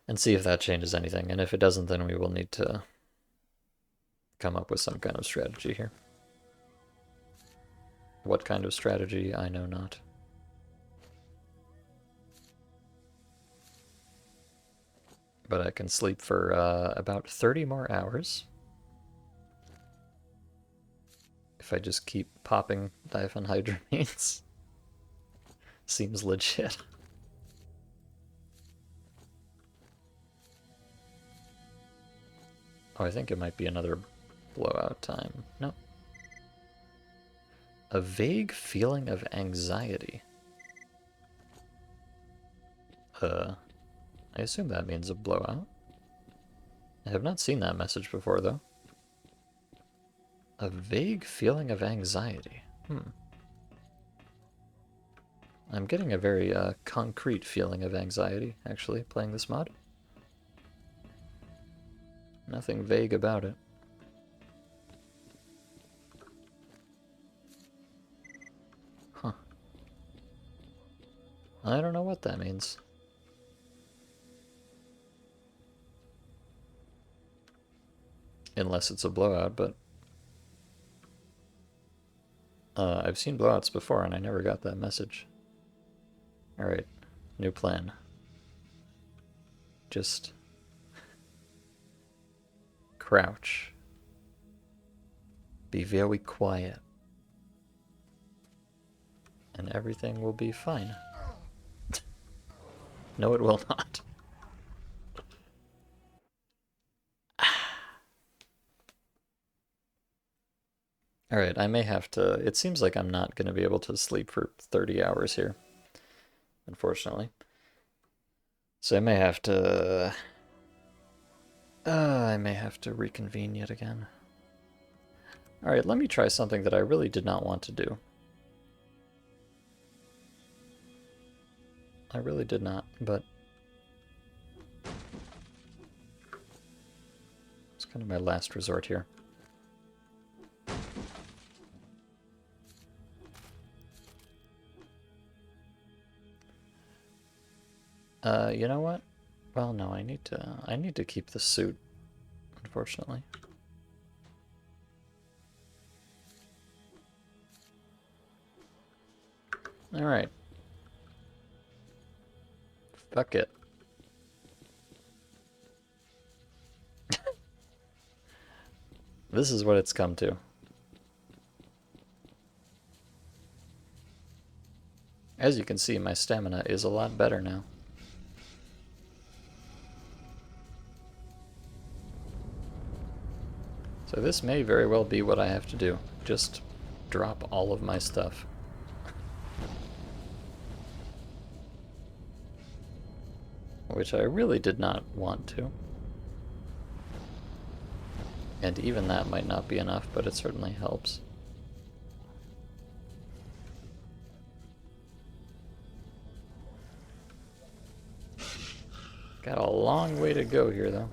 And see if that changes anything. And if it doesn't, then we will need to come up with some kind of strategy here. What kind of strategy, I know not. But I can sleep for about 30 more hours. If I just keep popping diphenhydramines. Seems legit. Oh, I think it might be another blowout time. No. A vague feeling of anxiety. I assume that means a blowout. I have not seen that message before, though. A vague feeling of anxiety. I'm getting a very concrete feeling of anxiety, actually, playing this mod. Nothing vague about it. Huh. I don't know what that means. Unless it's a blowout, but... I've seen blowouts before and I never got that message. Alright, new plan. Just... crouch. Be very quiet. And everything will be fine. No, it will not. Alright, I may have to... It seems like I'm not going to be able to sleep for 30 hours here. Unfortunately. So I may have to... I may have to reconvene yet again. Alright, let me try something that I really did not want to do. I really did not, but... it's kind of my last resort here. You know what? Well, no, I need to keep the suit, unfortunately. Alright. Fuck it. This is what it's come to. As you can see, my stamina is a lot better now. So this may very well be what I have to do. Just drop all of my stuff. Which I really did not want to. And even that might not be enough, but it certainly helps. Got a long way to go here, though.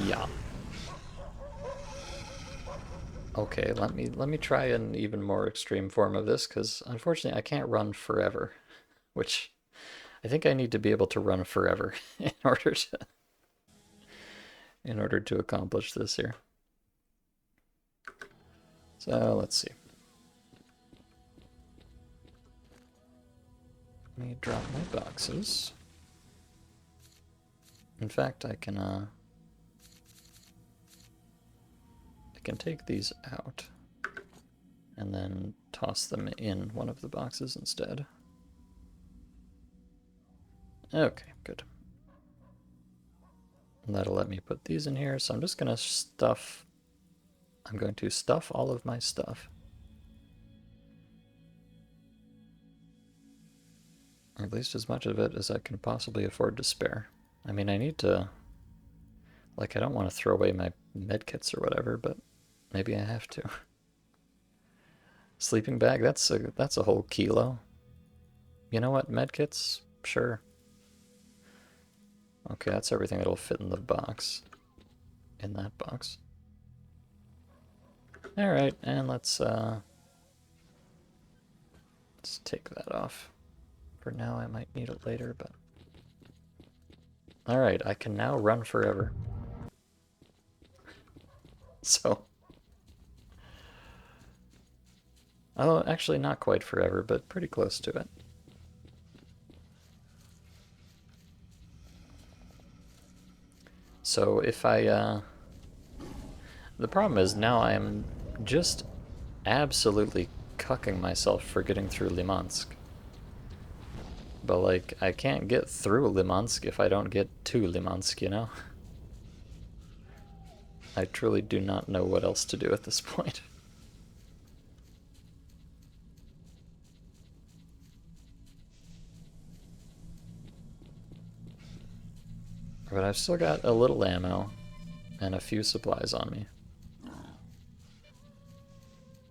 Yeah. Okay, let me try an even more extreme form of this, because unfortunately I can't run forever, which I think I need to be able to run forever in order to accomplish this here. So let's see. Let me drop my boxes. In fact, I can can take these out and then toss them in one of the boxes instead. Okay, good. And that'll let me put these in here, so I'm just going to stuff all of my stuff. Or at least as much of it as I can possibly afford to spare. I mean, I need to... Like, I don't want to throw away my medkits or whatever, but maybe I have to. Sleeping bag, that's a whole kilo. You know what, medkits? Sure. Okay, that's everything that'll fit in the box. In that box. Alright, and let's take that off. For now, I might need it later, but... Alright, I can now run forever. So... Oh, actually not quite forever, but pretty close to it. So if I, the problem is now I'm just absolutely cucking myself for getting through Limansk. But, like, I can't get through Limansk if I don't get to Limansk, you know? I truly do not know what else to do at this point. But I've still got a little ammo and a few supplies on me.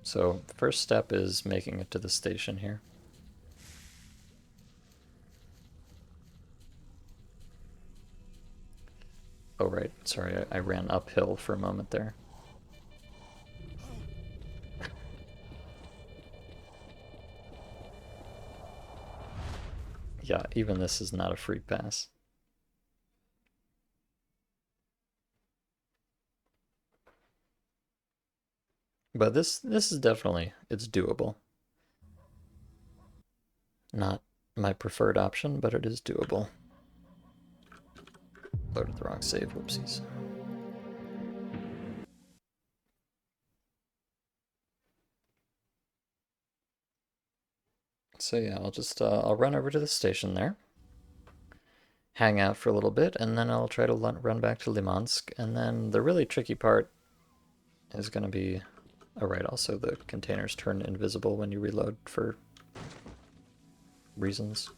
So, first step is making it to the station here. Oh, right. Sorry, I ran uphill for a moment there. Yeah, even this is not a free pass. But this is definitely, it's doable. Not my preferred option, but it is doable. Loaded the wrong save, whoopsies. So yeah, I'll just, I'll run over to the station there, hang out for a little bit, and then I'll try to run back to Limansk, and then the really tricky part is going to be... Oh right, also the containers turn invisible when you reload for reasons.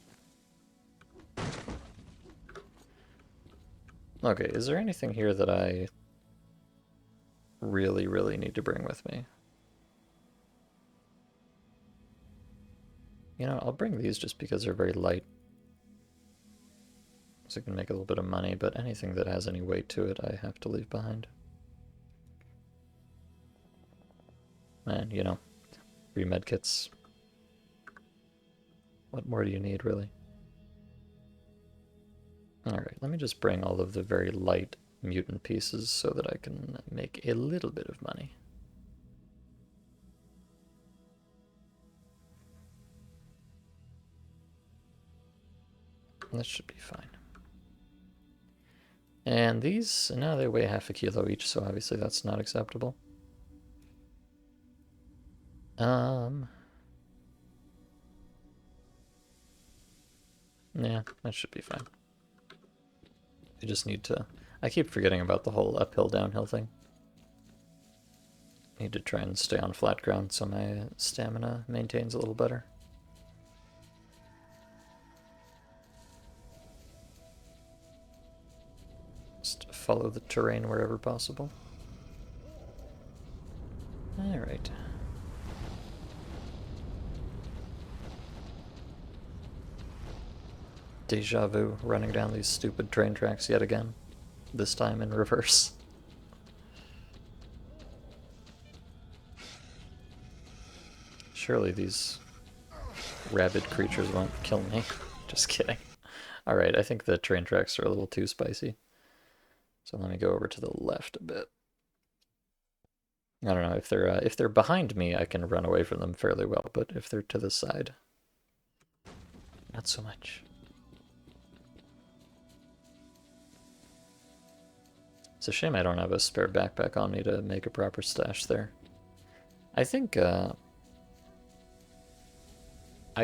Okay, is there anything here that I really, really need to bring with me? You know, I'll bring these just because they're very light. So I can make a little bit of money, but anything that has any weight to it I have to leave behind. And, you know, free medkits. What more do you need, really? Alright, let me just bring all of the very light mutant pieces so that I can make a little bit of money. This should be fine. And these, now they weigh half a kilo each, so obviously that's not acceptable. Yeah, that should be fine. I just need to... I keep forgetting about the whole uphill-downhill thing. Need to try and stay on flat ground so my stamina maintains a little better. Just follow the terrain wherever possible. Alright. Deja vu, running down these stupid train tracks yet again. This time in reverse. Surely these rabid creatures won't kill me. Just kidding. Alright, I think the train tracks are a little too spicy. So let me go over to the left a bit. I don't know, if they're behind me, I can run away from them fairly well, but if they're to the side, not so much. It's a shame I don't have a spare backpack on me to make a proper stash there. I think, I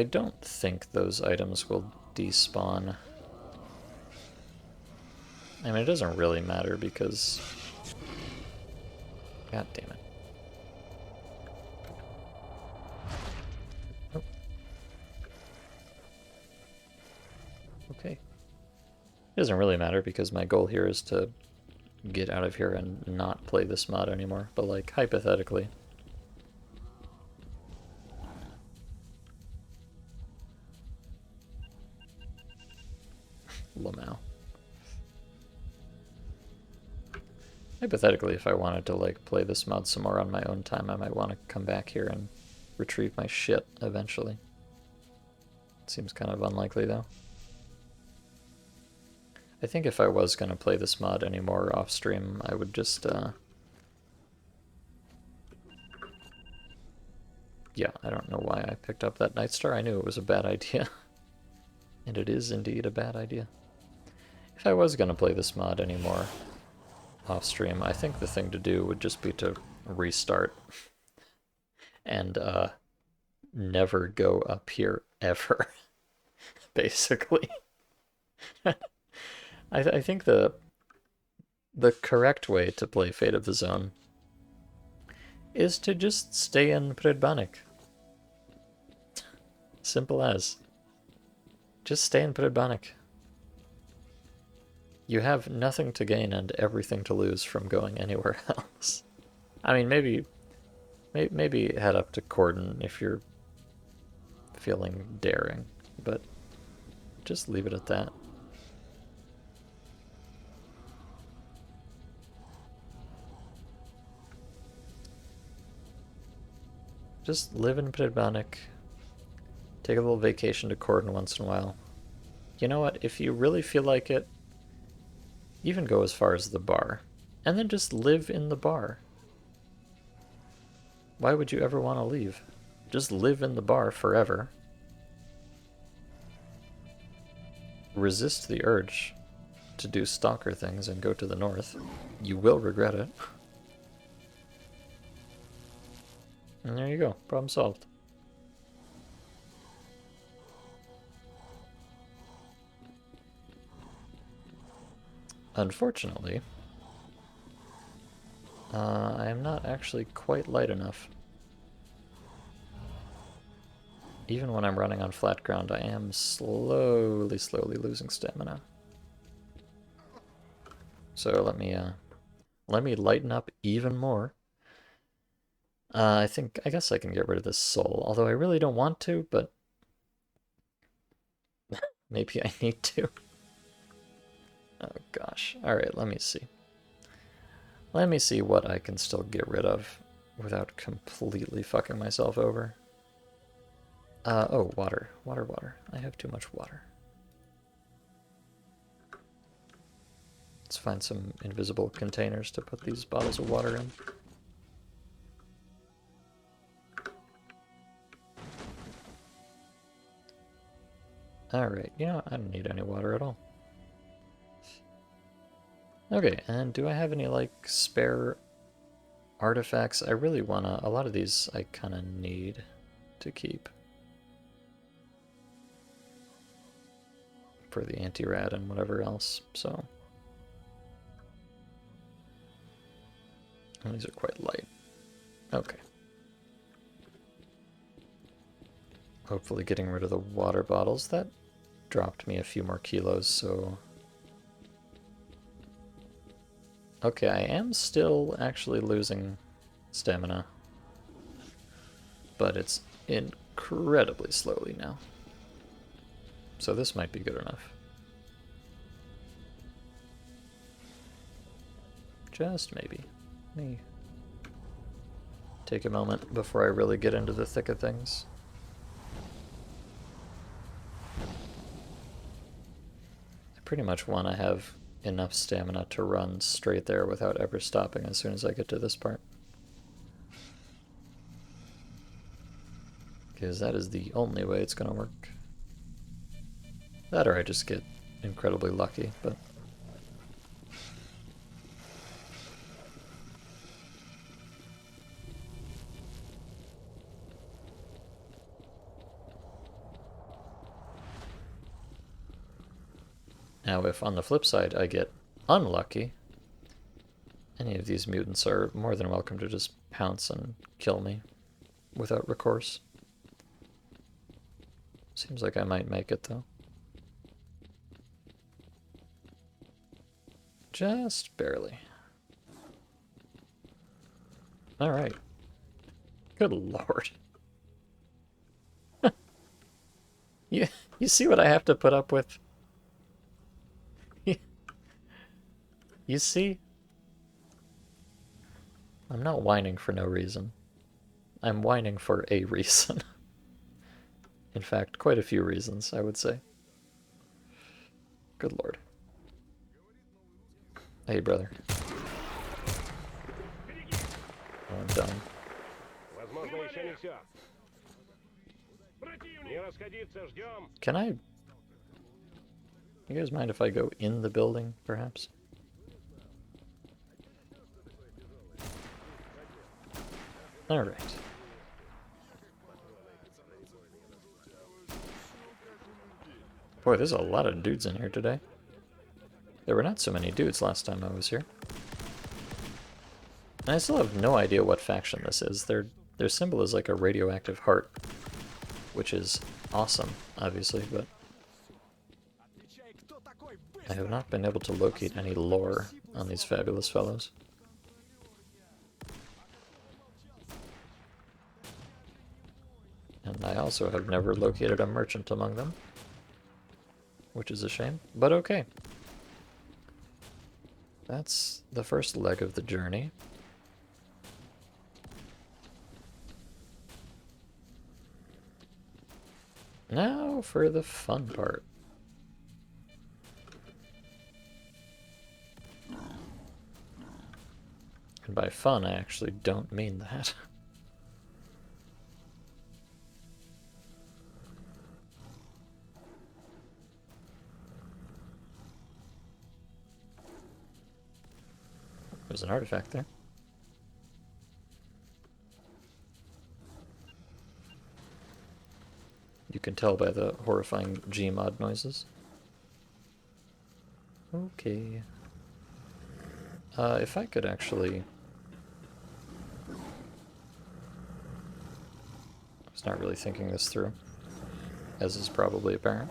don't think those items will despawn. I mean, it doesn't really matter because... God damn it. Oh. Okay. It doesn't really matter because my goal here is to get out of here and not play this mod anymore, but like, hypothetically. Lamau. Hypothetically, if I wanted to like play this mod some more on my own time, I might want to come back here and retrieve my shit eventually. Seems kind of unlikely though. I think if I was going to play this mod anymore off stream, I would just yeah, I don't know why I picked up that Night Star. I knew it was a bad idea. And it is indeed a bad idea. If I was going to play this mod anymore off stream, I think the thing to do would just be to restart and never go up here ever, basically. I think the correct way to play Fate of the Zone is to just stay in Predbanik. Simple as. Just stay in Predbanik. You have nothing to gain and everything to lose from going anywhere else. I mean, maybe head up to Cordon if you're feeling daring, but just leave it at that. Just live in Predbanik. Take a little vacation to Cordon once in a while. You know what? If you really feel like it, even go as far as the bar. And then just live in the bar. Why would you ever want to leave? Just live in the bar forever. Resist the urge to do stalker things and go to the north. You will regret it. And there you go. Problem solved. Unfortunately, I am not actually quite light enough. Even when I'm running on flat ground, I am slowly losing stamina. So let me lighten up even more. I guess I can get rid of this soul, although I really don't want to, but maybe I need to. Oh gosh. Alright, let me see. Let me see what I can still get rid of without completely fucking myself over. Oh, water. Water. I have too much water. Let's find some invisible containers to put these bottles of water in. Alright, you know what? I don't need any water at all. Okay, and do I have any, like, spare artifacts? I really wanna... A lot of these I kinda need to keep. For the anti-rad and whatever else, so... And these are quite light. Okay. Hopefully getting rid of the water bottles. That dropped me a few more kilos, so... Okay, I am still actually losing stamina. But it's incredibly slowly now. So this might be good enough. Just maybe. Let me take a moment before I really get into the thick of things. I pretty much want to have enough stamina to run straight there without ever stopping as soon as I get to this part. Because that is the only way it's going to work. That or I just get incredibly lucky, but... Now, if on the flip side I get unlucky, any of these mutants are more than welcome to just pounce and kill me without recourse. Seems like I might make it, though. Just barely. Alright. Good lord. You see what I have to put up with? You see? I'm not whining for no reason. I'm whining for a reason. In fact, quite a few reasons, I would say. Good lord. Hey, brother. Oh, I'm done. Can I... You guys mind if I go in the building, perhaps? Alright. Boy, there's a lot of dudes in here today. There were not so many dudes last time I was here. And I still have no idea what faction this is. Their symbol is like a radioactive heart, which is awesome, obviously, but I have not been able to locate any lore on these fabulous fellows. And I also have never located a merchant among them, which is a shame, but okay. That's the first leg of the journey. Now for the fun part. And by fun, I actually don't mean that. There's an artifact there. You can tell by the horrifying Gmod noises. Okay. If I could actually... I was not really thinking this through, as is probably apparent.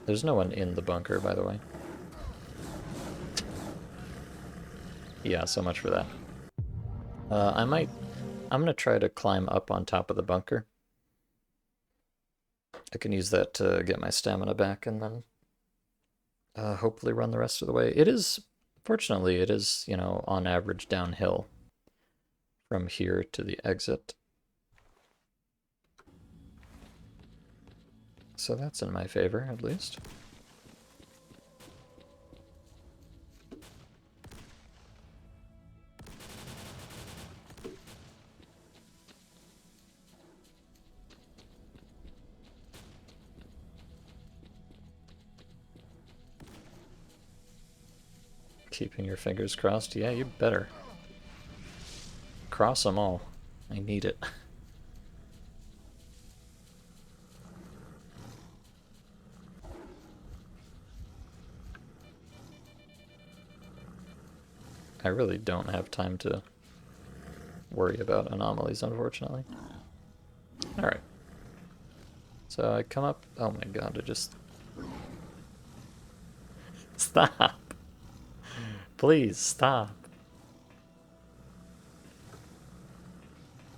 There's no one in the bunker, by the way. Yeah, so much for that. I'm gonna try to climb up on top of the bunker. I can use that to get my stamina back and then hopefully run the rest of the way. It is, fortunately, it is, you know, on average downhill from here to the exit. So that's in my favor, at least. Keeping your fingers crossed? Yeah, you better. Cross them all. I need it. I really don't have time to worry about anomalies, unfortunately. Alright. So I come up... Oh my god, I just... Stop! Please, stop.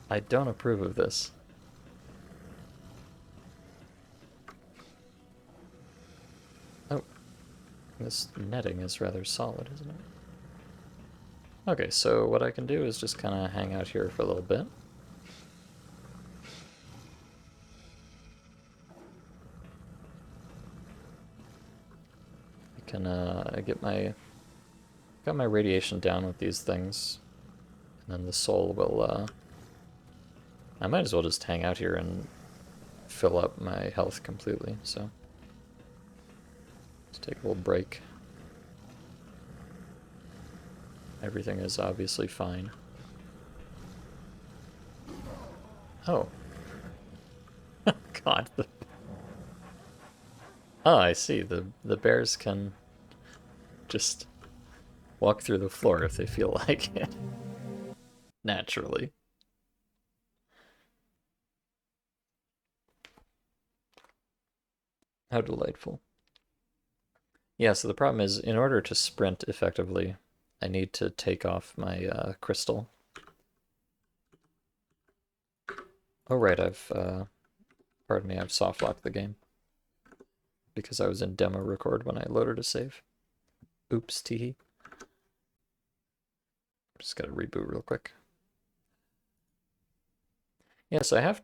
I don't approve of this. Oh. This netting is rather solid, isn't it? Okay, so what I can do is just kind of hang out here for a little bit. I can got my radiation down with these things, and then the soul will, I might as well just hang out here and fill up my health completely, so let's take a little break. Everything is obviously fine. Oh. God. Oh, I see. The bears can just walk through the floor if they feel like it. Naturally. How delightful. Yeah, so the problem is, in order to sprint effectively, I need to take off my crystal. Oh right, pardon me, I've soft locked the game because I was in demo record when I loaded a save. Oops, teehee. Just gotta reboot real quick. Yeah, so I have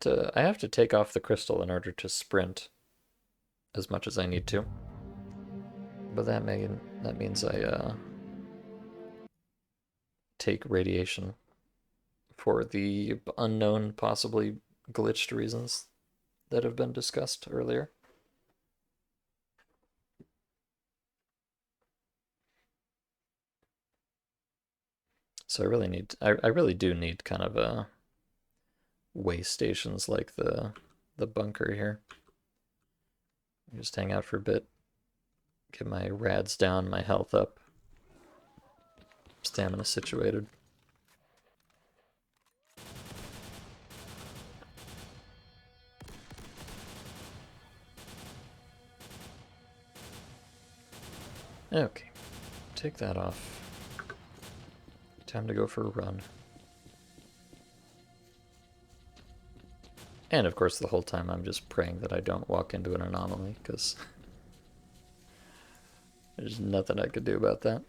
to take off the crystal in order to sprint as much as I need to. But that means I take radiation for the unknown, possibly glitched reasons that have been discussed earlier. So I really do need kind of a way stations like the bunker here. Just hang out for a bit, get my rads down, my health up, stamina situated. Okay, take that off. Time to go for a run. And of course the whole time I'm just praying that I don't walk into an anomaly, because there's nothing I could do about that.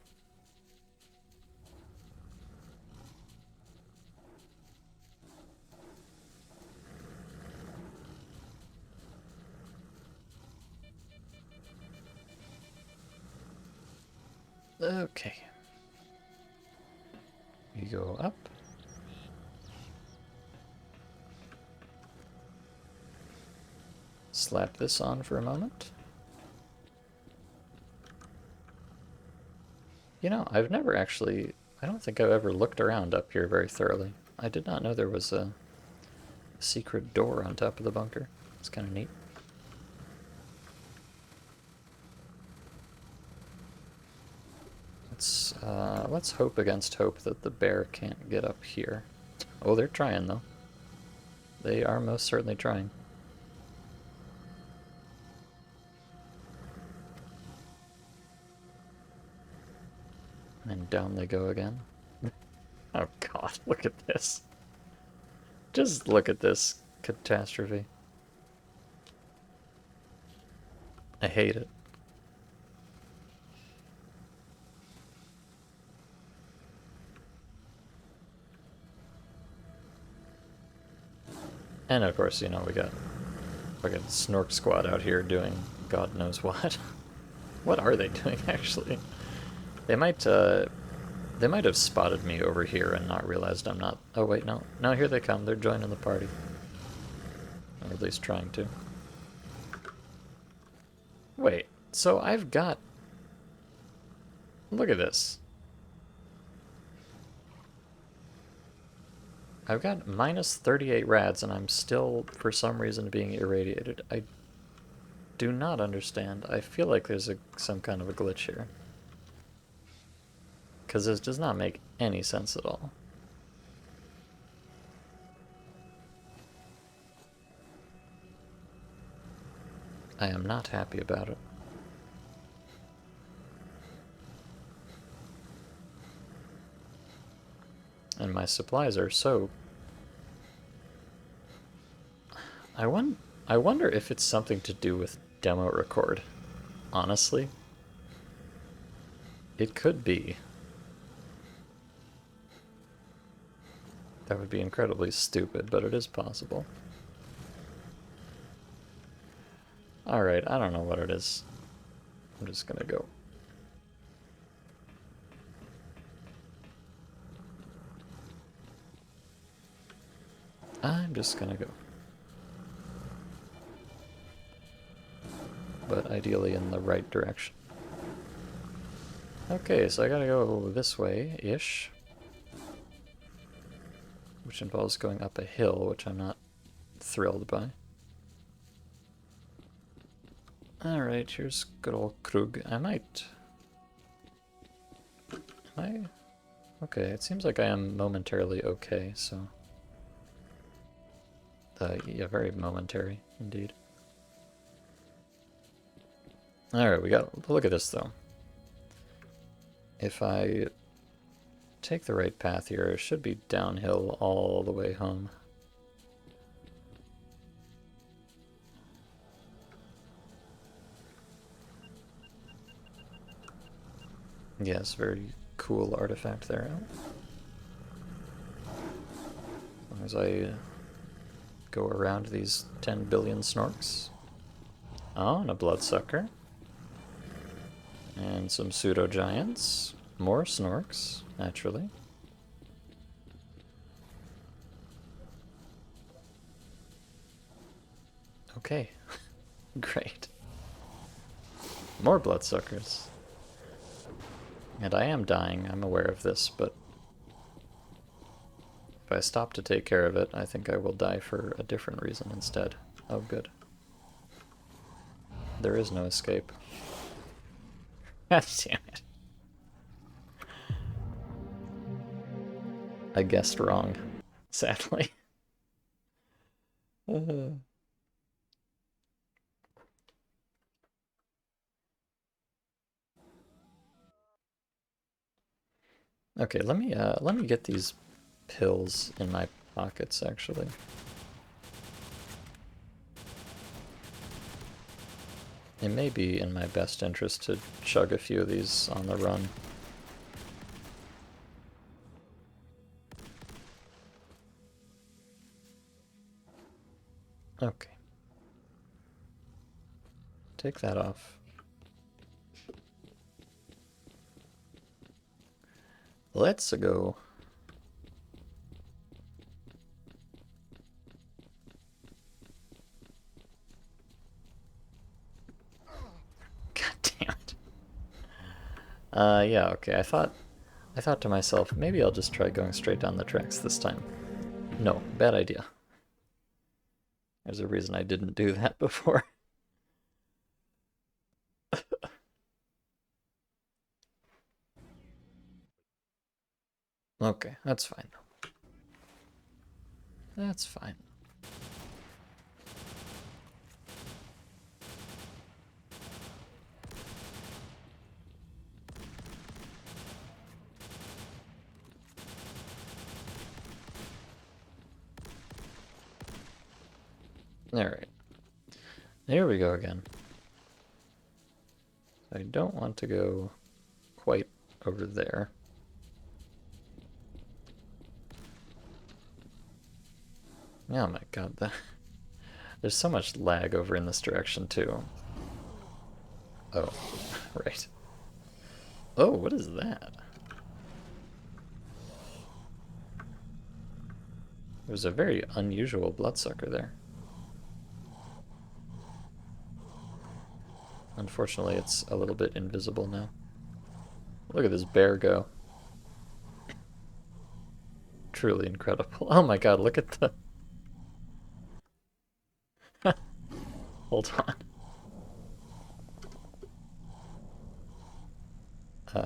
Okay. You go up. Slap this on for a moment. You know, I've never actually... I don't think I've ever looked around up here very thoroughly. I did not know there was a secret door on top of the bunker. It's kind of neat. Let's hope against hope that the bear can't get up here. Oh, they're trying, though. They are most certainly trying. And down they go again. Oh god, look at this. Just look at this catastrophe. I hate it. And of course, you know, we got fucking Snork Squad out here doing God knows what. What are they doing, actually? They might have spotted me over here and not realized I'm not... Oh, wait, no. No, here they come. They're joining the party. Or at least trying to. Wait, so I've got... Look at this. I've got minus 38 rads and I'm still, for some reason, being irradiated. I do not understand. I feel like there's some kind of a glitch here. Because this does not make any sense at all. I am not happy about it. And my supplies are so... I wonder if it's something to do with demo record. Honestly. It could be. That would be incredibly stupid, but it is possible. Alright, I don't know what it is. I'm just gonna go. I'm just gonna go. But ideally in the right direction. Okay, so I gotta go this way-ish. Which involves going up a hill, which I'm not thrilled by. Alright, here's good old Krug. I might... Am I... Okay, it seems like I am momentarily okay, so... yeah, very momentary, indeed. Alright, we got... Look at this, though. If I take the right path here, it should be downhill all the way home. Yes, very cool artifact there. As long as I go around these 10 billion snorks. Oh, and a bloodsucker. And some pseudo-giants. More snorks, naturally. Okay. Great. More bloodsuckers. And I am dying, I'm aware of this, but if I stop to take care of it, I think I will die for a different reason instead. Oh, good. There is no escape. God damn it. I guessed wrong, sadly. Okay, let me get these pills in my pockets, actually. It may be in my best interest to chug a few of these on the run. Okay. Take that off. Let's go. God damn it. Yeah, okay. I thought to myself, maybe I'll just try going straight down the tracks this time. No, bad idea. There's a reason I didn't do that before. Okay, that's fine. That's fine. Alright. Here we go again. I don't want to go quite over there. Oh my god, there's so much lag over in this direction too. Oh, right. Oh, what is that? There's a very unusual bloodsucker there. Unfortunately, it's a little bit invisible now. Look at this bear go. Truly incredible. Oh my god, look at the... Hold on.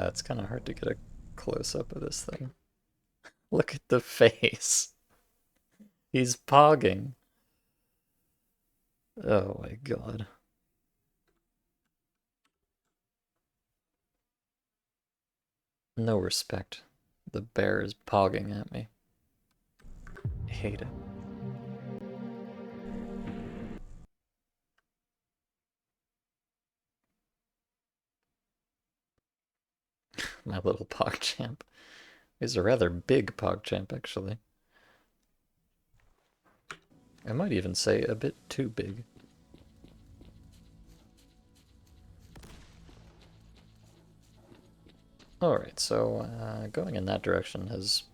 It's kind of hard to get a close-up of this thing. Look at the face. He's pogging. Oh my god. No respect. The bear is pogging at me. I hate it. My little PogChamp. He's a rather big PogChamp, actually. I might even say a bit too big. Alright, so going in that direction has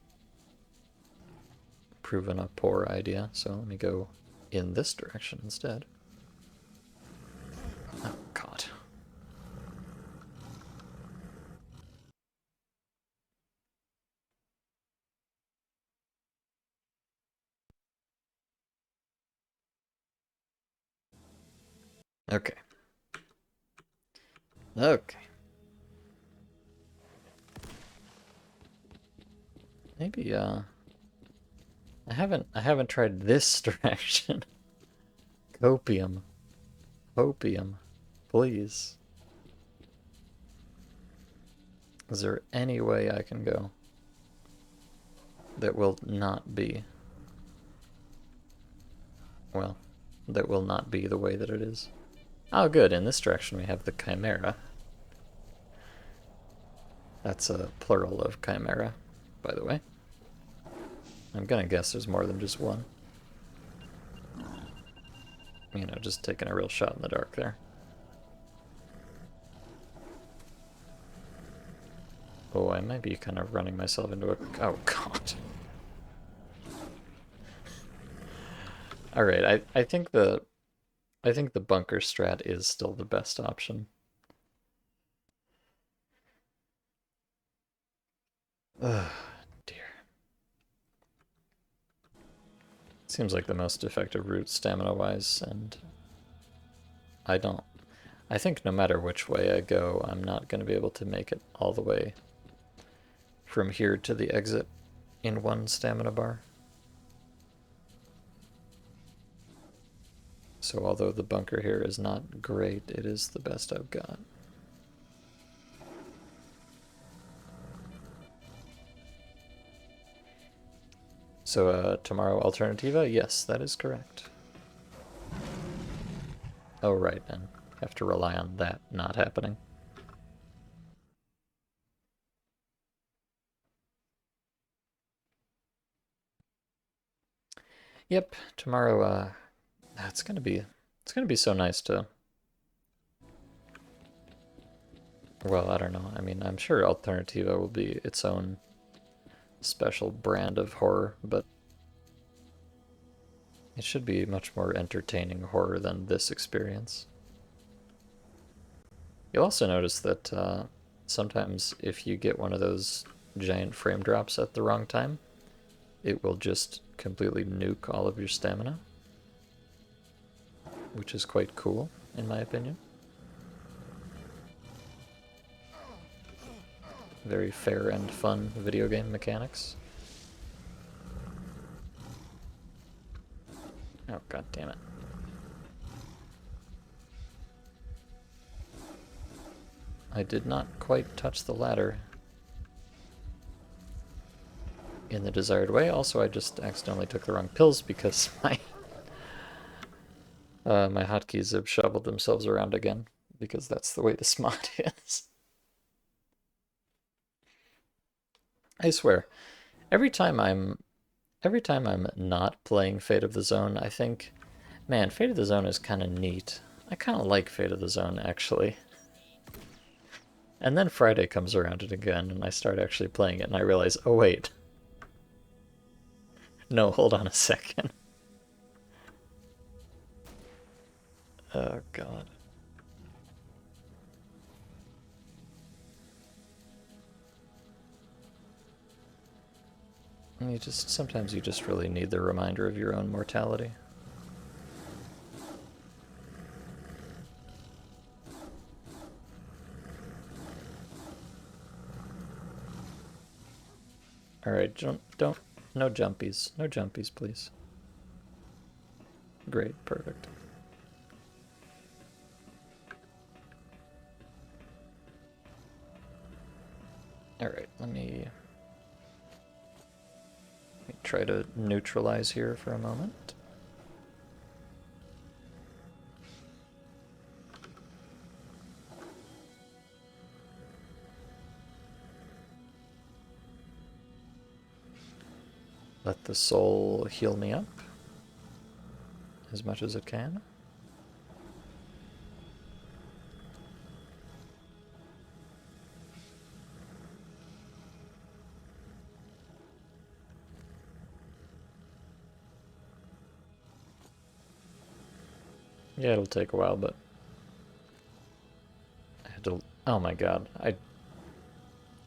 proven a poor idea, so let me go in this direction instead. Oh, God. Okay. Okay. Maybe, I haven't tried this direction. Copium. Opium. Please. Is there any way I can go that will not be, well, that will not be the way that it is? Oh, good. In this direction we have the Chimera. That's a plural of Chimera, by the way. I'm gonna guess there's more than just one. You know, just taking a real shot in the dark there. Oh, I might be kind of running myself into a... Oh, God. Alright, I think the bunker strat is still the best option. Ugh, dear. Seems like the most effective route stamina-wise, and I think no matter which way I go, I'm not going to be able to make it all the way from here to the exit in one stamina bar. So although the bunker here is not great, it is the best I've got. So tomorrow Alternativa? Yes, that is correct. Oh right, and have to rely on that not happening. Yep, tomorrow it's gonna be so nice to, well, I don't know. I mean, I'm sure Alternativa will be its own special brand of horror, but it should be much more entertaining horror than this experience. You'll also notice that sometimes if you get one of those giant frame drops at the wrong time, it will just completely nuke all of your stamina, which is quite cool, in my opinion. Very fair and fun video game mechanics. Oh, god damn it. I did not quite touch the ladder in the desired way. Also, I just accidentally took the wrong pills because my my hotkeys have shoveled themselves around again, because that's the way this mod is. I swear, every time I'm not playing Fate of the Zone, I think, man, Fate of the Zone is kind of neat. I kind of like Fate of the Zone, actually. And then Friday comes around it again, and I start actually playing it, and I realize, oh wait. No, hold on a second. Oh god. Sometimes you just really need the reminder of your own mortality. Alright, don't, no jumpies. No jumpies, please. Great, perfect. Alright, let me try to neutralize here for a moment. Let the soul heal me up as much as it can. Yeah, it'll take a while, but I had to, oh my god,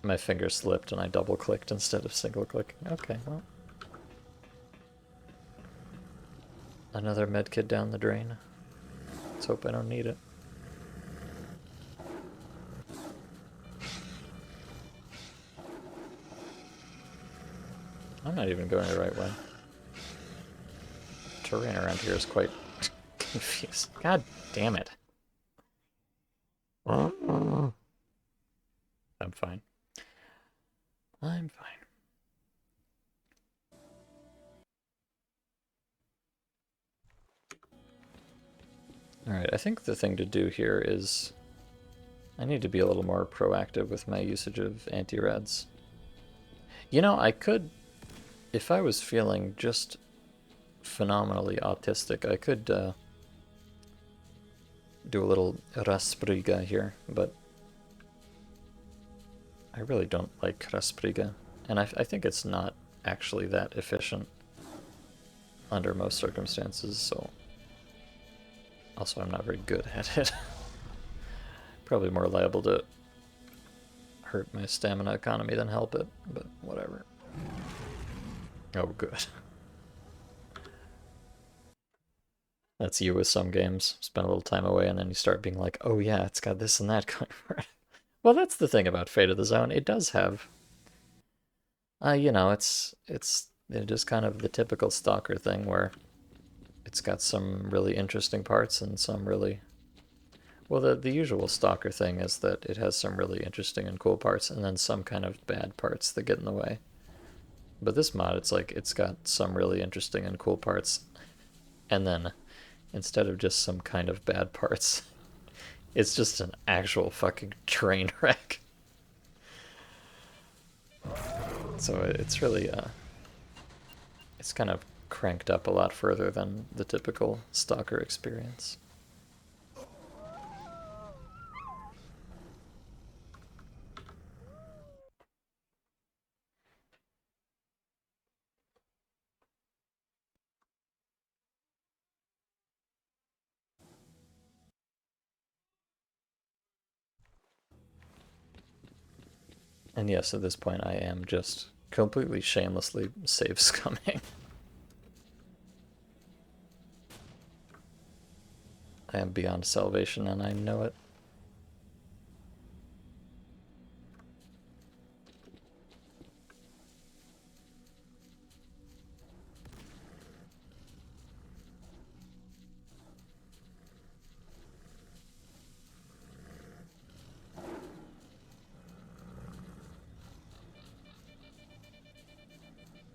my finger slipped and I double clicked instead of single clicking. Okay, well. Another medkit down the drain. Let's hope I don't need it. I'm not even going the right way. Terrain around here is quite confusing. God damn it. I'm fine. I'm fine. Alright, I think the thing to do here is I need to be a little more proactive with my usage of anti-rads. You know, I could, if I was feeling just phenomenally autistic, I could do a little Raspriga here, but I really don't like Raspriga, and I think it's not actually that efficient under most circumstances, so also I'm not very good at it. Probably more liable to hurt my stamina economy than help it, but whatever. Oh, good. That's you with some games. Spend a little time away and then you start being like, oh yeah, it's got this and that going for it. Well, that's the thing about Fate of the Zone. It does have, you know, it is kind of the typical Stalker thing where it's got some really interesting parts and some really, well, the usual Stalker thing is that it has some really interesting and cool parts and then some kind of bad parts that get in the way. But this mod, it's like it's got some really interesting and cool parts, and then instead of just some kind of bad parts, it's just an actual fucking train wreck. So it's really it's kind of cranked up a lot further than the typical Stalker experience. And yes, at this point I am just completely shamelessly save scumming. I am beyond salvation and I know it.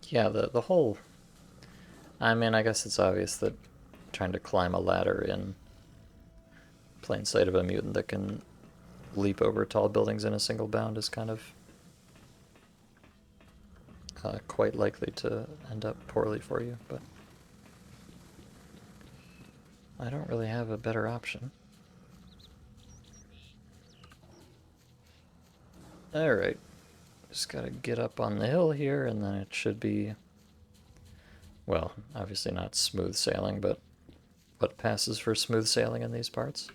Yeah, the whole, I mean, I guess it's obvious that trying to climb a ladder in plain sight of a mutant that can leap over tall buildings in a single bound is kind of quite likely to end up poorly for you, but I don't really have a better option. Alright, just gotta get up on the hill here and then it should be, well, obviously not smooth sailing, but what passes for smooth sailing in these parts?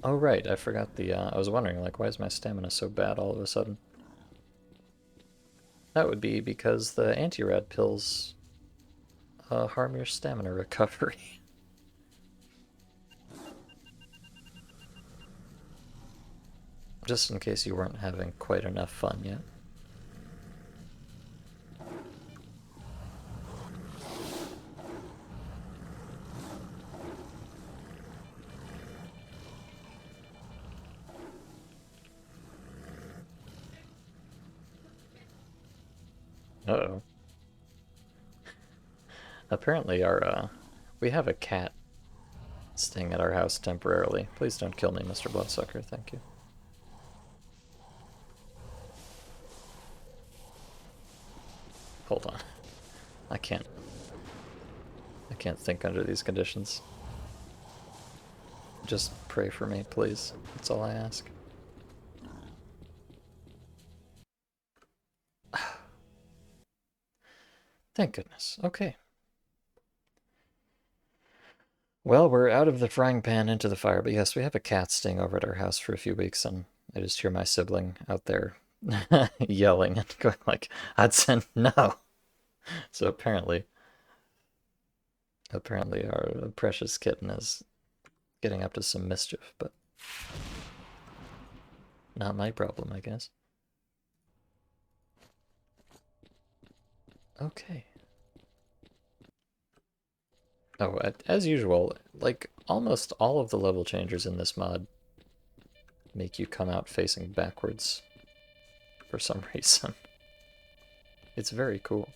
Oh right, I forgot the, I was wondering, like, why is my stamina so bad all of a sudden? That would be because the anti-rad pills harm your stamina recovery. Just in case you weren't having quite enough fun yet. Uh-oh. Apparently we have a cat staying at our house temporarily. Please don't kill me, Mr. Bloodsucker, thank you. Hold on. I can't think under these conditions. Just pray for me, please. That's all I ask. Thank goodness. Okay. Well, we're out of the frying pan into the fire, but yes, we have a cat staying over at our house for a few weeks, and I just hear my sibling out there yelling and going like, Hudson, no! So apparently our precious kitten is getting up to some mischief, but not my problem, I guess. Okay. Oh, as usual, like, almost all of the level changers in this mod make you come out facing backwards for some reason. It's very cool.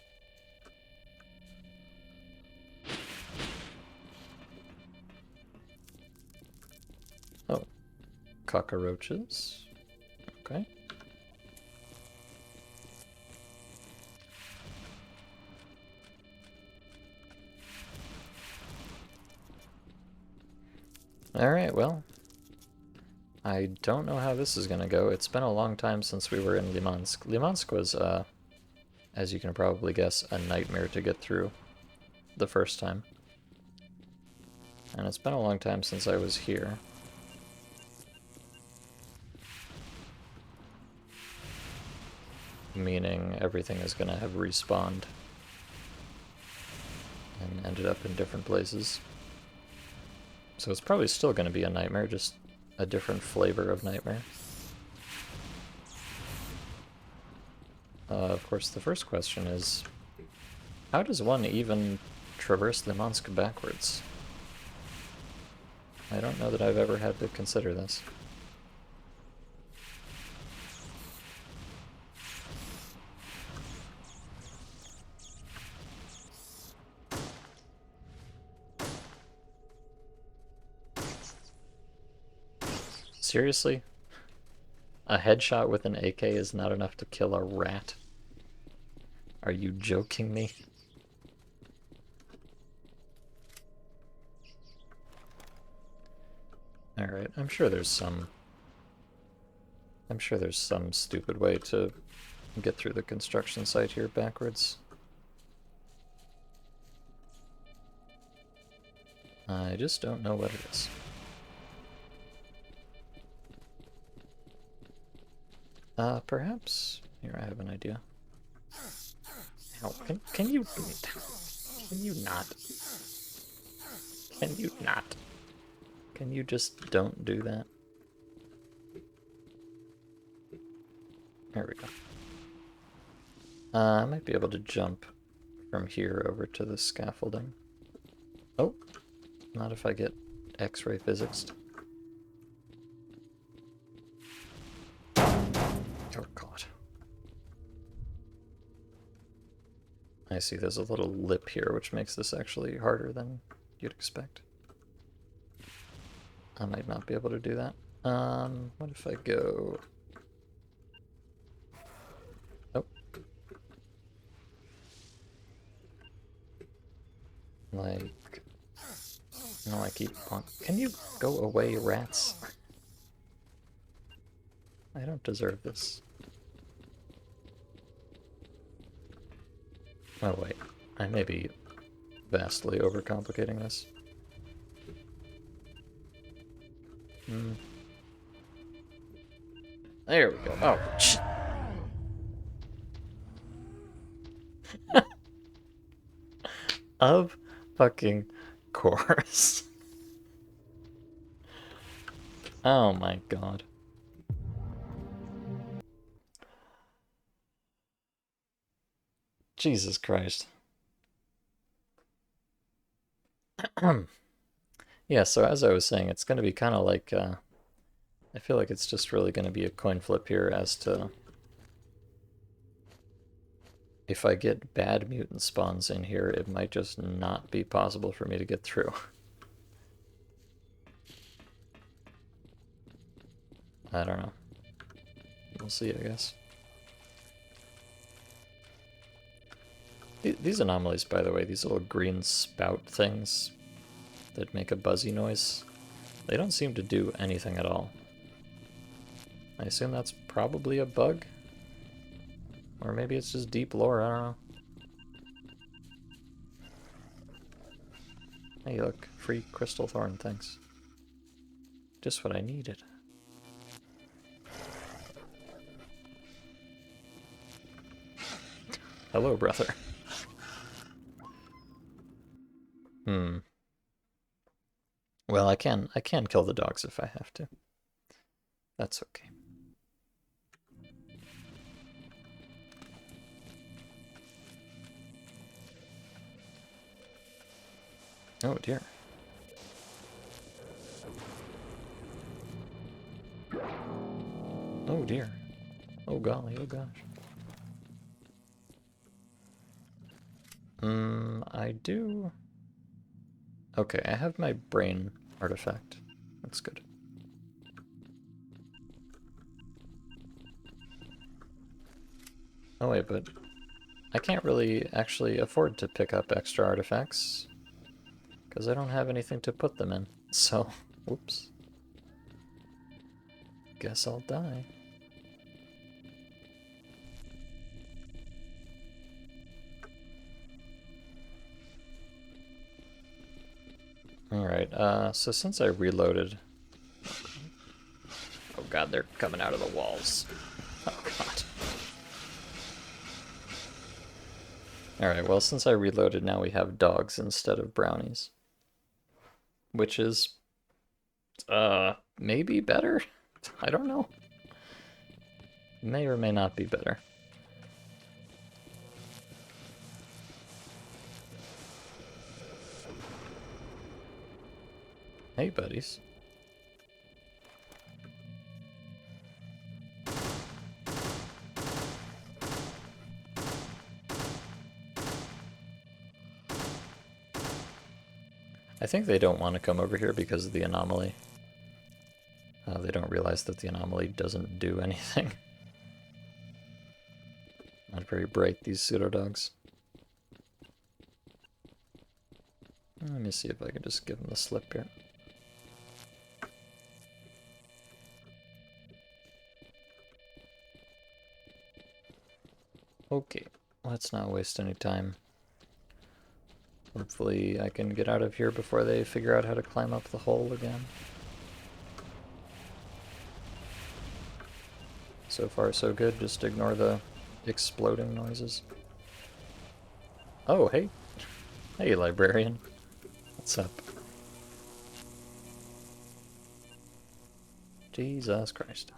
Oh, cockroaches. Okay. Alright, well, I don't know how this is gonna go. It's been a long time since we were in Limansk. Limansk was, as you can probably guess, a nightmare to get through the first time. And it's been a long time since I was here. Meaning everything is gonna have respawned and ended up in different places. So it's probably still gonna be a nightmare, just a different flavor of nightmare. Of course, the first question is, how does one even traverse Limansk backwards? I don't know that I've ever had to consider this. Seriously? A headshot with an AK is not enough to kill a rat? Are you joking me? Alright, I'm sure there's some stupid way to get through the construction site here backwards. I just don't know what it is. Perhaps? Here, I have an idea. Ow, can you not? Can you not? Can you just don't do that? There we go. I might be able to jump from here over to the scaffolding. Oh, not if I get X-ray physicsed. Oh god. I see there's a little lip here, which makes this actually harder than you'd expect. I might not be able to do that. What if I go... Oh. Like... No, I keep on... Can you go away, rats? I don't deserve this. Oh wait, I may be vastly overcomplicating this. There we go. Oh, shit. Of fucking course. Oh my god. Jesus Christ. Yeah, so as I was saying, it's going to be kind of like, I feel like it's just really going to be a coin flip here as to if I get bad mutant spawns in here, it might just not be possible for me to get through. I don't know. We'll see, I guess. These anomalies, by the way, these little green spout things that make a buzzy noise, they don't seem to do anything at all. I assume that's probably a bug? Or maybe it's just deep lore, I don't know. Hey look, free crystal thorn, thanks. Just what I needed. Hello, brother. Well, I I can kill the dogs if I have to. That's okay. Oh dear. Oh dear. Oh golly, oh gosh. I do... Okay, I have my brain artifact. That's good. Oh wait, but I can't really actually afford to pick up extra artifacts because I don't have anything to put them in. So, whoops. Guess I'll die. Alright, so since I reloaded... Oh god, they're coming out of the walls. Oh god. Alright, well since I reloaded now we have dogs instead of brownies. Which is... maybe better? I don't know. May or may not be better. Hey, buddies. I think they don't want to come over here because of the anomaly. They don't realize that the anomaly doesn't do anything. Not very bright, these pseudo-dogs. Let me see if I can just give them the slip here. Okay, let's not waste any time. Hopefully I can get out of here before they figure out how to climb up the hole again. So far so good, just ignore the exploding noises. Oh, hey. Hey, librarian. What's up? Jesus Christ.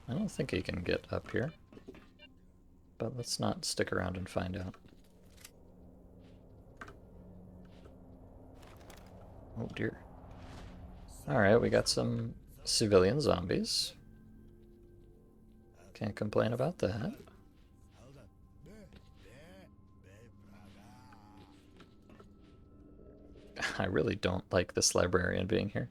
I don't think he can get up here. But let's not stick around and find out. Oh dear. Alright, we got some civilian zombies. Can't complain about that. I really don't like this librarian being here.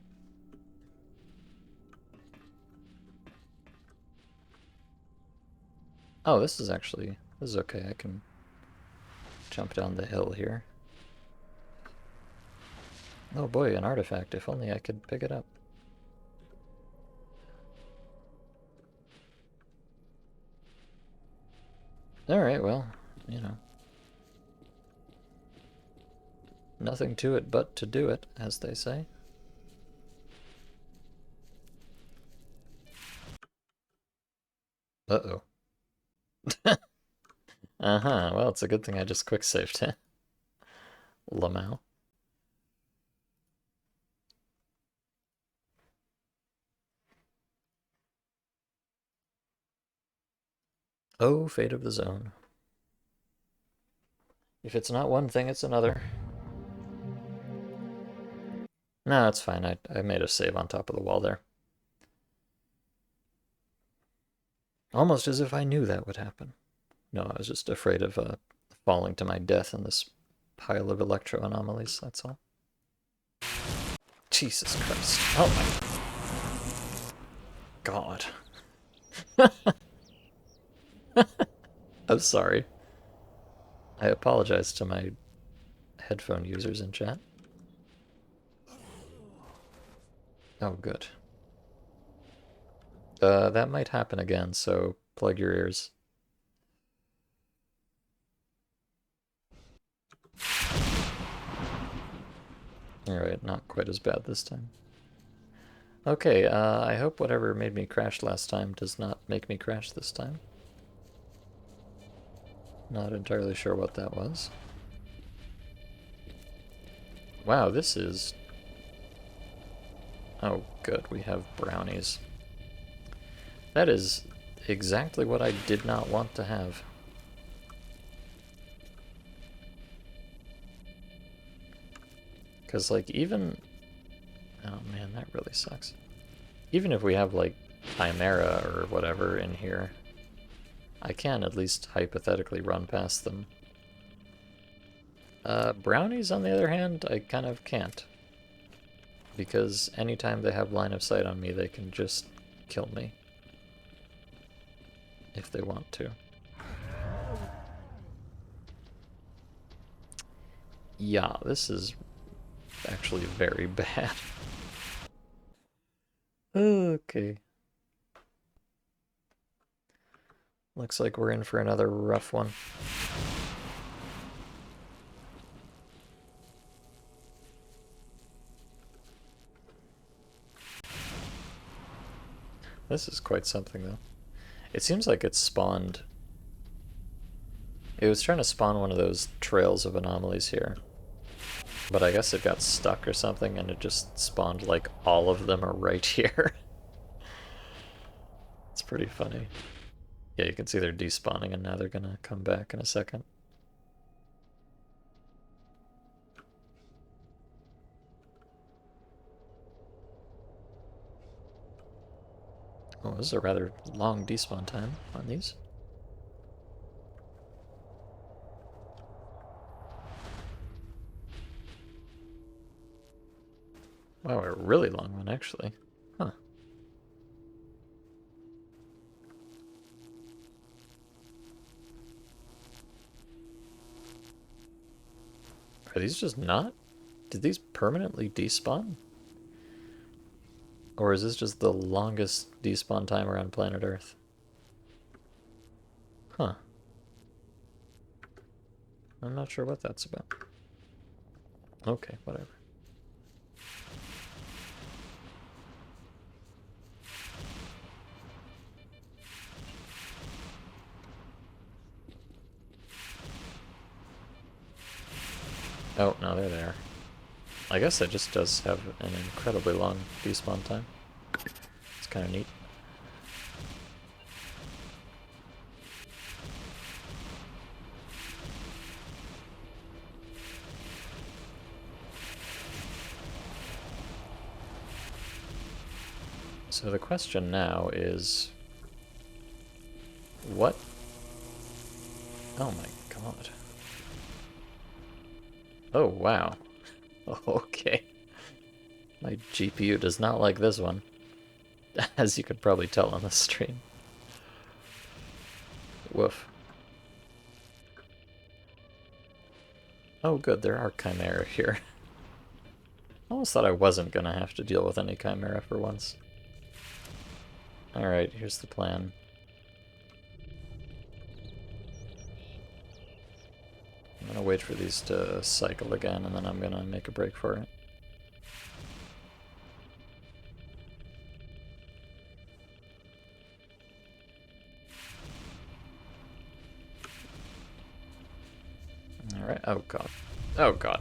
Oh, this is okay. I can jump down the hill here. Oh boy, an artifact. If only I could pick it up. Alright, well, you know. Nothing to it but to do it, as they say. Uh-oh. Uh-huh, well, it's a good thing I just quick-saved it. Lamau. Oh, fate of the zone. If it's not one thing, it's another. No, it's fine. I made a save on top of the wall there. Almost as if I knew that would happen. No, I was just afraid of falling to my death in this pile of electro anomalies, that's all. Jesus Christ. Oh my God. I'm sorry. I apologize to my headphone users in chat. Oh, good. That might happen again, so plug your ears. Alright, not quite as bad this time. Okay, I hope whatever made me crash last time does not make me crash this time. Not entirely sure what that was. Wow, this is... Oh, good, we have brownies. That is exactly what I did not want to have. Because, like, even... Oh, man, that really sucks. Even if we have, like, Chimera or whatever in here, I can at least hypothetically run past them. Brownies, on the other hand, I kind of can't. Because anytime they have line of sight on me, they can just kill me. If they want to. Yeah, this is actually very bad. Okay. Looks like we're in for another rough one. This is quite something, though. It seems like it spawned... It was trying to spawn one of those trails of anomalies here. But I guess it got stuck or something, and it just spawned, like, all of them are right here. It's pretty funny. Yeah, you can see they're despawning, and now they're gonna come back in a second. Oh, this is a rather long despawn time on these. Wow, a really long one, actually. Huh. Are these just not? Did these permanently despawn? Or is this just the longest despawn time around planet Earth? Huh. I'm not sure what that's about. Okay, whatever. Oh, no, they're there. I guess it just does have an incredibly long despawn time. It's kind of neat. So the question now is... What? Oh my god. Oh, wow. Okay. My GPU does not like this one. As you could probably tell on the stream. Woof. Oh good, there are Chimera here. I almost thought I wasn't gonna have to deal with any Chimera for once. Alright, here's the plan. I'm gonna wait for these to cycle again, and then I'm gonna make a break for it. Alright, oh god. Oh god.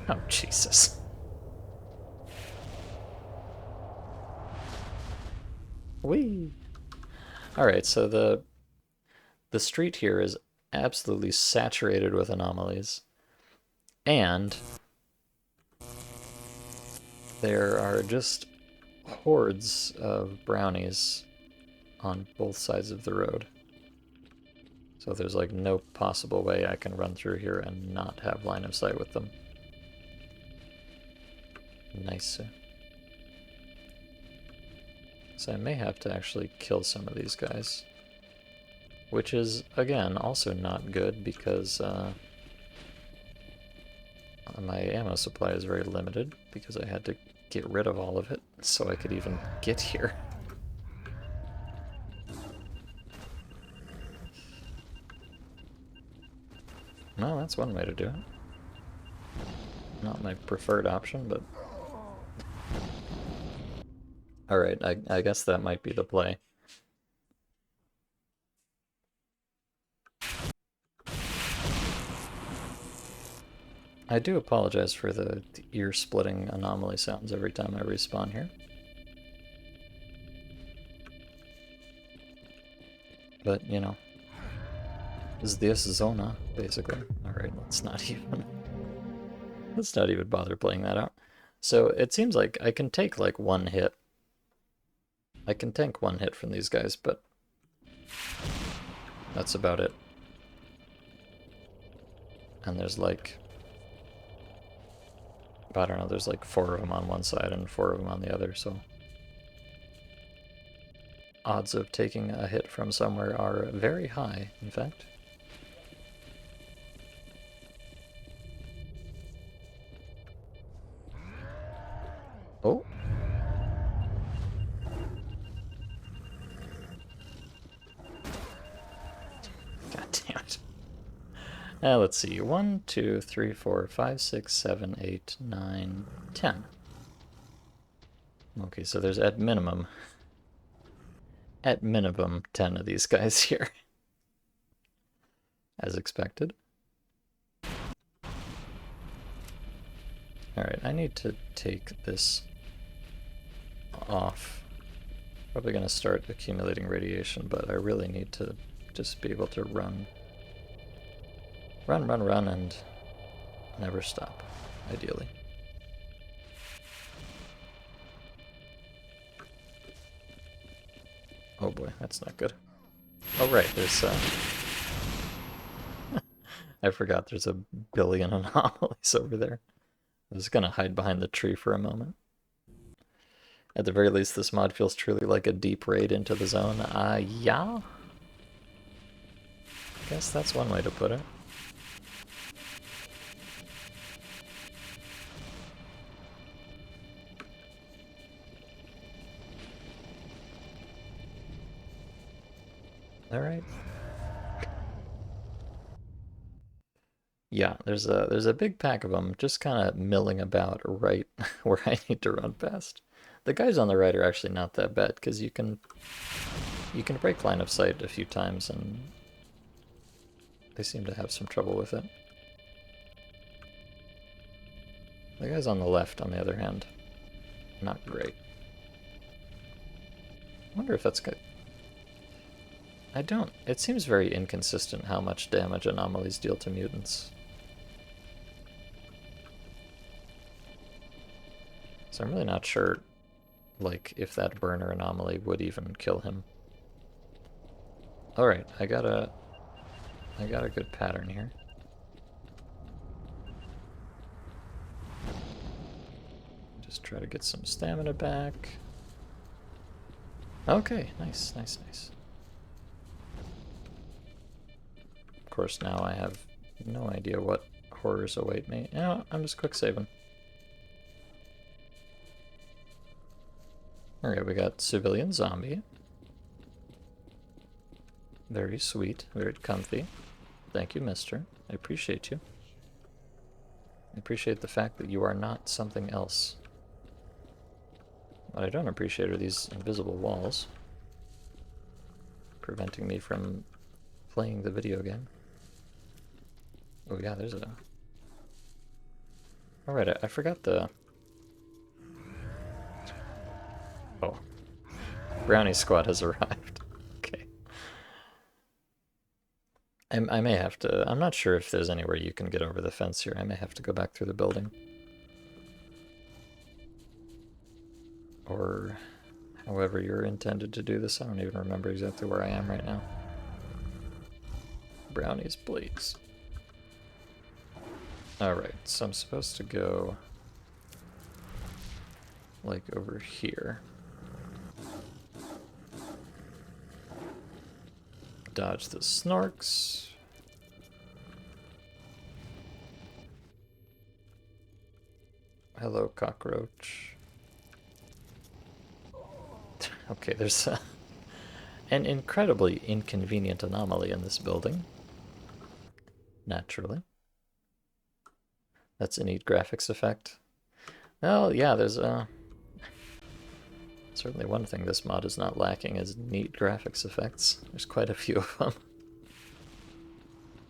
Oh, Jesus. Whee! Alright, so the street here is absolutely saturated with anomalies. And there are just hordes of brownies on both sides of the road. So there's like no possible way I can run through here and not have line of sight with them. Nice. So I may have to actually kill some of these guys. Which is, again, also not good because my ammo supply is very limited because I had to get rid of all of it so I could even get here. Well, that's one way to do it. Not my preferred option, but... Alright, I guess that might be the play. I do apologize for the ear-splitting anomaly sounds every time I respawn here. But, you know, is this Zona, basically. Alright, let's not even bother playing that out. So it seems like I can take like one hit. I can tank one hit from these guys, but that's about it. And there's like, I don't know, there's like 4 of them on one side and 4 of them on the other, so odds of taking a hit from somewhere are very high, in fact. Oh. God damn it. Let's see. 1, 2, 3, 4, 5, 6, 7, 8, 9, 10. Okay, so there's at minimum 10 of these guys here. As expected. Alright, I need to take this off. Probably gonna start accumulating radiation, but I really need to just be able to run. Run, and never stop, ideally. Oh boy, that's not good. Oh right, there's I forgot there's a billion anomalies over there. I was gonna hide behind the tree for a moment. At the very least, this mod feels truly like a deep raid into the zone. Yeah? Guess that's one way to put it. Alright. Yeah, there's a big pack of them just kind of milling about right where I need to run past. The guys on the right are actually not that bad because you can break line of sight a few times and they seem to have some trouble with it. The guys on the left, on the other hand, not great. I wonder if that's good. I don't. It seems very inconsistent how much damage anomalies deal to mutants. So I'm really not sure, like, if that burner anomaly would even kill him. Alright, I got a good pattern here. Just try to get some stamina back. Okay, nice, nice, nice. Of course, now I have no idea what horrors await me. You know, I'm just quick saving. Alright, we got civilian zombie. Very sweet, very comfy. Thank you, mister. I appreciate you. I appreciate the fact that you are not something else. What I don't appreciate are these invisible walls preventing me from playing the video game. Oh yeah, there's a... Alright, I forgot the... Oh. Brownie squad has arrived. Okay. I may have to... I'm not sure if there's anywhere you can get over the fence here. I may have to go back through the building. Or however you're intended to do this. I don't even remember exactly where I am right now. Brownies, please. Alright, so I'm supposed to go like over here. Dodge the snorks. Hello, cockroach. Okay, there's an incredibly inconvenient anomaly in this building. Naturally. That's a neat graphics effect. Well, yeah, there's certainly one thing this mod is not lacking is neat graphics effects. There's quite a few of them.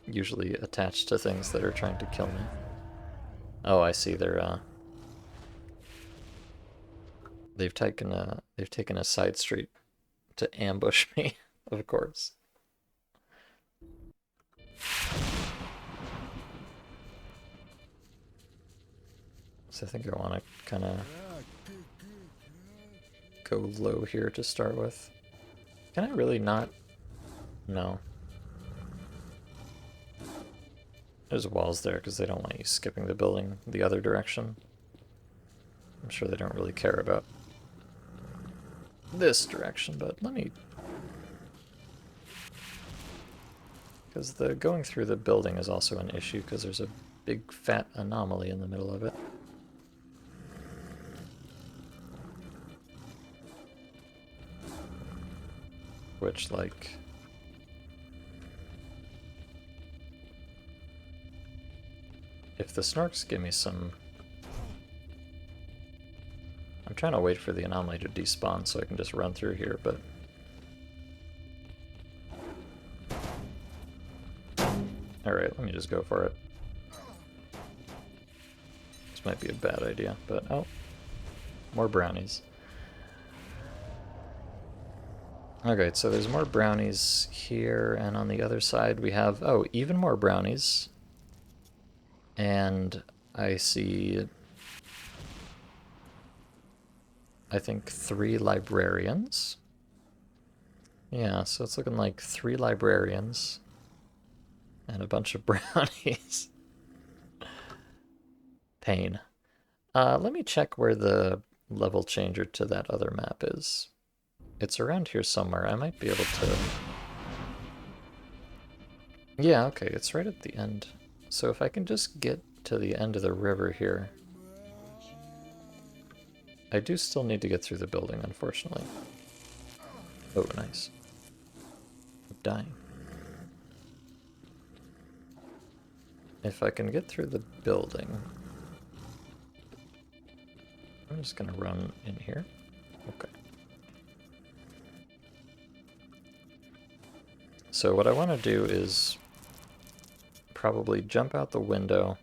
Usually attached to things that are trying to kill me. Oh, I see. They've taken a side street to ambush me, of course. So I think I want to kind of go low here to start with. Can I really not? No. There's walls there because they don't want you skipping the building the other direction. I'm sure they don't really care about this direction, but let me... Because the going through the building is also an issue because there's a big fat anomaly in the middle of it. Which, like... If the snorks give me some... I'm trying to wait for the anomaly to despawn so I can just run through here, but... Alright, let me just go for it. This might be a bad idea, but oh. More brownies. Okay, so there's more brownies here, and on the other side we have, oh, even more brownies. And I see, I think 3 librarians. Yeah, so it's looking like 3 librarians and a bunch of brownies. Pain. Let me check where the level changer to that other map is. It's around here somewhere. I might be able to... Yeah, okay, it's right at the end. So if I can just get to the end of the river here... I do still need to get through the building, unfortunately. Oh, nice. I'm dying. If I can get through the building... I'm just gonna run in here. Okay. So what I want to do is probably jump out the window.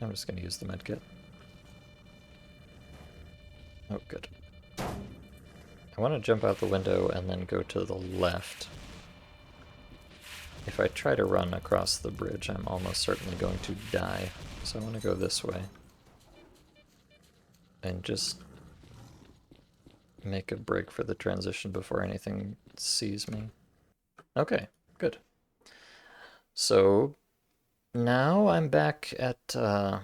I'm just going to use the medkit. Oh, good. I want to jump out the window and then go to the left. If I try to run across the bridge, I'm almost certainly going to die. So I want to go this way. And just make a break for the transition before anything sees me. Okay, good. So now I'm back at the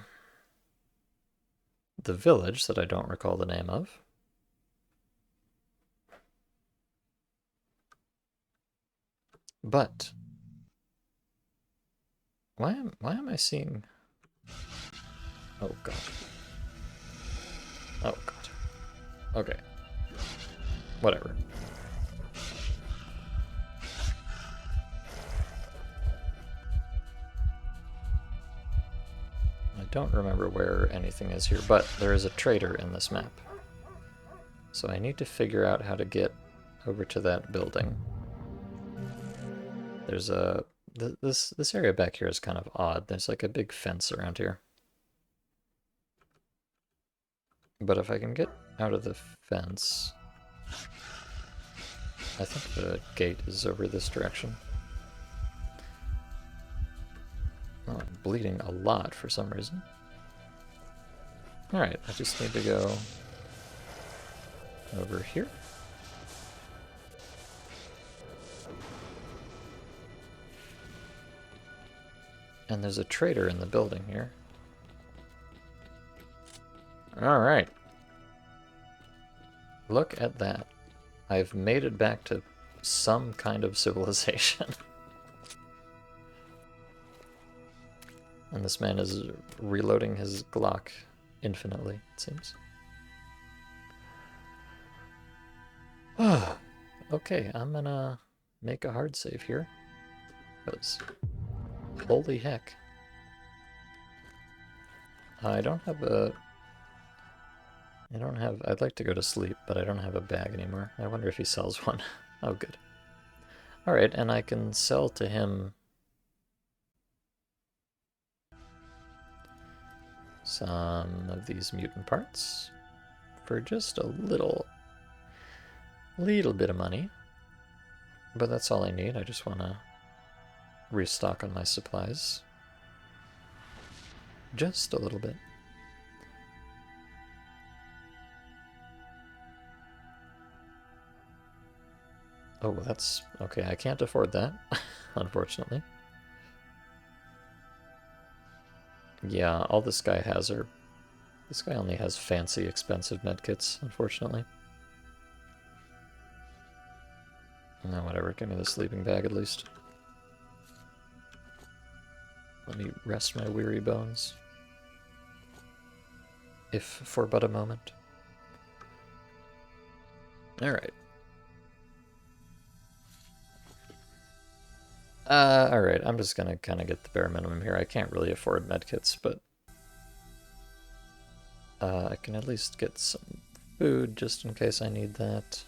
village that I don't recall the name of. But why am I seeing... Oh god. Oh god. Okay. Whatever. I don't remember where anything is here, but there is a trader in this map. So I need to figure out how to get over to that building. There's a... This area back here is kind of odd. There's like a big fence around here. But if I can get out of the fence... I think the gate is over this direction. Oh, I'm bleeding a lot for some reason. Alright, I just need to go over here. And there's a trader in the building here. Alright. Look at that. I've made it back to some kind of civilization. And this man is reloading his Glock infinitely, it seems. Okay, I'm gonna make a hard save here. Because, holy heck. I don't have a... I'd like to go to sleep, but I don't have a bag anymore. I wonder if he sells one. Oh, good. Alright, and I can sell to him some of these mutant parts for just a little bit of money. But that's all I need. I just want to restock on my supplies. Just a little bit. Oh, that's... okay, I can't afford that, unfortunately. Yeah, all this guy has are... this guy only has fancy, expensive medkits, unfortunately. No, whatever, give me the sleeping bag at least. Let me rest my weary bones. If for but a moment. Alright. Alright, I'm just gonna kind of get the bare minimum here. I can't really afford medkits, but... I can at least get some food just in case I need that.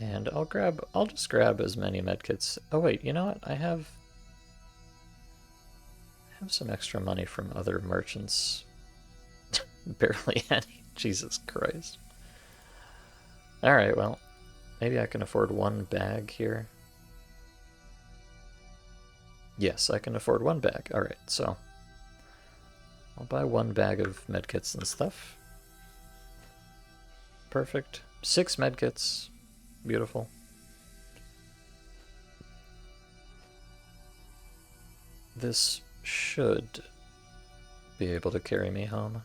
And I'll just grab as many medkits. Oh wait, you know what? I have some extra money from other merchants. Barely any. Jesus Christ. Alright, well, maybe I can afford one bag here. Yes, I can afford one bag. Alright, so I'll buy one bag of medkits and stuff. Perfect. 6 medkits. Beautiful. This should be able to carry me home.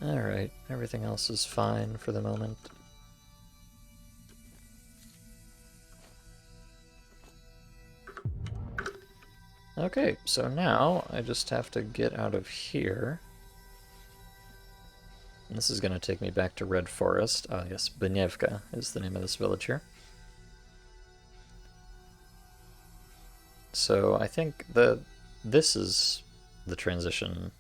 Alright, everything else is fine for the moment. Okay, so now I just have to get out of here. And this is going to take me back to Red Forest. Ah, yes, Benevka is the name of this village here. So I think this is the transition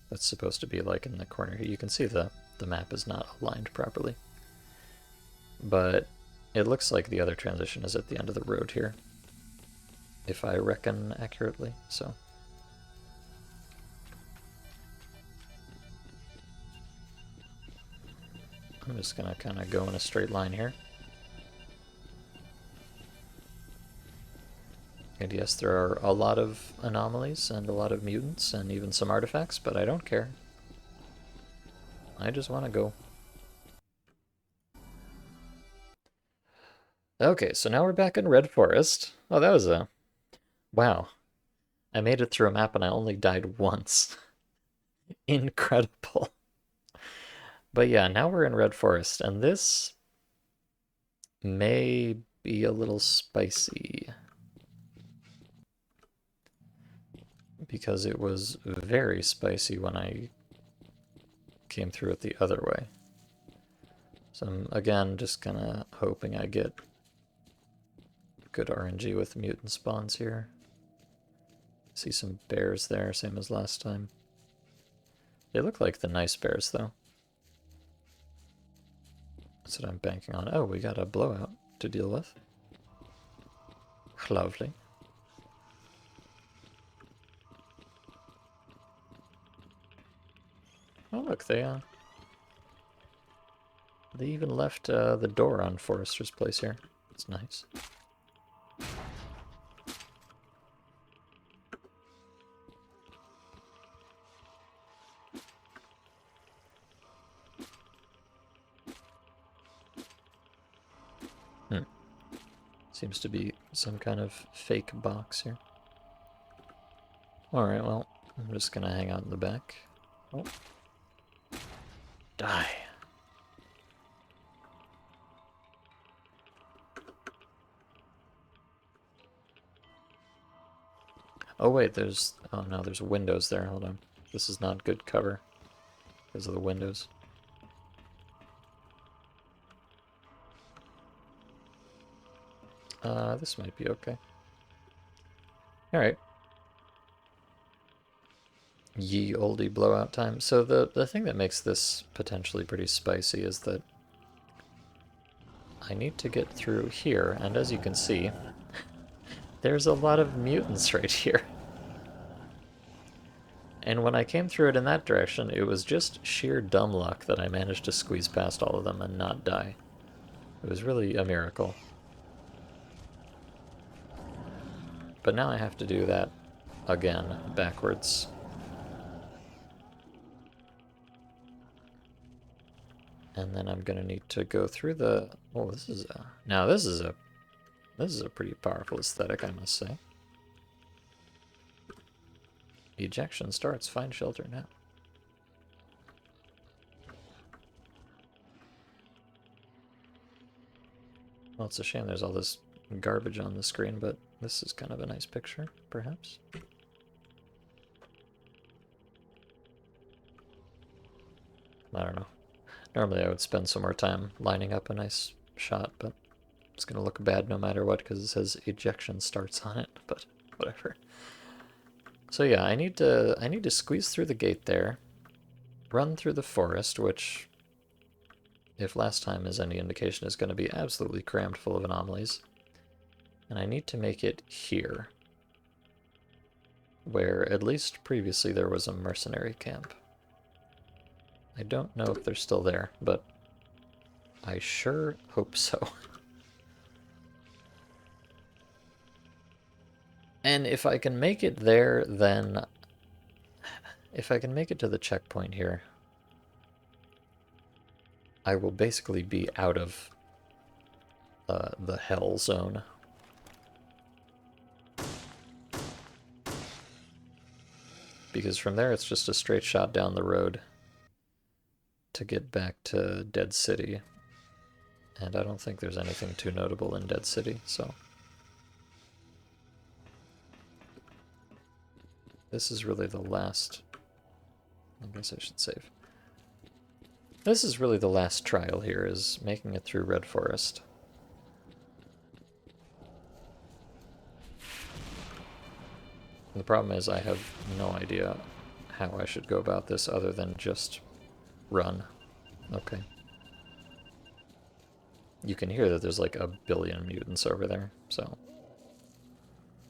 that's supposed to be like in the corner here. You can see the map is not aligned properly. But it looks like the other transition is at the end of the road here, if I reckon accurately, so... I'm just gonna kind of go in a straight line here. And yes, there are a lot of anomalies and a lot of mutants and even some artifacts, but I don't care. I just want to go. Okay, so now we're back in Red Forest. Oh, that was a... wow. I made it through a map and I only died once. Incredible. But yeah, now we're in Red Forest, and this may be a little spicy. Because it was very spicy when I came through it the other way. So I'm, again, just kind of hoping I get good RNG with mutant spawns here. See some bears there, same as last time. They look like the nice bears, though. That's what I'm banking on. Oh, we got a blowout to deal with. Lovely. Oh, look, they even left the door on Forester's Place here. That's nice. Seems to be some kind of fake box here. Alright, well, I'm just gonna hang out in the back. Oh. Die. Oh wait, there's... oh no, there's windows there. Hold on. This is not good cover because of the windows. This might be okay. Alright. Ye oldie blowout time. So the thing that makes this potentially pretty spicy is that I need to get through here, and as you can see, there's a lot of mutants right here. And when I came through it in that direction, it was just sheer dumb luck that I managed to squeeze past all of them and not die. It was really a miracle. But now I have to do that again, backwards. And then I'm gonna need to go through the... Oh, this is a... Now this is a pretty powerful aesthetic, I must say. Ejection starts. Find shelter now. Well, it's a shame there's all this garbage on the screen, but this is kind of a nice picture, perhaps. I don't know. Normally I would spend some more time lining up a nice shot, but it's gonna look bad no matter what because it says ejection starts on it, but whatever. So yeah, I need to squeeze through the gate there, run through the forest, which, if last time is any indication, is going to be absolutely crammed full of anomalies. And I need to make it here, where at least previously there was a mercenary camp. I don't know if they're still there, but I sure hope so. And if I can make it there, then... If I can make it to the checkpoint here, I will basically be out of the hell zone. Because from there it's just a straight shot down the road to get back to Dead City. And I don't think there's anything too notable in Dead City, so... This is really the last... I guess I should save. This is really the last trial here, is making it through Red Forest. And the problem is I have no idea how I should go about this other than just run. Okay. You can hear that there's like a billion mutants over there, so...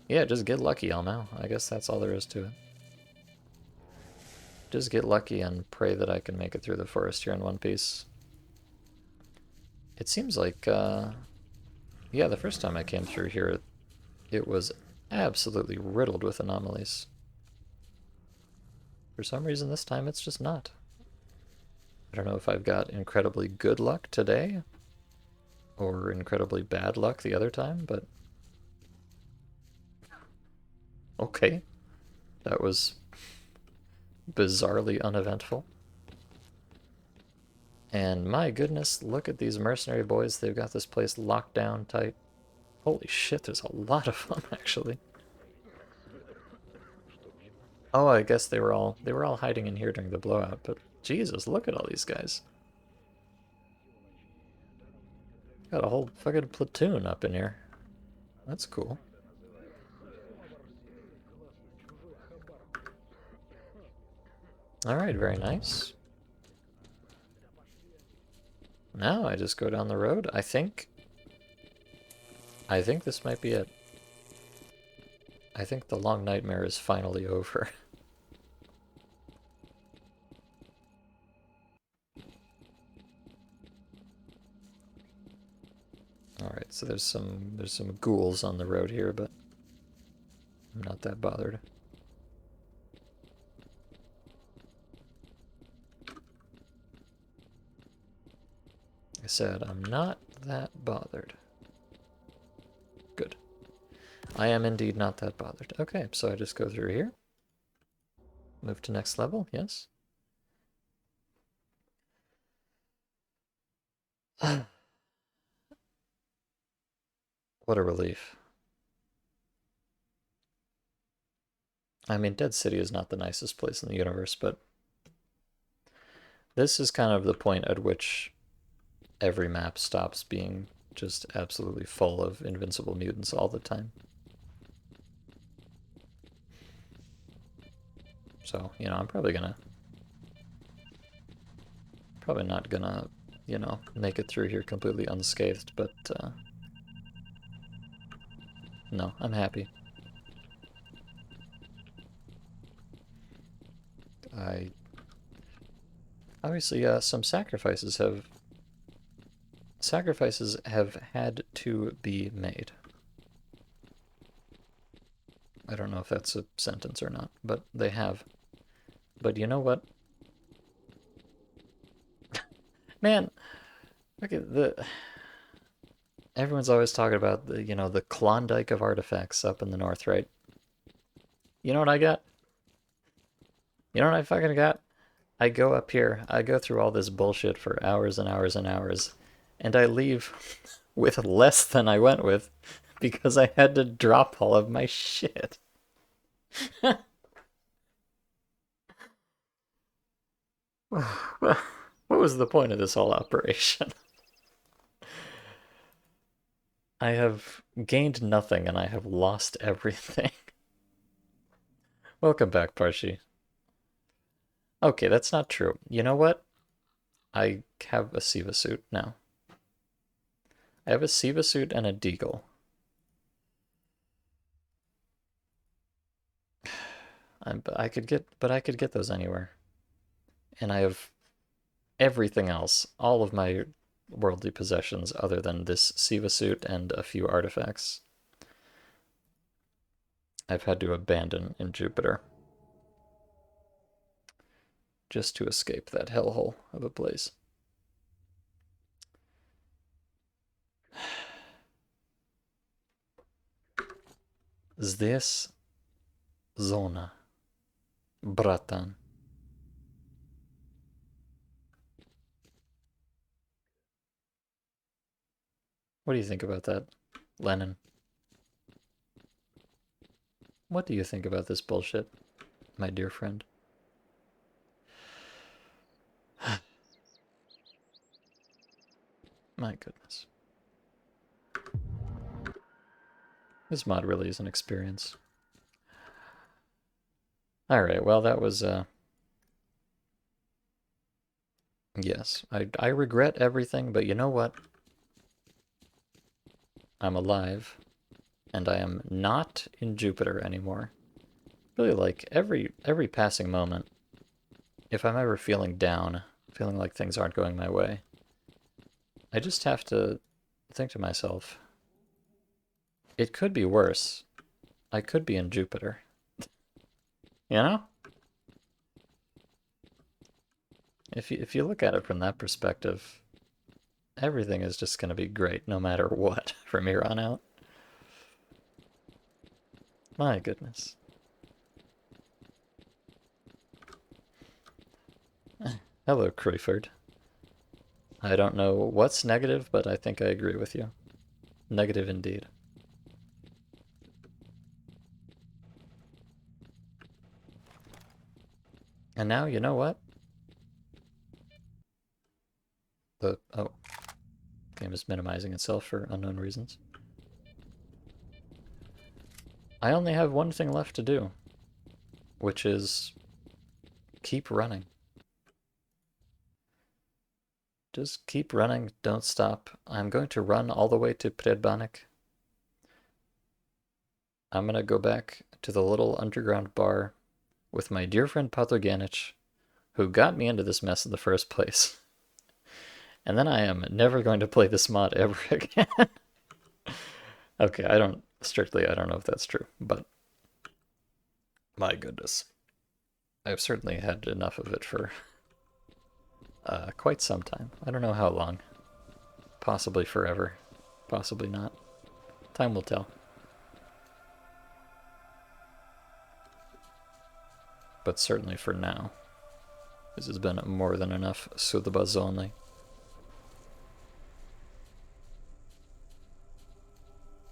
Yeah, just get lucky, Elmo. I guess that's all there is to it. Just get lucky and pray that I can make it through the forest here in one piece. It seems like, yeah, the first time I came through here, it was absolutely riddled with anomalies. For some reason this time it's just not. I don't know if I've got incredibly good luck today, or incredibly bad luck the other time, but... Okay. That was bizarrely uneventful. And my goodness, look at these mercenary boys. They've got this place locked down tight. Holy shit, there's a lot of them, actually. Oh, I guess they were all hiding in here during the blowout, but Jesus, look at all these guys. Got a whole fucking platoon up in here. That's cool. Alright, very nice. Now I just go down the road. I think this might be it. I think the long nightmare is finally over. Alright, so there's some ghouls on the road here, but I'm not that bothered. I said I'm not that bothered. Good. I am indeed not that bothered. Okay, so I just go through here. Move to next level, yes. What a relief. I mean, Dead City is not the nicest place in the universe, but this is kind of the point at which every map stops being just absolutely full of invincible mutants all the time. So, you know, I'm probably not gonna you know, make it through here completely unscathed, but no, I'm happy. I obviously some sacrifices have had to be made. I don't know if that's a sentence or not, but they have. But you know what? Man, look at the everyone's always talking about the, you know, the Klondike of artifacts up in the north, right? You know what I got? You know what I fucking got? I go up here, I go through all this bullshit for hours and hours and hours, and I leave with less than I went with because I had to drop all of my shit. What was the point of this whole operation? I have gained nothing and I have lost everything. Welcome back, Parshi. Okay, that's not true. You know what? I have a Siva suit now. I have a Siva suit and a Deagle. But I could get those anywhere. And I have everything else, all of my worldly possessions other than this Siva suit and a few artifacts. I've had to abandon in Jupiter just to escape that hellhole of a place. Здесь зона, братан. What do you think about that, Lennon? What do you think about this bullshit, my dear friend? My goodness. This mod really is an experience. Alright, well that was yes. I regret everything, but you know what? I'm alive, and I am not in Jupiter anymore. Really, like every passing moment, if I'm ever feeling down, feeling like things aren't going my way, I just have to think to myself, it could be worse. I could be in Jupiter. You know? If you look at it from that perspective, everything is just going to be great no matter what from here on out. My goodness. Hello, Crayford. I don't know what's negative, but I think I agree with you. Negative indeed. And now, you know what? Oh, game is minimizing itself for unknown reasons. I only have one thing left to do, which is keep running. Just keep running, don't stop. I'm going to run all the way to Predbanek. I'm going to go back to the little underground bar with my dear friend Patroganich, who got me into this mess in the first place. And then I am never going to play this mod ever again. Okay, I don't know if that's true, but my goodness. I've certainly had enough of it for quite some time. I don't know how long. Possibly forever. Possibly not. Time will tell. But certainly for now, this has been more than enough Sudabaz only.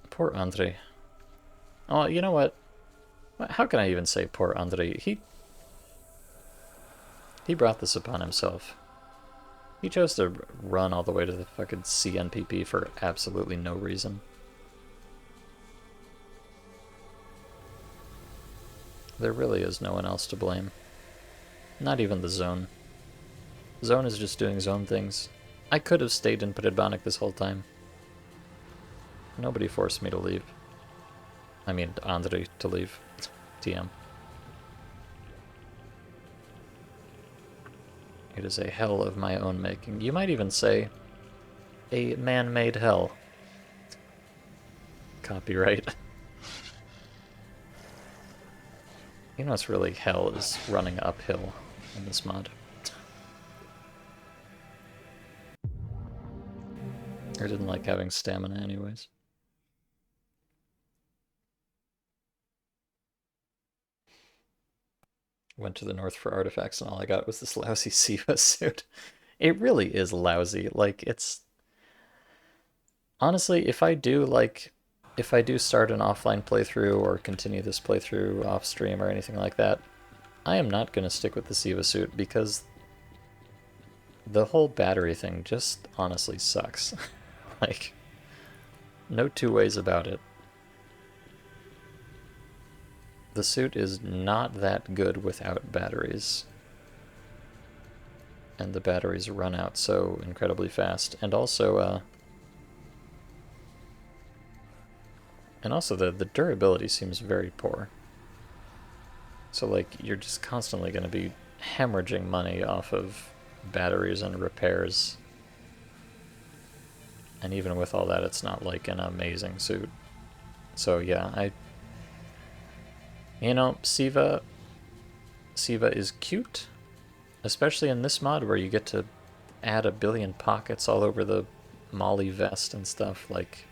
Poor Andre. Oh, you know what? How can I even say poor Andre? He brought this upon himself. He chose to run all the way to the fucking CNPP for absolutely no reason. There really is no one else to blame. Not even the Zone. Zone is just doing Zone things. I could have stayed in Pridbonic this whole time. Nobody forced me to leave. I mean, Andre to leave. TM. It is a hell of my own making. You might even say a man-made hell. Copyright. You know what's really hell is running uphill in this mod. I didn't like having stamina anyways. Went to the north for artifacts and all I got was this lousy Siva suit. It really is lousy. Like, it's... Honestly, if I do start an offline playthrough or continue this playthrough off stream or anything like that, I am not going to stick with the Siva suit because the whole battery thing just honestly sucks. Like, no two ways about it. The suit is not that good without batteries. And the batteries run out so incredibly fast. And also, the durability seems very poor. So, like, you're just constantly going to be hemorrhaging money off of batteries and repairs. And even with all that, it's not like an amazing suit. So yeah, you know, Siva is cute, especially in this mod where you get to add a billion pockets all over the Molly vest and stuff. Like,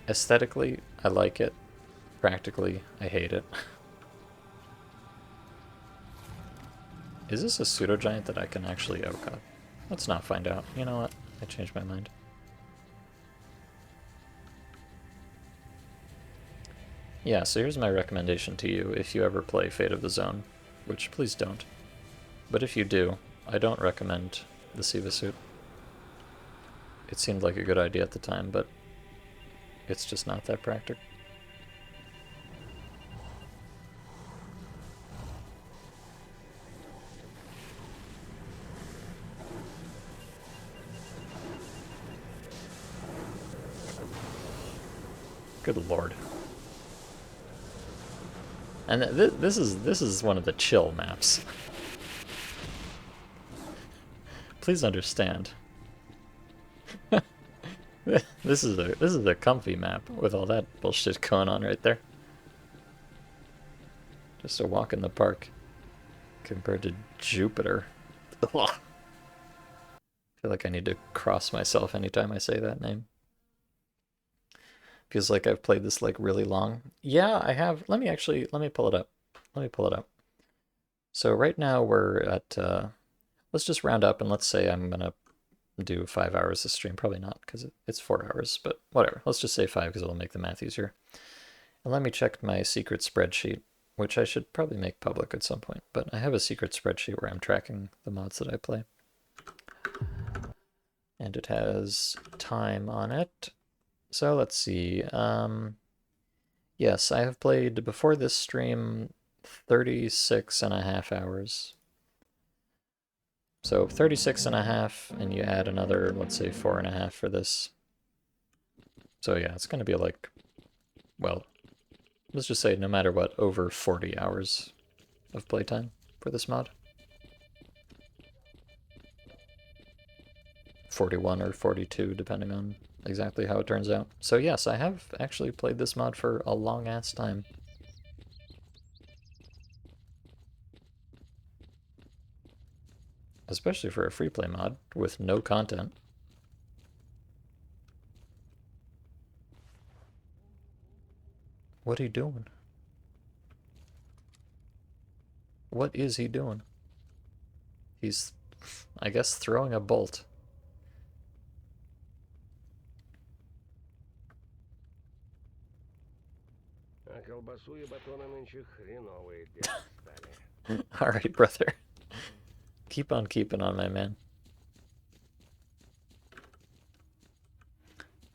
aesthetically, I like it. Practically, I hate it. Is this a pseudo-giant that I can actually... Oh god. Let's not find out. You know what? I changed my mind. Yeah, so here's my recommendation to you if you ever play Fate of the Zone, which please don't. But if you do, I don't recommend the Siva suit. It seemed like a good idea at the time, but it's just not that practical. Good lord. And this is one of the chill maps. Please understand. This is a comfy map with all that bullshit going on right there. Just a walk in the park compared to Jupiter. Ugh. I feel like I need to cross myself anytime I say that name. Feels like I've played this like really long. Yeah, I have. Let me pull it up. Let me pull it up. So right now we're at, let's just round up and let's say I'm gonna do 5 hours of stream. Probably not because it's 4 hours, but whatever. Let's just say 5 because it'll make the math easier. And let me check my secret spreadsheet, which I should probably make public at some point, but I have a secret spreadsheet where I'm tracking the mods that I play. And it has time on it. So let's see. Yes, I have played before this stream 36.5 hours. So 36.5, and you add another, let's say 4.5 for this. So yeah, it's going to be like, well, let's just say no matter what, over 40 hours of playtime for this mod. 41 or 42, depending on exactly how it turns out. So yes, I have actually played this mod for a long-ass time. Especially for a free play mod with no content. What are you doing? What is he doing? He's, I guess, throwing a bolt. Alright, brother. Keep on keeping on, my man.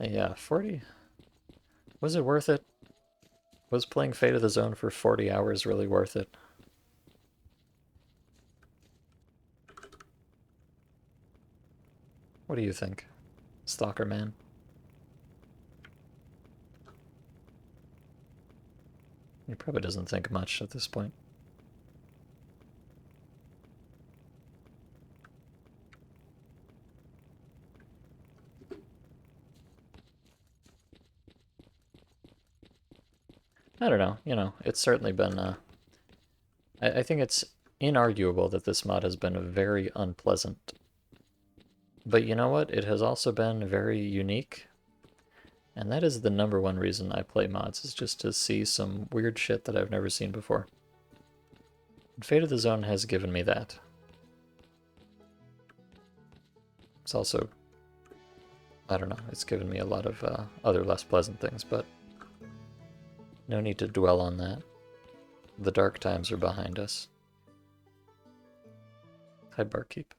Yeah, 40. Was it worth it? Was playing Fate of the Zone for 40 hours really worth it? What do you think, Stalker Man? He probably doesn't think much at this point. I don't know, you know, it's certainly been, I think it's inarguable that this mod has been very unpleasant. But you know what? It has also been very unique. And that is the #1 reason I play mods, is just to see some weird shit that I've never seen before. And Fate of the Zone has given me that. It's also, I don't know, it's given me a lot of other less pleasant things, but no need to dwell on that. The dark times are behind us. Hi, Barkeep.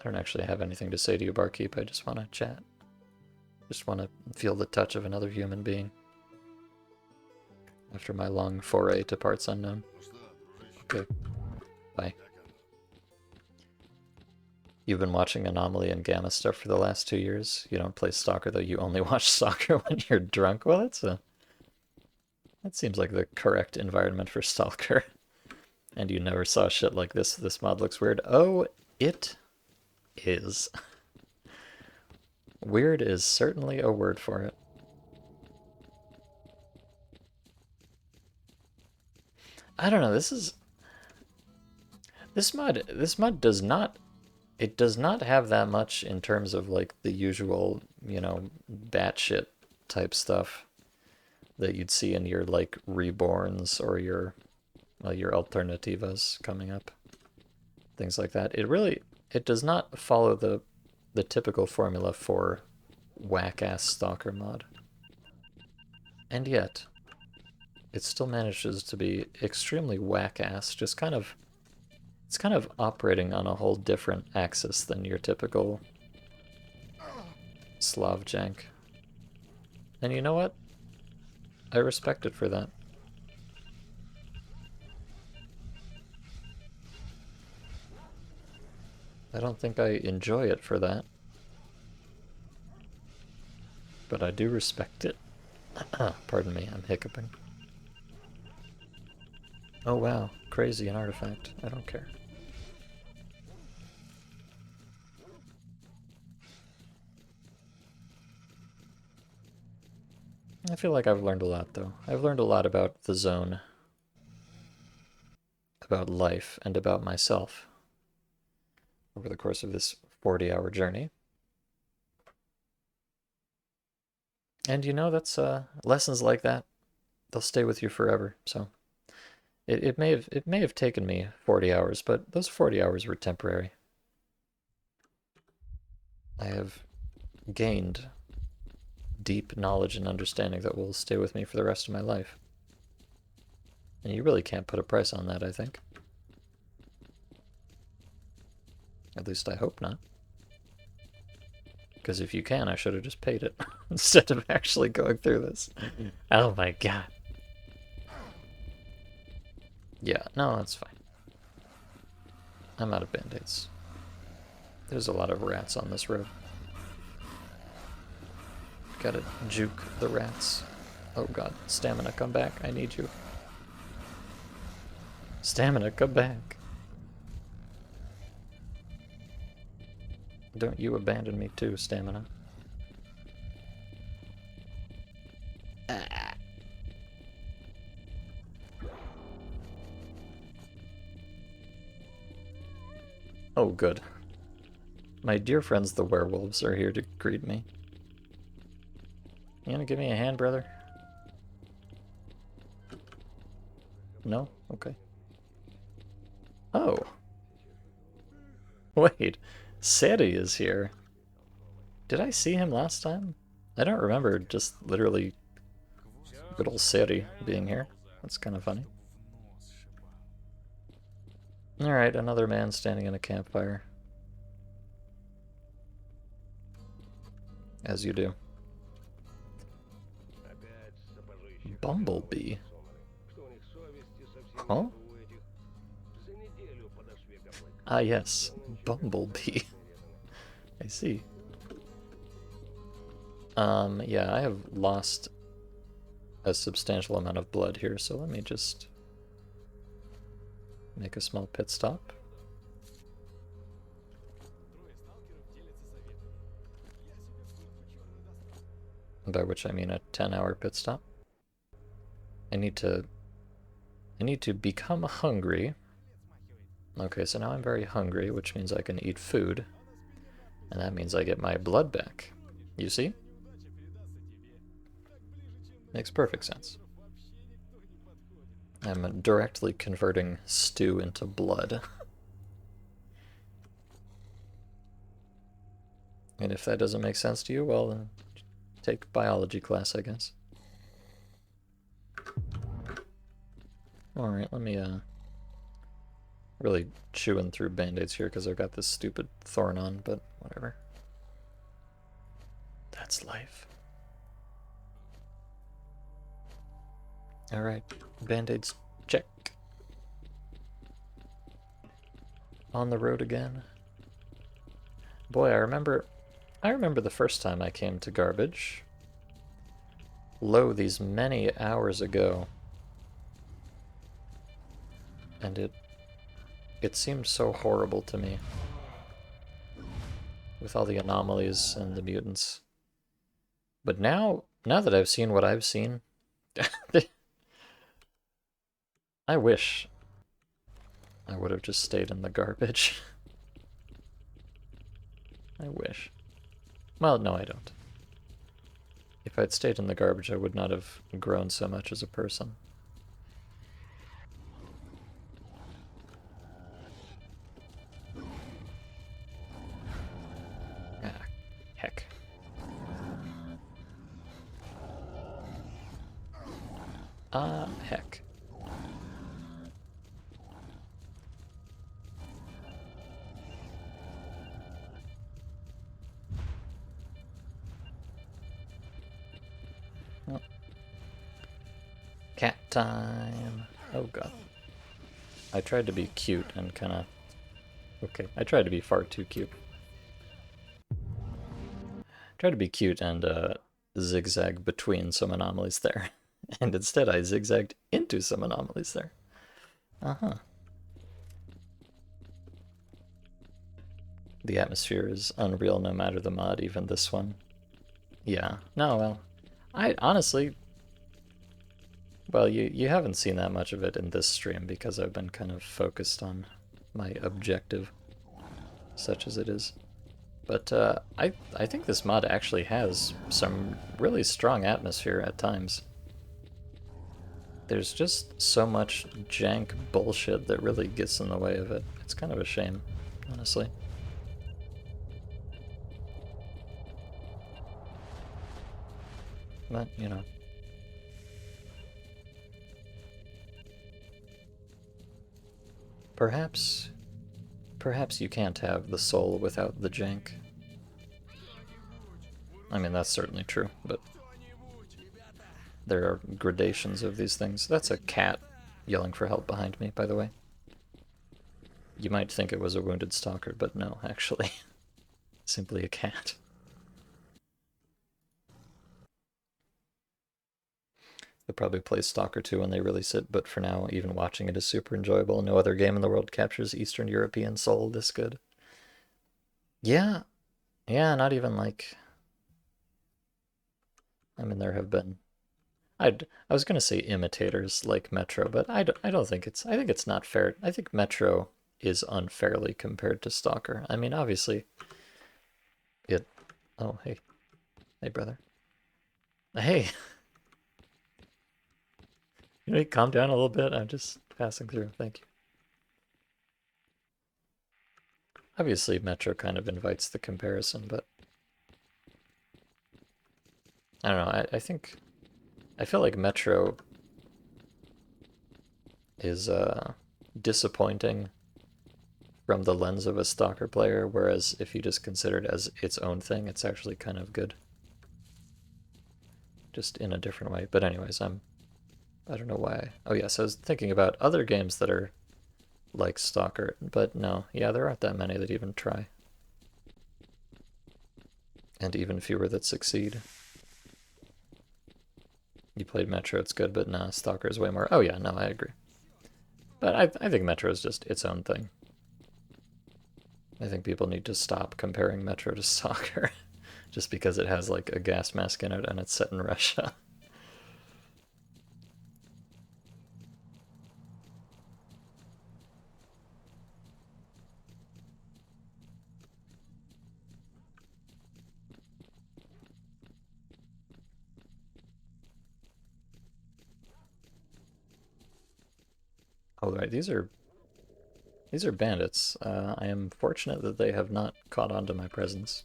I don't actually have anything to say to you, Barkeep. I just want to chat. Just want to feel the touch of another human being. After my long foray to parts unknown. Okay. Bye. You've been watching Anomaly and Gamma stuff for the last 2 years. You don't play Stalker, though. You only watch Stalker when you're drunk. Well, that seems like the correct environment for Stalker. And you never saw shit like this. This mod looks weird. Oh, it is. Weird is certainly a word for it. I don't know, this mod does not, it does not have that much in terms of like the usual, you know, batshit type stuff that you'd see in your like Reborns or your, well, your Alternativas coming up. Things like that. It does not follow the typical formula for whack-ass Stalker mod. And yet, it still manages to be extremely whack-ass, just kind of, it's kind of operating on a whole different axis than your typical Slav jank. And you know what? I respect it for that. I don't think I enjoy it for that. But I do respect it. Pardon me, I'm hiccuping. Oh wow, crazy, an artifact. I don't care. I feel like I've learned a lot, though. I've learned a lot about the zone, about life, and about myself over the course of this 40-hour journey. And you know, that's lessons like that, they'll stay with you forever. So it may have taken me 40 hours, but those 40 hours were temporary. I have gained deep knowledge and understanding that will stay with me for the rest of my life. And you really can't put a price on that, I think. At least I hope not. Because if you can, I should have just paid it instead of actually going through this. Oh my god. Yeah, no, that's fine. I'm out of band-aids. There's a lot of rats on this road. Gotta juke the rats. Oh god, stamina, come back. I need you. Stamina, come back. Don't you abandon me too, stamina. Ah. Oh, good. My dear friends, the werewolves, are here to greet me. You gonna give me a hand, brother? No? Okay. Oh. Wait. Seri is here. Did I see him last time? I don't remember just literally good old Seri being here. That's kind of funny. Alright, another man standing in a campfire. As you do. Bumblebee? Huh? Ah yes, Bumblebee. I see. Yeah, I have lost a substantial amount of blood here, so let me just make a small pit stop. By which I mean a 10-hour pit stop. I need to become hungry. Okay, so now I'm very hungry, which means I can eat food. And that means I get my blood back. You see? Makes perfect sense. I'm directly converting stew into blood. And if that doesn't make sense to you, well, take biology class, I guess. Alright, let me, really chewing through band-aids here because I've got this stupid thorn on, but whatever. That's life. Alright, band-aids check. On the road again. Boy, I remember the first time I came to Garbage. Lo, these many hours ago. And it seemed so horrible to me. With all the anomalies and the mutants. But now that I've seen what I've seen, I wish I would have just stayed in the Garbage. I wish. Well, no, I don't. If I'd stayed in the Garbage, I would not have grown so much as a person. Ah, heck. Heck. Oh. Cat time. Oh god. I tried to be cute and kinda... Okay, I tried to be far too cute. Tried to be cute and zigzag between some anomalies there. And instead I zigzagged into some anomalies there. Uh-huh. The atmosphere is unreal no matter the mod, even this one. Yeah. No, well, I honestly... Well, you haven't seen that much of it in this stream because I've been kind of focused on my objective, such as it is. But I think this mod actually has some really strong atmosphere at times. There's just so much jank bullshit that really gets in the way of it. It's kind of a shame, honestly. But, you know. Perhaps you can't have the soul without the jank. I mean, that's certainly true, but there are gradations of these things. That's a cat yelling for help behind me, by the way. You might think it was a wounded stalker, but no, actually. Simply a cat. They'll probably play Stalker 2 when they release it, but for now, even watching it is super enjoyable. No other game in the world captures Eastern European soul this good. Yeah. Yeah, not even like... I mean, there have been... I was gonna say imitators like Metro, but I don't think it's... I think it's not fair. I think Metro is unfairly compared to Stalker. I mean, obviously, it... Oh, hey. Hey, brother. Hey! Can we calm down a little bit? I'm just passing through. Thank you. Obviously, Metro kind of invites the comparison, but... I don't know, I feel like Metro is disappointing from the lens of a Stalker player, whereas if you just consider it as its own thing, it's actually kind of good. Just in a different way. But anyways, I don't know why. Oh yes, I was thinking about other games that are like Stalker, but no, yeah, there aren't that many that even try. and even fewer that succeed. You played Metro, it's good, but nah, Stalker is way more. Oh yeah, no, I agree. But I think Metro is just its own thing. I think people need to stop comparing Metro to Stalker just because it has like a gas mask in it and it's set in Russia. Oh, right, these are bandits. I am fortunate that they have not caught on to my presence.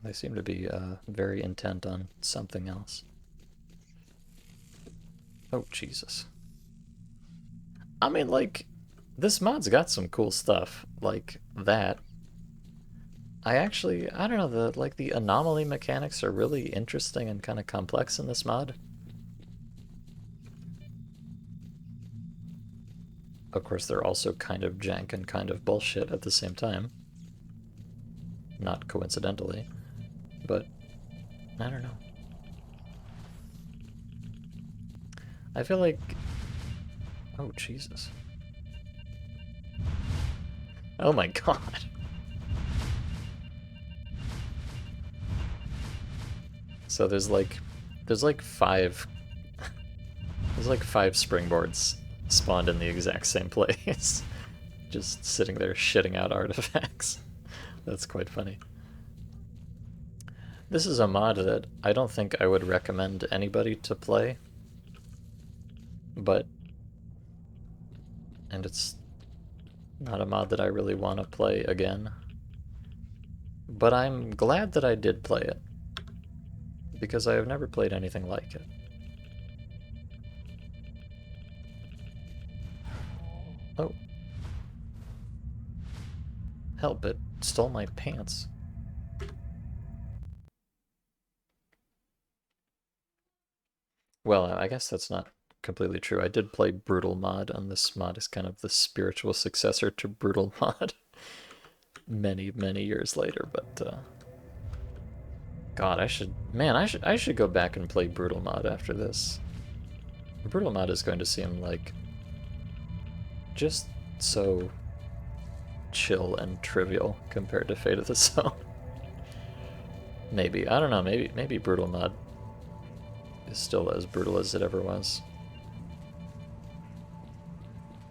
They seem to be very intent on something else. Oh, Jesus. I mean, like, this mod's got some cool stuff, like that. I don't know, the anomaly mechanics are really interesting and kind of complex in this mod. Of course, they're also kind of jank and kind of bullshit at the same time. Not coincidentally, but I don't know. I feel like... Oh, Jesus. Oh my god. So there's like five there's like five springboards spawned in the exact same place. Just sitting there shitting out artifacts. That's quite funny. This is a mod that I don't think I would recommend anybody to play. And it's not a mod that I really want to play again. But I'm glad that I did play it, because I have never played anything like it. Oh. Help, it stole my pants. Well, I guess that's not completely true. I did play Brutal Mod, and this mod is kind of the spiritual successor to Brutal Mod many, many years later, but God, I should go back and play Brutal Mod after this. Brutal Mod is going to seem like just so chill and trivial compared to Fate of the Zone. Maybe, I don't know, maybe Brutal Mod is still as brutal as it ever was.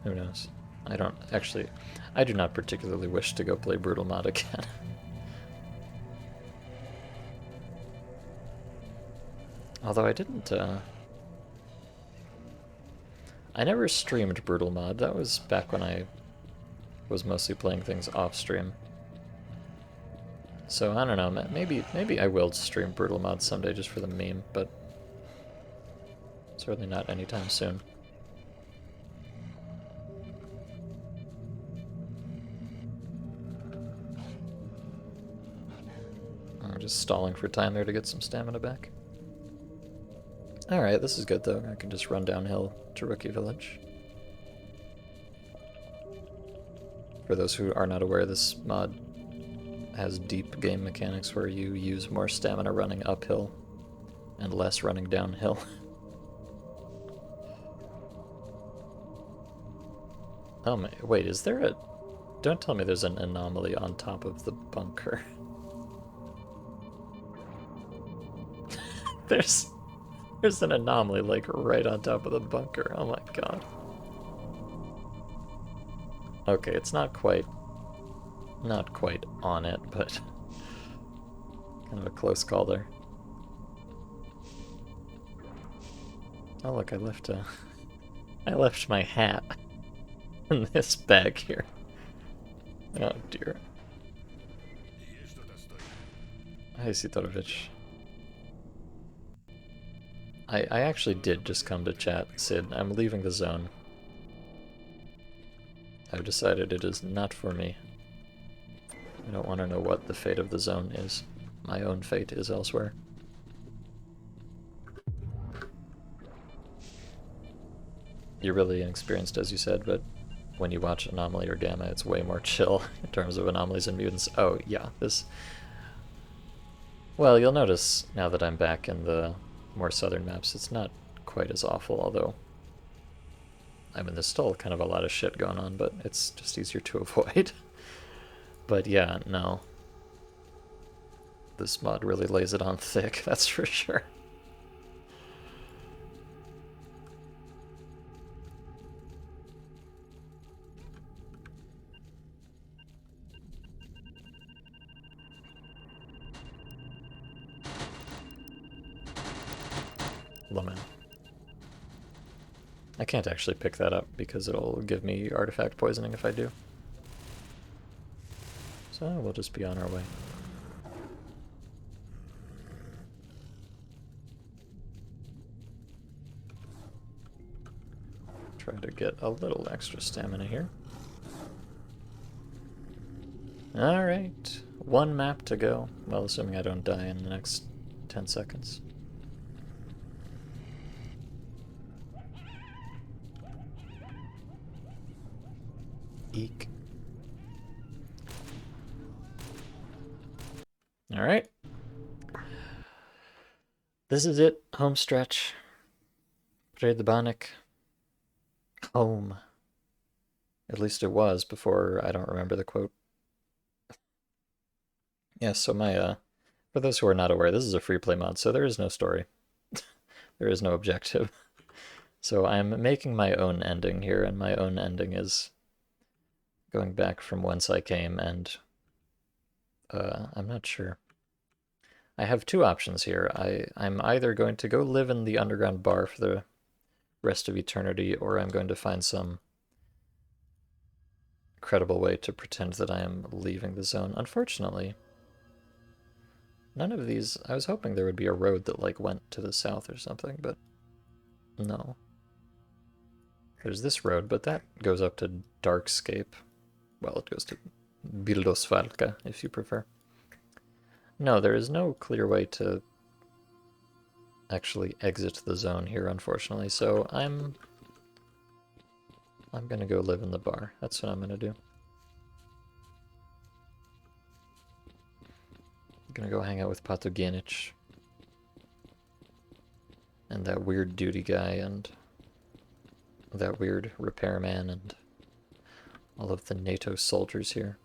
Who knows? I do not particularly wish to go play Brutal Mod again. Although I didn't, I never streamed Brutal Mod. That was back when I was mostly playing things off-stream. So, I don't know, maybe I will stream Brutal Mod someday just for the meme, but certainly not anytime soon. I'm just stalling for time there to get some stamina back. Alright, this is good though. I can just run downhill to Rookie Village. For those who are not aware, this mod has deep game mechanics where you use more stamina running uphill and less running downhill. Oh my, wait, is there a... Don't tell me there's an anomaly on top of the bunker. There's an anomaly, like, right on top of the bunker. Oh my god. Okay, it's not quite on it, but kind of a close call there. Oh look, I left my hat in this bag here. Oh dear. Hi, Sitorovich. I actually did just come to chat, Sid. I'm leaving the zone. I've decided it is not for me. I don't want to know what the fate of the zone is. My own fate is elsewhere. You're really inexperienced, as you said, but when you watch Anomaly or Gamma, it's way more chill in terms of anomalies and mutants. Oh, yeah, this... Well, you'll notice now that I'm back in the more southern maps, it's not quite as awful, although... I mean, there's still kind of a lot of shit going on, but it's just easier to avoid. But yeah, no. This mod really lays it on thick, that's for sure. Lemon. I can't actually pick that up because it'll give me artifact poisoning if I do. So we'll just be on our way. Try to get a little extra stamina here. Alright, one map to go. Well, assuming I don't die in the next 10 seconds. Eek. Alright. This is it. Home stretch. Trade the Bonic. Home. At least it was before, I don't remember the quote. Yeah, so my, for those who are not aware, this is a free play mod, so there is no story. There is no objective. So I'm making my own ending here, and my own ending is going back from whence I came, and I'm not sure. I have two options here. I'm either going to go live in the underground bar for the rest of eternity, or I'm going to find some credible way to pretend that I am leaving the zone. Unfortunately, none of these... I was hoping there would be a road that, like, went to the south or something, but no. There's this road, but that goes up to Darkscape. Well, it goes to Bildosvalka, if you prefer. No, there is no clear way to actually exit the zone here, unfortunately, so I'm gonna go live in the bar. That's what I'm gonna do. I'm gonna go hang out with Patogenich and that weird duty guy and that weird repairman and all of the NATO soldiers here.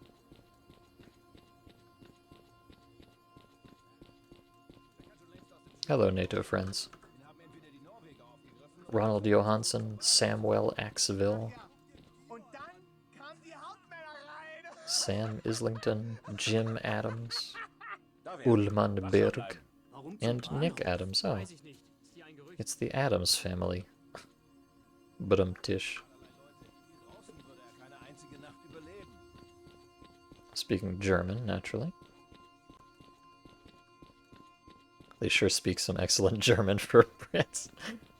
Hello, NATO friends. Ronald Johansson, Samuel Axeville, Sam Islington, Jim Adams, Ullman Berg, and Nick Adams. Oh, it's the Adams family. Brumtish. Speaking German, naturally. They sure speak some excellent German for Brits.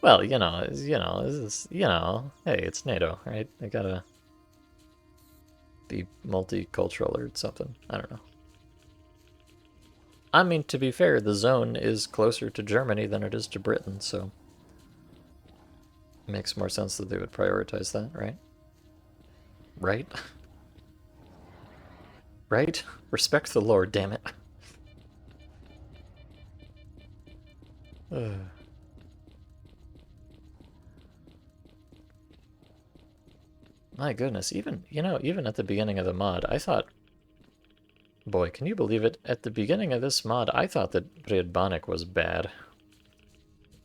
Well, hey, it's NATO, right? They gotta be multicultural or something. I don't know. I mean, to be fair, the zone is closer to Germany than it is to Britain, so it makes more sense that they would prioritize that, right? Right? Right? Respect the Lord, damn it. My goodness, even at the beginning of the mod, I thought... Boy, can you believe it? At the beginning of this mod, I thought that Red Bonic was bad.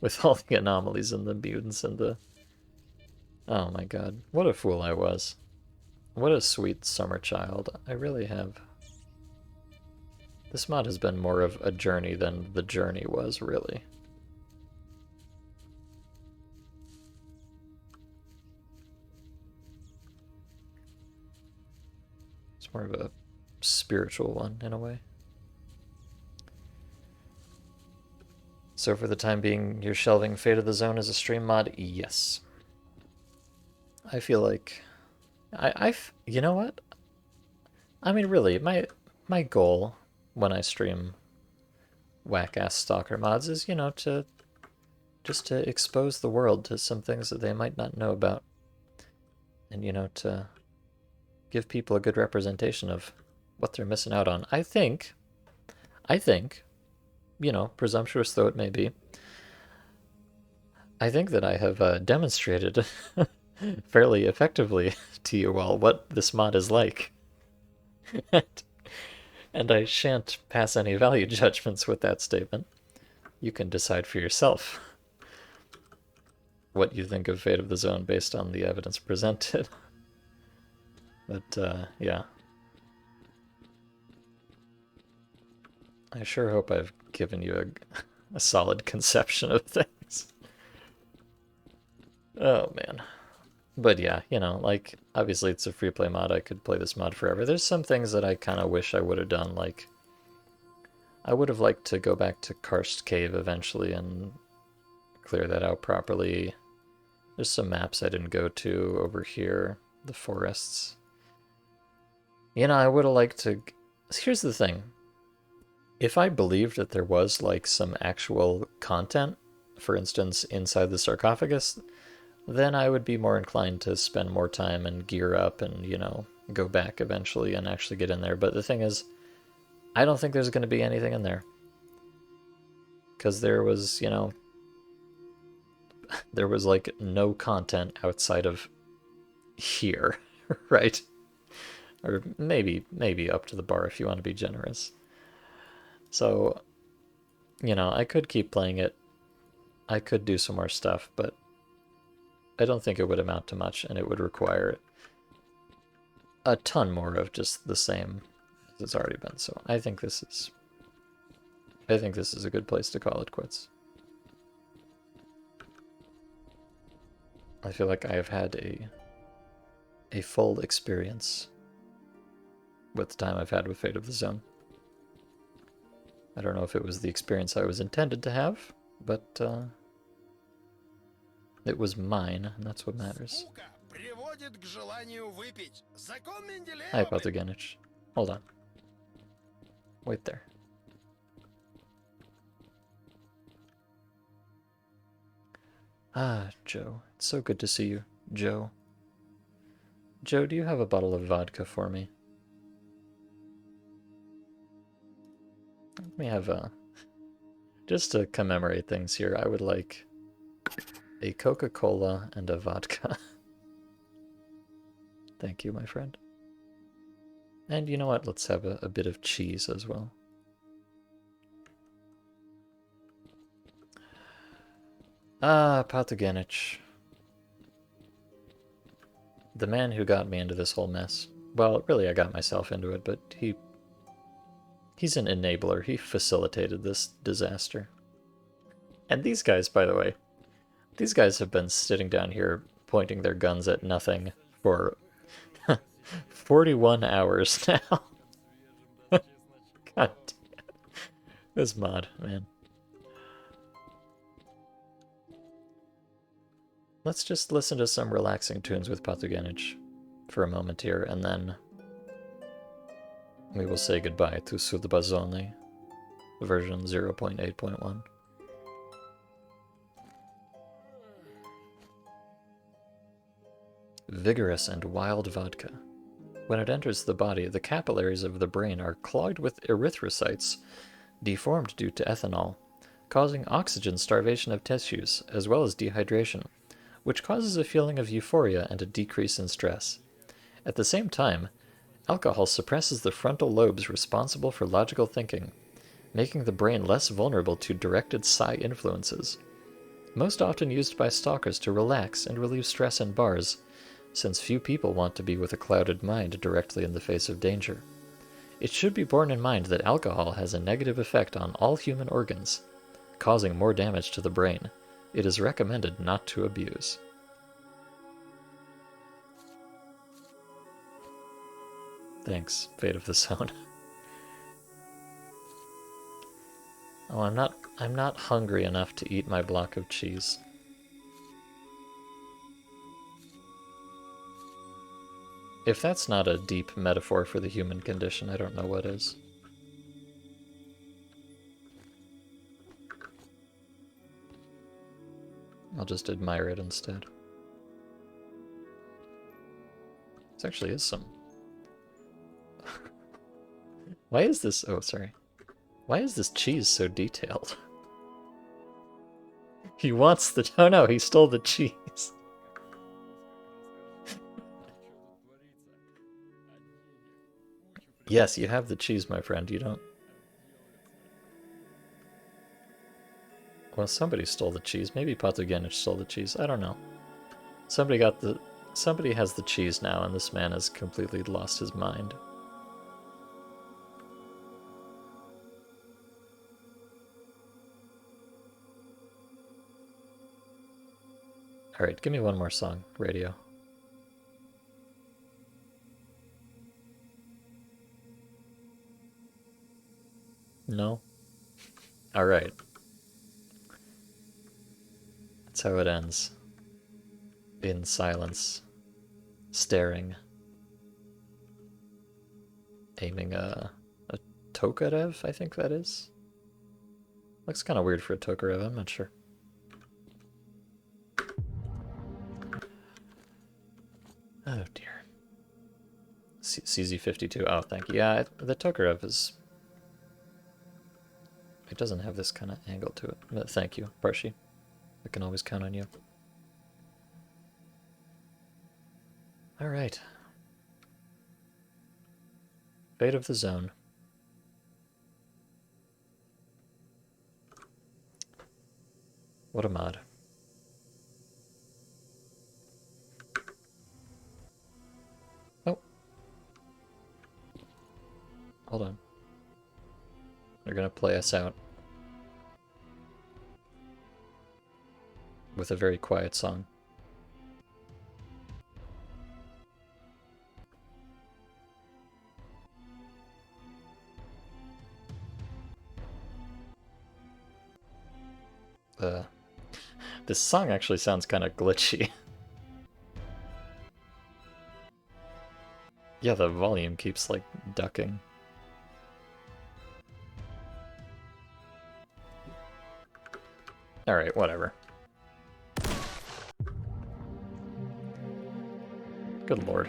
With all the anomalies and the mutants and the... Oh my god, what a fool I was. What a sweet summer child. I really have. This mod has been more of a journey than the journey was, really. It's more of a spiritual one, in a way. So for the time being, you're shelving Fate of the Zone as a stream mod? Yes. I feel like... you know what? I mean, really, my goal when I stream whack-ass stalker mods is, just to expose the world to some things that they might not know about. And, to give people a good representation of what they're missing out on. I think, presumptuous though it may be, I think that I have demonstrated fairly effectively to you all what this mod is like. And I shan't pass any value judgments with that statement. You can decide for yourself what you think of Fate of the Zone based on the evidence presented. But, yeah. I sure hope I've given you a solid conception of things. Oh, man. But yeah, like, obviously it's a free play mod. I could play this mod forever. There's some things that I kind of wish I would have done, like, I would have liked to go back to Karst Cave eventually and clear that out properly. There's some maps I didn't go to over here, the forests. I would have liked to... Here's the thing. If I believed that there was, like, some actual content, for instance, inside the sarcophagus, then I would be more inclined to spend more time and gear up and, go back eventually and actually get in there. But the thing is, I don't think there's going to be anything in there. Because there was, there was, like, no content outside of here, right? Or maybe up to the bar if you want to be generous. So, I could keep playing it. I could do some more stuff, but I don't think it would amount to much, and it would require a ton more of just the same as it's already been. So I think this is a good place to call it quits. I feel like I have had a full experience with the time I've had with Fate of the Zone. I don't know if it was the experience I was intended to have, but it was mine, and that's what matters. Hi, Pathogenich. Hold on. Wait there. Ah, Joe. It's so good to see you, Joe. Joe, do you have a bottle of vodka for me? Let me have a... Just to commemorate things here, I would like a Coca-Cola and a vodka. Thank you, my friend. And you know what? Let's have a bit of cheese as well. Ah, Pathogenich. The man who got me into this whole mess. Well, really, I got myself into it, but he's an enabler. He facilitated this disaster. And these guys, by the way, these guys have been sitting down here pointing their guns at nothing for 41 hours now. God damn. This mod, man. Let's just listen to some relaxing tunes with Pathogenich for a moment here, and then we will say goodbye to Sudbazoni version 0.8.1. Vigorous and wild vodka. When it enters the body, the capillaries of the brain are clogged with erythrocytes, deformed due to ethanol, causing oxygen starvation of tissues, as well as dehydration, which causes a feeling of euphoria and a decrease in stress. At the same time, alcohol suppresses the frontal lobes responsible for logical thinking, making the brain less vulnerable to directed psi influences. Most often used by stalkers to relax and relieve stress in bars, since few people want to be with a clouded mind directly in the face of danger. It should be borne in mind that alcohol has a negative effect on all human organs, causing more damage to the brain. It is recommended not to abuse. Thanks, Fate of the Zone. Oh, I'm not hungry enough to eat my block of cheese. If that's not a deep metaphor for the human condition, I don't know what is. I'll just admire it instead. This actually is some Why is this... Oh, sorry. Why is this cheese so detailed? He wants the... Oh no, he stole the cheese. Yes, you have the cheese, my friend. You don't... Well, somebody stole the cheese. Maybe Patogenich stole the cheese. I don't know. Somebody got the... Somebody has the cheese now, and this man has completely lost his mind. Alright, give me one more song, radio. No? Alright. That's how it ends. In silence. Staring. Aiming a Tokarev, I think that is. Looks kind of weird for a Tokarev, I'm not sure. Oh dear. CZ52, oh thank you. Yeah, the Tokarev is... It doesn't have this kind of angle to it. But thank you, Parshi. I can always count on you. Alright. Fate of the Zone. What a mod. Oh. Hold on. They're gonna play us out with a very quiet song. This song actually sounds kind of glitchy. Yeah, the volume keeps, like, ducking. Alright, whatever. Good lord.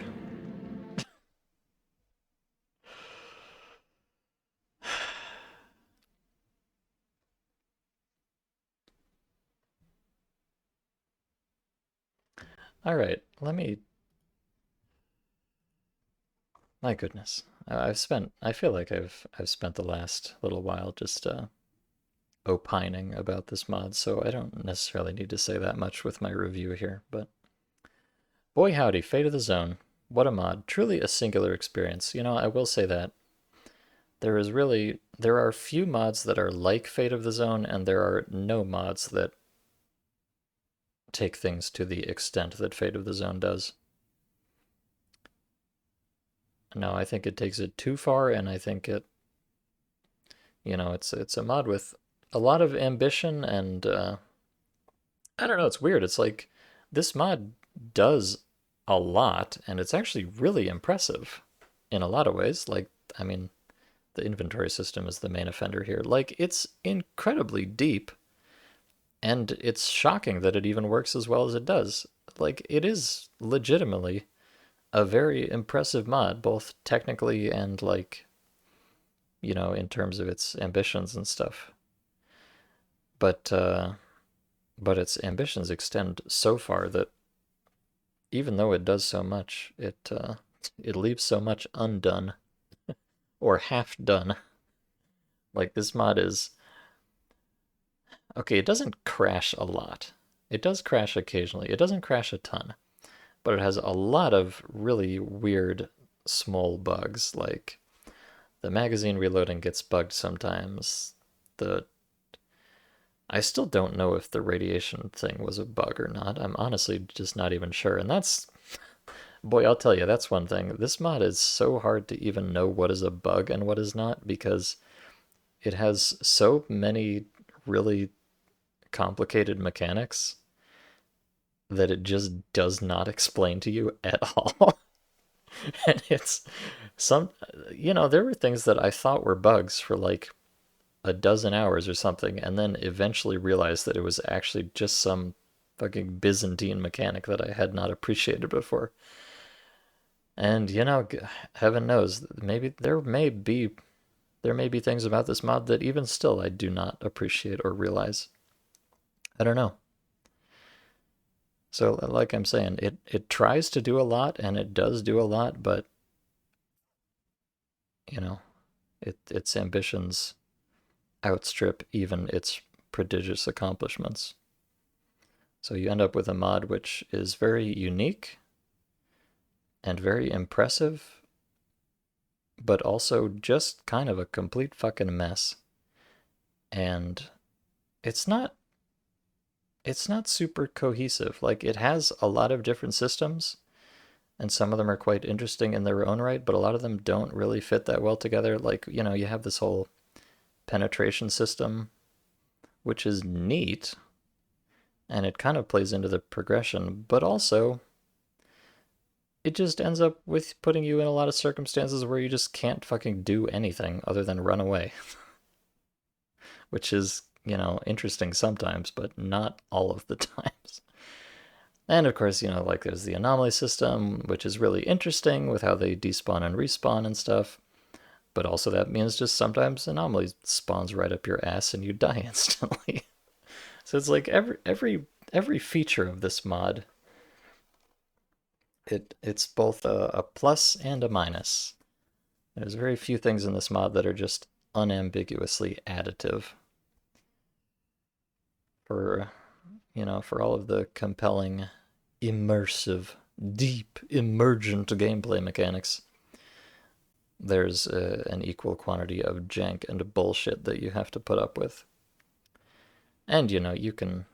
Alright, let me... My goodness. I feel like I've spent the last little while just opining about this mod, so I don't necessarily need to say that much with my review here, but boy howdy, Fate of the Zone. What a mod. Truly a singular experience. You know, I will say that there are few mods that are like Fate of the Zone, and there are no mods that take things to the extent that Fate of the Zone does. No, I think it takes it too far, and I think it, you know, it's a mod with a lot of ambition, and I don't know, it's weird. It's like this mod does a lot, and it's actually really impressive in a lot of ways. Like, I mean, the inventory system is the main offender here. Like, it's incredibly deep, and it's shocking that it even works as well as it does. Like, it is legitimately a very impressive mod, both technically and, like, you know, in terms of its ambitions and stuff. But its ambitions extend so far that even though it does so much, it leaves so much undone or half done. Like, this mod is okay. It doesn't crash a lot. It does crash occasionally. It doesn't crash a ton, but it has a lot of really weird small bugs. Like the magazine reloading gets bugged sometimes. I still don't know if the radiation thing was a bug or not. I'm honestly just not even sure. And that's, boy, I'll tell you, that's one thing. This mod is so hard to even know what is a bug and what is not, because it has so many really complicated mechanics that it just does not explain to you at all. And it's some, you know, there were things that I thought were bugs for like a dozen hours or something, and then eventually realized that it was actually just some fucking Byzantine mechanic that I had not appreciated before. And, you know, heaven knows, maybe there may be there may be things about this mod that even still I do not appreciate or realize. I don't know. So, like I'm saying, it tries to do a lot, and it does do a lot, but you know, its ambitions outstrip even its prodigious accomplishments. So you end up with a mod which is very unique and very impressive, but also just kind of a complete fucking mess. And it's not it's not super cohesive. Like, it has a lot of different systems, and some of them are quite interesting in their own right, but a lot of them don't really fit that well together. Like, you have this whole penetration system, which is neat, and it kind of plays into the progression, but also it just ends up with putting you in a lot of circumstances where you just can't fucking do anything other than run away, which is, interesting sometimes, but not all of the times. And of course, like there's the anomaly system, which is really interesting with how they despawn and respawn and stuff. But also that means just sometimes anomaly spawns right up your ass and you die instantly. So it's like every feature of this mod, it's both a plus and a minus. There's very few things in this mod that are just unambiguously additive for for all of the compelling, immersive, deep, emergent gameplay mechanics. There's an equal quantity of jank and bullshit that you have to put up with. And you can,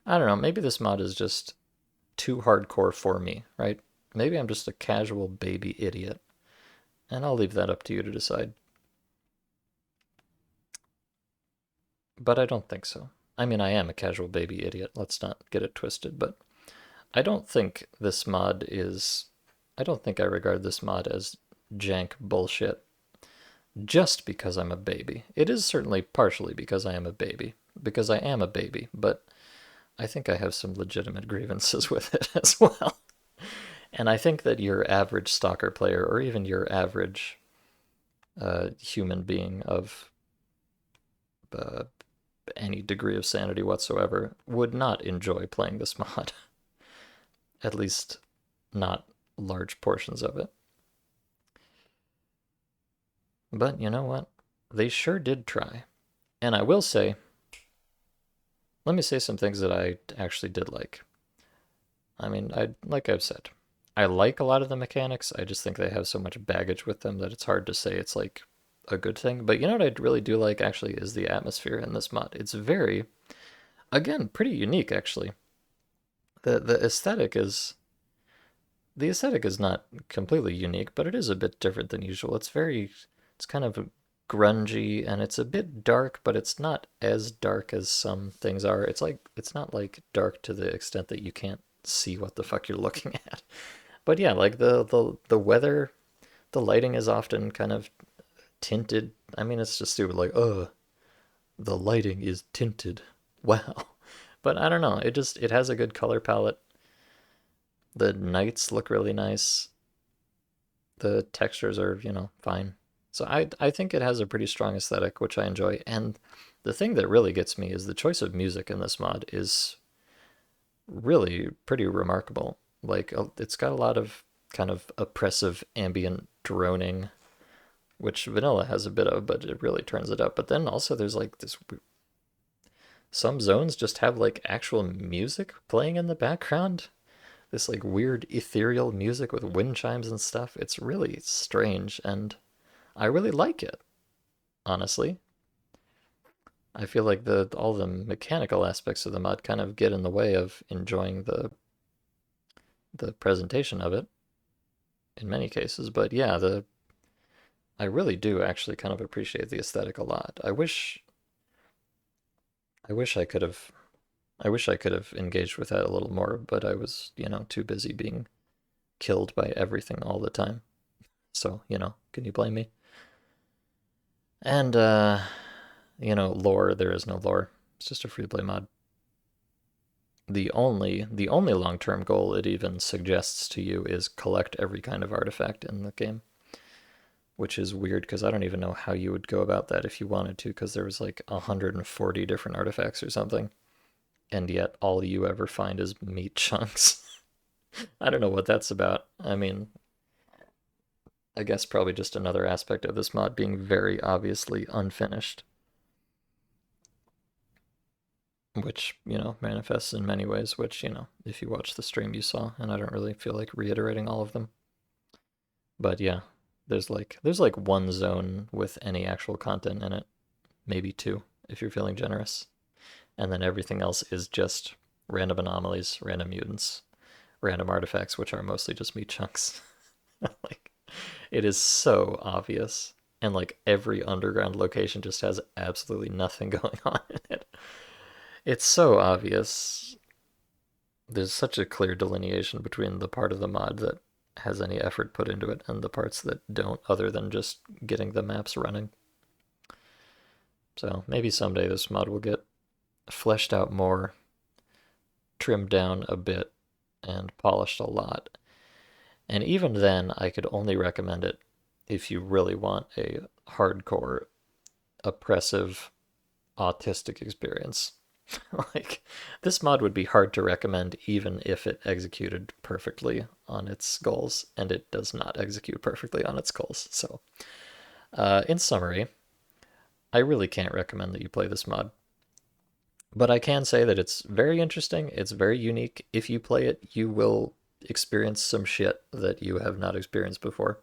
I don't know, maybe this mod is just too hardcore for me, right? Maybe I'm just a casual baby idiot. And I'll leave that up to you to decide. But I don't think so. I mean, I am a casual baby idiot. Let's not get it twisted. But I don't think this mod is. I don't think I regard this mod as jank bullshit just because I'm a baby. It is certainly partially because I am a baby. Because I am a baby. But I think I have some legitimate grievances with it as well. And I think that your average stalker player, or even your average human being of uh, any degree of sanity whatsoever, would not enjoy playing this mod. At least not large portions of it. But you know what? They sure did try. And I will say, let me say some things that I actually did like. I mean, like I've said, I like a lot of the mechanics. I just think they have so much baggage with them that it's hard to say it's like a good thing. But you know what I really do like actually is the atmosphere in this mod. It's very, again, pretty unique actually. The aesthetic is the aesthetic is not completely unique, but it is a bit different than usual. It's kind of grungy and it's a bit dark, but it's not as dark as some things are. It's not like dark to the extent that you can't see what the fuck you're looking at. But yeah, like the weather, the lighting is often kind of tinted. I mean, it's just stupid. Like, the lighting is tinted. Wow. But I don't know. It has a good color palette. The nights look really nice. The textures are, fine. So I think it has a pretty strong aesthetic, which I enjoy. And the thing that really gets me is the choice of music in this mod is really pretty remarkable. Like, it's got a lot of kind of oppressive ambient droning, which vanilla has a bit of, but it really turns it up. But then also there's like this, some zones just have like actual music playing in the background. This like weird ethereal music with wind chimes and stuff. It's really strange and I really like it, honestly. I feel like the all the mechanical aspects of the mod kind of get in the way of enjoying the presentation of it in many cases, but yeah, the I really do actually kind of appreciate the aesthetic a lot. I wish I wish I could have engaged with that a little more, but I was, too busy being killed by everything all the time. So, can you blame me? And lore, there is no lore. It's just a free to play mod. The only long-term goal it even suggests to you is collect every kind of artifact in the game, which is weird because I don't even know how you would go about that if you wanted to, because there was like 140 different artifacts or something, and yet all you ever find is meat chunks. I don't know what that's about. I mean, I guess probably just another aspect of this mod being very obviously unfinished, which, manifests in many ways, which, if you watch the stream you saw, and I don't really feel like reiterating all of them. But yeah, there's like one zone with any actual content in it, maybe two if you're feeling generous. And then everything else is just random anomalies, random mutants, random artifacts, which are mostly just meat chunks. Like, it is so obvious. And like every underground location just has absolutely nothing going on in it. It's so obvious. There's such a clear delineation between the part of the mod that has any effort put into it and the parts that don't, other than just getting the maps running. So maybe someday this mod will get fleshed out more, trimmed down a bit, and polished a lot. And even then, I could only recommend it if you really want a hardcore, oppressive, autistic experience. Like, this mod would be hard to recommend even if it executed perfectly on its goals, and it does not execute perfectly on its goals. So, in summary, I really can't recommend that you play this mod. But I can say that it's very interesting, it's very unique. If you play it, you will experience some shit that you have not experienced before.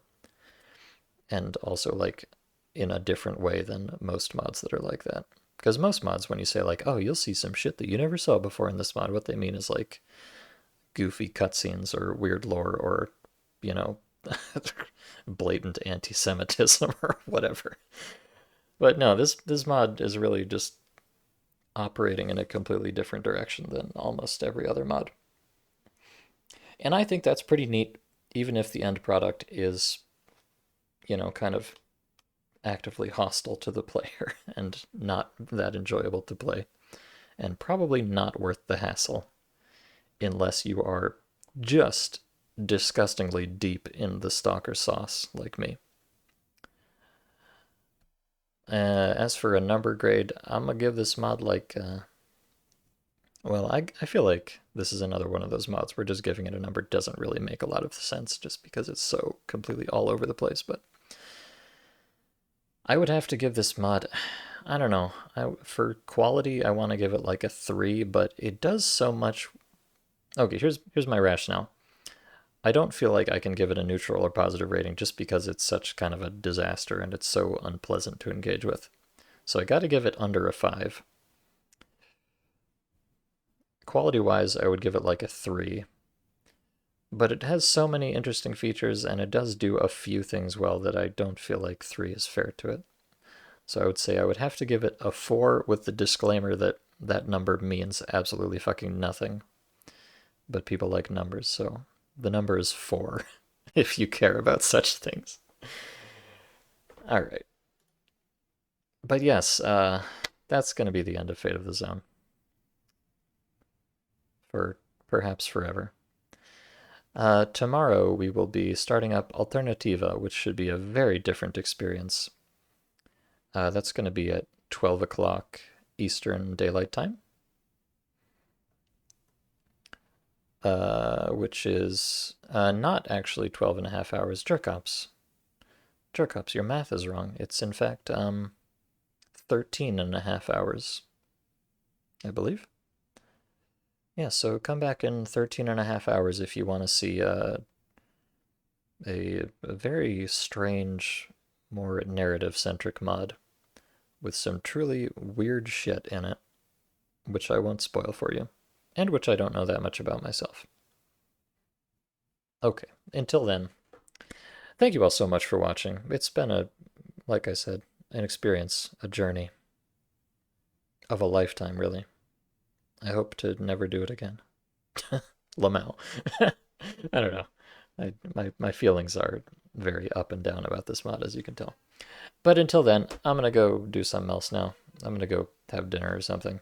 And also, like, in a different way than most mods that are like that. Because most mods, when you say, like, oh, you'll see some shit that you never saw before in this mod, what they mean is, like, goofy cutscenes or weird lore or, you know, blatant anti Semitism or whatever. But no, this mod is really just operating in a completely different direction than almost every other mod. And I think that's pretty neat, even if the end product is, kind of actively hostile to the player and not that enjoyable to play, and probably not worth the hassle unless you are just disgustingly deep in the stalker sauce like me. As for a number grade, I'm gonna give this mod like, well, I feel like this is another one of those mods where just giving it a number doesn't really make a lot of sense just because it's so completely all over the place. But I would have to give this mod, I don't know, for quality, I want to give it like a 3, but it does so much. Okay, here's my rationale. I don't feel like I can give it a neutral or positive rating just because it's such kind of a disaster and it's so unpleasant to engage with. So I got to give it under a 5. Quality-wise, I would give it like a 3. But it has so many interesting features and it does do a few things well that I don't feel like 3 is fair to it. So I would say I would have to give it a 4 with the disclaimer that that number means absolutely fucking nothing. But people like numbers, so the number is 4 if you care about such things. All right. But yes, that's going to be the end of Fate of the Zone. For perhaps forever. Tomorrow we will be starting up Alternativa, which should be a very different experience. That's going to be at 12 o'clock Eastern Daylight Time, which is not actually 12 and a half hours. Jerkops. Jerkops, your math is wrong. It's in fact 13 and a half hours, I believe. Yeah, so come back in 13 and a half hours if you want to see a very strange, more narrative-centric mod with some truly weird shit in it, which I won't spoil for you, and which I don't know that much about myself. Okay, until then, thank you all so much for watching. It's been like I said, an experience, a journey of a lifetime, really. I hope to never do it again. Lamau. I don't know. My feelings are very up and down about this mod, as you can tell. But until then, I'm going to go do something else now. I'm going to go have dinner or something.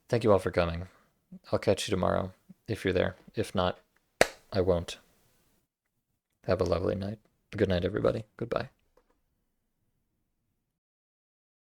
Thank you all for coming. I'll catch you tomorrow, if you're there. If not, I won't. Have a lovely night. Good night, everybody. Goodbye.